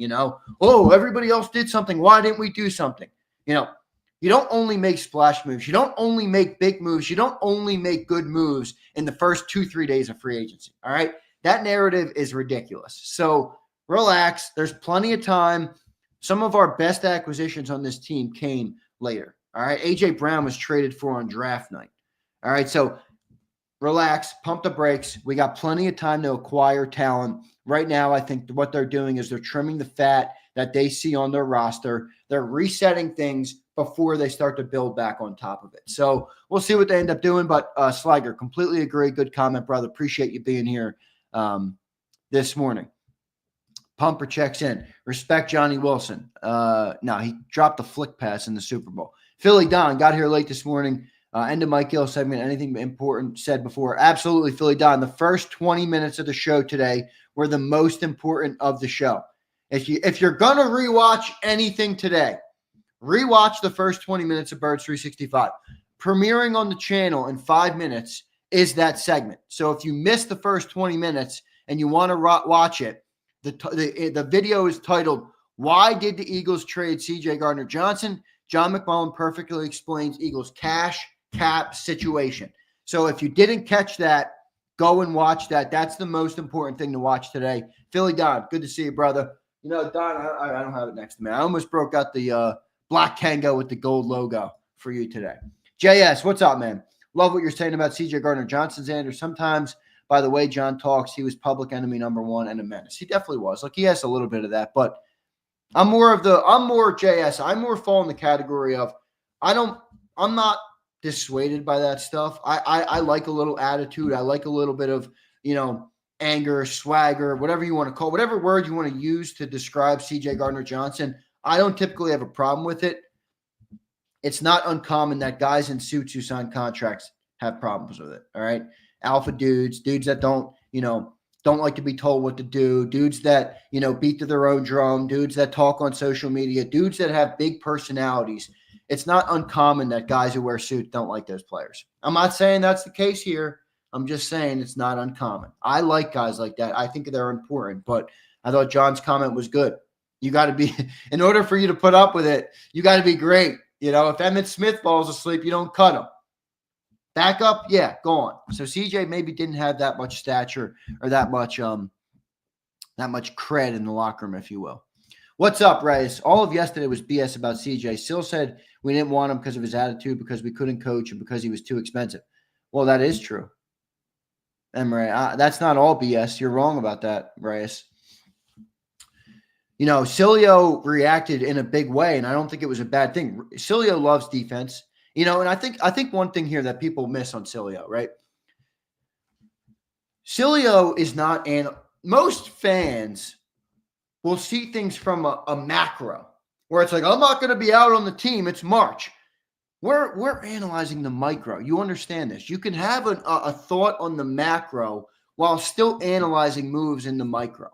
Oh, everybody else did something. Why didn't we do something? You don't only make splash moves. You don't only make big moves. You don't only make good moves in the first 2-3 days of free agency, all right? That narrative is ridiculous. So relax. There's plenty of time. Some of our best acquisitions on this team came later, all right? A.J. Brown was traded for on draft night, all right? So relax, pump the brakes. We got plenty of time to acquire talent. Right now, I think what they're doing is they're trimming the fat that they see on their roster. They're resetting things before they start to build back on top of it. So we'll see what they end up doing. But Sliger, completely agree. Good comment, brother. Appreciate you being here this morning. Pumper checks in. Respect Johnny Wilson. No, he dropped the flick pass in the Super Bowl. Philly Don got here late this morning. End of Mike Gill segment. Anything important said before? Absolutely, Philly Don. The first 20 minutes of the show today were the most important of the show. If you're gonna rewatch anything today, rewatch the first 20 minutes of Birds 365. Premiering on the channel in 5 minutes is that segment. So if you missed the first 20 minutes and you want to watch it, the video is titled, "Why Did the Eagles Trade C.J. Gardner Johnson?" John McMullen perfectly explains Eagles' cash cap situation. So if you didn't catch that, go and watch that. That's the most important thing to watch today. Philly Don, good to see you, brother. Don, I don't have it next to me. I almost broke out the black Kango with the gold logo for you today. JS, what's up, man? Love what you're saying about C.J. Gardner Johnson, Zander. Sometimes, by the way John talks, he was public enemy number one and a menace. He definitely was. Like, he has a little bit of that, but I'm more JS. I'm more fall in the category of I'm not dissuaded by that stuff. I like a little attitude. I like a little bit of, anger, swagger, whatever you want to call, whatever word you want to use to describe C.J. Gardner Johnson. I don't typically have a problem with it. It's not uncommon that guys in suits who sign contracts have problems with it. All right. Alpha dudes that don't like to be told what to do, dudes that, beat to their own drum, dudes that talk on social media, dudes that have big personalities. It's not uncommon that guys who wear suits don't like those players. I'm not saying that's the case here. I'm just saying it's not uncommon. I like guys like that. I think they're important, but I thought John's comment was good. You got to be, in order for you to put up with it, you got to be great. If Emmitt Smith falls asleep, you don't cut him. Back up, yeah, go on. So CJ maybe didn't have that much stature or that much cred in the locker room, if you will. What's up, Reyes? All of yesterday was BS about CJ. Still said we didn't want him because of his attitude, because we couldn't coach, and because he was too expensive. Well, that is true. Emery, that's not all BS. You're wrong about that, Reyes. Cilio reacted in a big way, and I don't think it was a bad thing. Cilio loves defense, and I think one thing here that people miss on Cilio, right? Cilio is not, and most fans will see things from a macro, where it's like, I'm not going to be out on the team. It's March. We're analyzing the micro. You understand this. You can have a thought on the macro while still analyzing moves in the micro.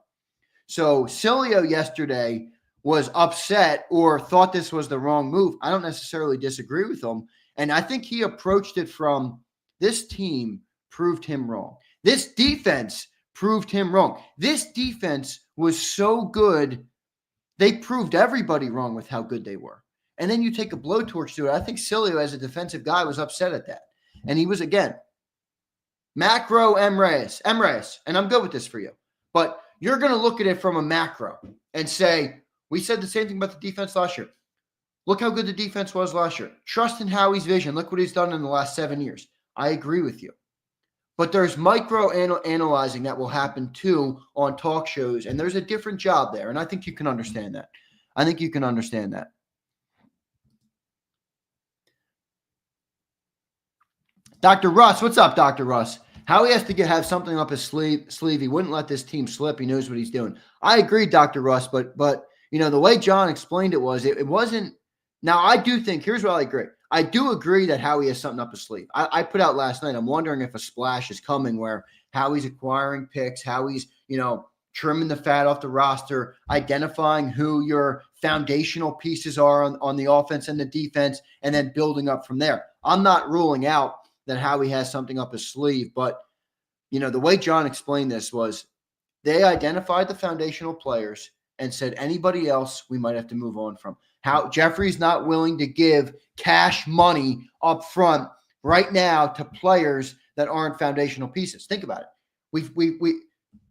So Cilio yesterday was upset or thought this was the wrong move. I don't necessarily disagree with him. And I think he approached it from, this team proved him wrong. This defense proved him wrong. This defense was so good, they proved everybody wrong with how good they were. And then you take a blowtorch to it. I think Cilio, as a defensive guy, was upset at that. And he was, again, macro Emreyes. And I'm good with this for you. But you're going to look at it from a macro and say, we said the same thing about the defense last year. Look how good the defense was last year. Trust in Howie's vision. Look what he's done in the last 7 years. I agree with you. But there's micro analyzing that will happen too on talk shows. And there's a different job there. And I think you can understand that. Dr. Russ, what's up, Dr. Russ? Howie has to have something up his sleeve. He wouldn't let this team slip. He knows what he's doing. I agree, Dr. Russ, but the way John explained it was, it wasn't. Now, I do think, here's what I agree. I do agree that Howie has something up his sleeve. I put out last night, I'm wondering if a splash is coming where Howie's acquiring picks, Howie's, trimming the fat off the roster, identifying who your foundational pieces are on the offense and the defense, and then building up from there. I'm not ruling out that Howie has something up his sleeve, but, the way John explained this was they identified the foundational players and said anybody else we might have to move on from. How Jeffrey's not willing to give cash money up front right now to players that aren't foundational pieces. Think about it.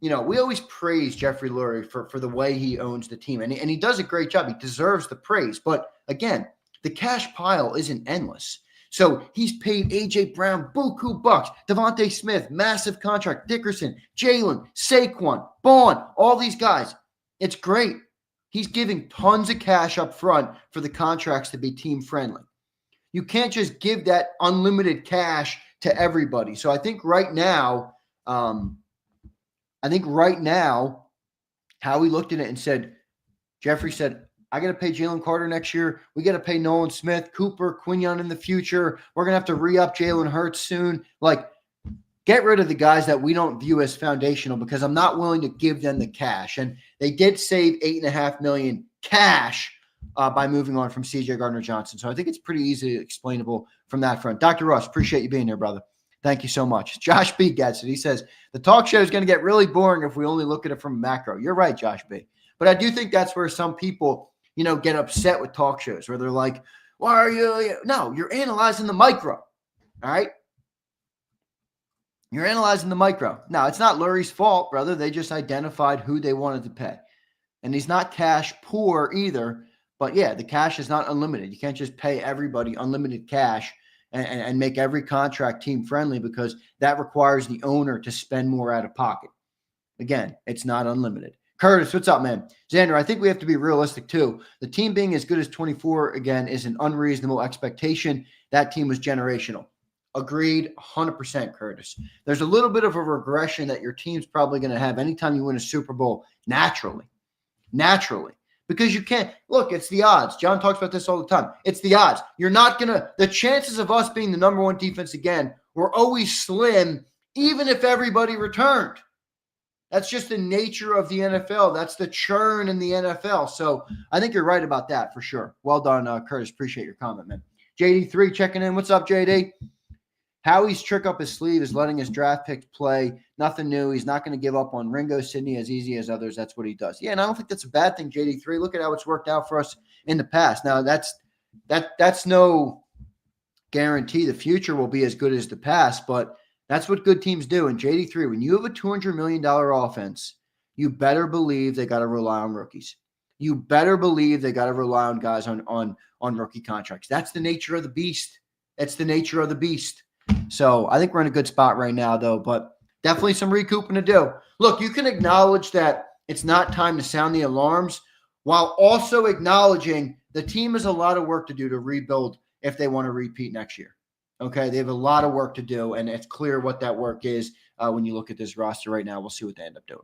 We always praise Jeffrey Lurie for the way he owns the team, and he does a great job. He deserves the praise. But again, the cash pile isn't endless. So he's paid A.J. Brown buku bucks, Devontae Smith, massive contract, Dickerson, Jalen, Saquon, Bond, all these guys. It's great. He's giving tons of cash up front for the contracts to be team friendly. You can't just give that unlimited cash to everybody. So I think right now, how we looked at it and said, Jeffrey said, I got to pay Jalen Carter next year. We got to pay Nolan Smith, Cooper, Quinion in the future. We're going to have to re-up Jalen Hurts soon. Get rid of the guys that we don't view as foundational because I'm not willing to give them the cash. And they did save $8.5 million cash by moving on from CJ Gardner Johnson. So I think it's pretty easily explainable from that front. Dr. Russ, appreciate you being here, brother. Thank you so much. Josh B gets it. He says, the talk show is going to get really boring if we only look at it from macro. You're right, Josh B. But I do think that's where some people, get upset with talk shows where they're like, why are you? No, you're analyzing the micro. All right. You're analyzing the micro. Now, it's not Lurie's fault, brother. They just identified who they wanted to pay. And he's not cash poor either. But yeah, the cash is not unlimited. You can't just pay everybody unlimited cash and make every contract team friendly because that requires the owner to spend more out of pocket. Again, it's not unlimited. Curtis, what's up, man? Zander, I think we have to be realistic too. The team being as good as 24 again is an unreasonable expectation. That team was generational. Agreed, 100%, Curtis. There's a little bit of a regression that your team's probably going to have anytime you win a Super Bowl naturally. Because you can't – look, it's the odds. John talks about this all the time. It's the odds. You're not going to – the chances of us being the number one defense again were always slim even if everybody returned. That's just the nature of the NFL. That's the churn in the NFL. So I think you're right about that for sure. Well done, Curtis. Appreciate your comment, man. JD3 checking in. What's up, JD? Howie's trick up his sleeve is letting his draft picks play. Nothing new. He's not going to give up on Ringo Sidney as easy as others. That's what he does. Yeah, and I don't think that's a bad thing, JD3. Look at how it's worked out for us in the past. Now, that's no guarantee the future will be as good as the past, but that's what good teams do. And JD3, when you have a $200 million offense, you better believe they got to rely on rookies. You better believe they got to rely on guys on rookie contracts. That's the nature of the beast. It's the nature of the beast. So I think we're in a good spot right now, though, but definitely some recouping to do. Look, you can acknowledge that it's not time to sound the alarms while also acknowledging the team has a lot of work to do to rebuild if they want to repeat next year. Okay, they have a lot of work to do, and it's clear what that work is when you look at this roster right now. We'll see what they end up doing.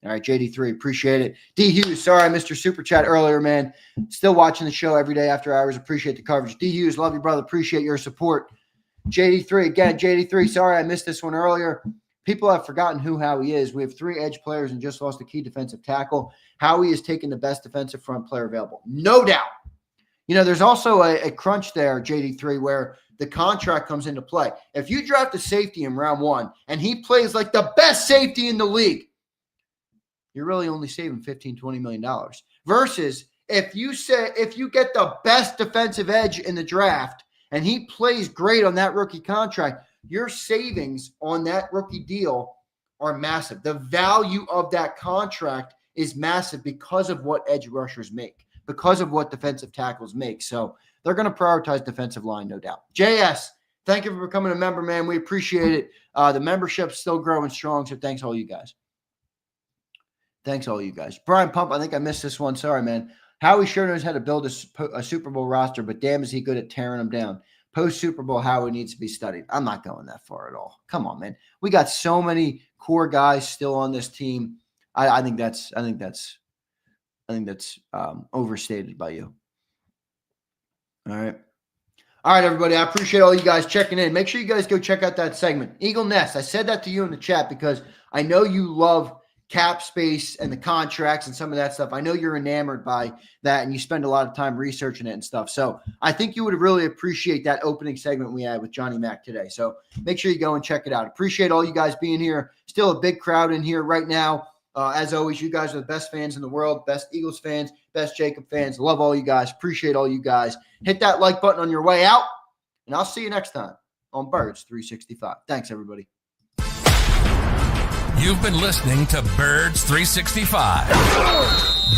All right, JD3, appreciate it. D. Hughes, sorry I missed your super chat earlier, man. Still watching the show every day after hours. Appreciate the coverage. D. Hughes, love you, brother. Appreciate your support. JD3, again, JD3, sorry I missed this one earlier. People have forgotten who Howie is. We have 3 edge players and just lost a key defensive tackle. Howie is taking the best defensive front player available. No doubt. There's also a crunch there, JD3, where the contract comes into play. If you draft a safety in round 1 and he plays like the best safety in the league, you're really only saving $15, $20 million. Versus if you get the best defensive edge in the draft and he plays great on that rookie contract, your savings on that rookie deal are massive. The value of that contract is massive because of what edge rushers make, because of what defensive tackles make. So they're going to prioritize defensive line, no doubt. JS, thank you for becoming a member, man. We appreciate it. The membership's still growing strong, so thanks all you guys. Thanks all you guys. Brian Pump, I think I missed this one. Sorry, man. Howie sure knows how to build a Super Bowl roster, but damn is he good at tearing them down. Post-Super Bowl, Howie needs to be studied. I'm not going that far at all. Come on, man. We got so many core guys still on this team. I think that's overstated by you. All right. All right, everybody. I appreciate all you guys checking in. Make sure you guys go check out that segment. Eagle Nest. I said that to you in the chat because I know you love cap space and the contracts and some of that stuff. I know you're enamored by that and you spend a lot of time researching it and stuff. So I think you would really appreciate that opening segment we had with Johnny Mac today. So make sure you go and check it out. Appreciate all you guys being here. Still a big crowd in here right now. As always, you guys are the best fans in the world, best Eagles fans, best JAKIB fans. Love all you guys. Appreciate all you guys. Hit that like button on your way out, and I'll see you next time on Birds 365. Thanks, everybody. You've been listening to Birds 365,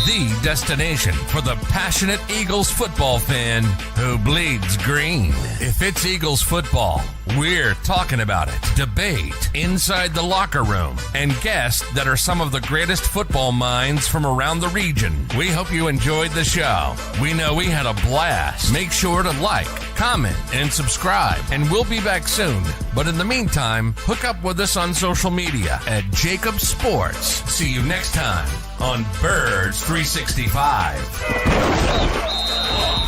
the destination for the passionate Eagles football fan who bleeds green. If it's Eagles football, we're talking about it. Debate inside the locker room and guests that are some of the greatest football minds from around the region. We hope you enjoyed the show. We know we had a blast. Make sure to like, comment, and subscribe, and we'll be back soon. But in the meantime, hook up with us on social media at JAKIB Sports. See you next time on Birds 365.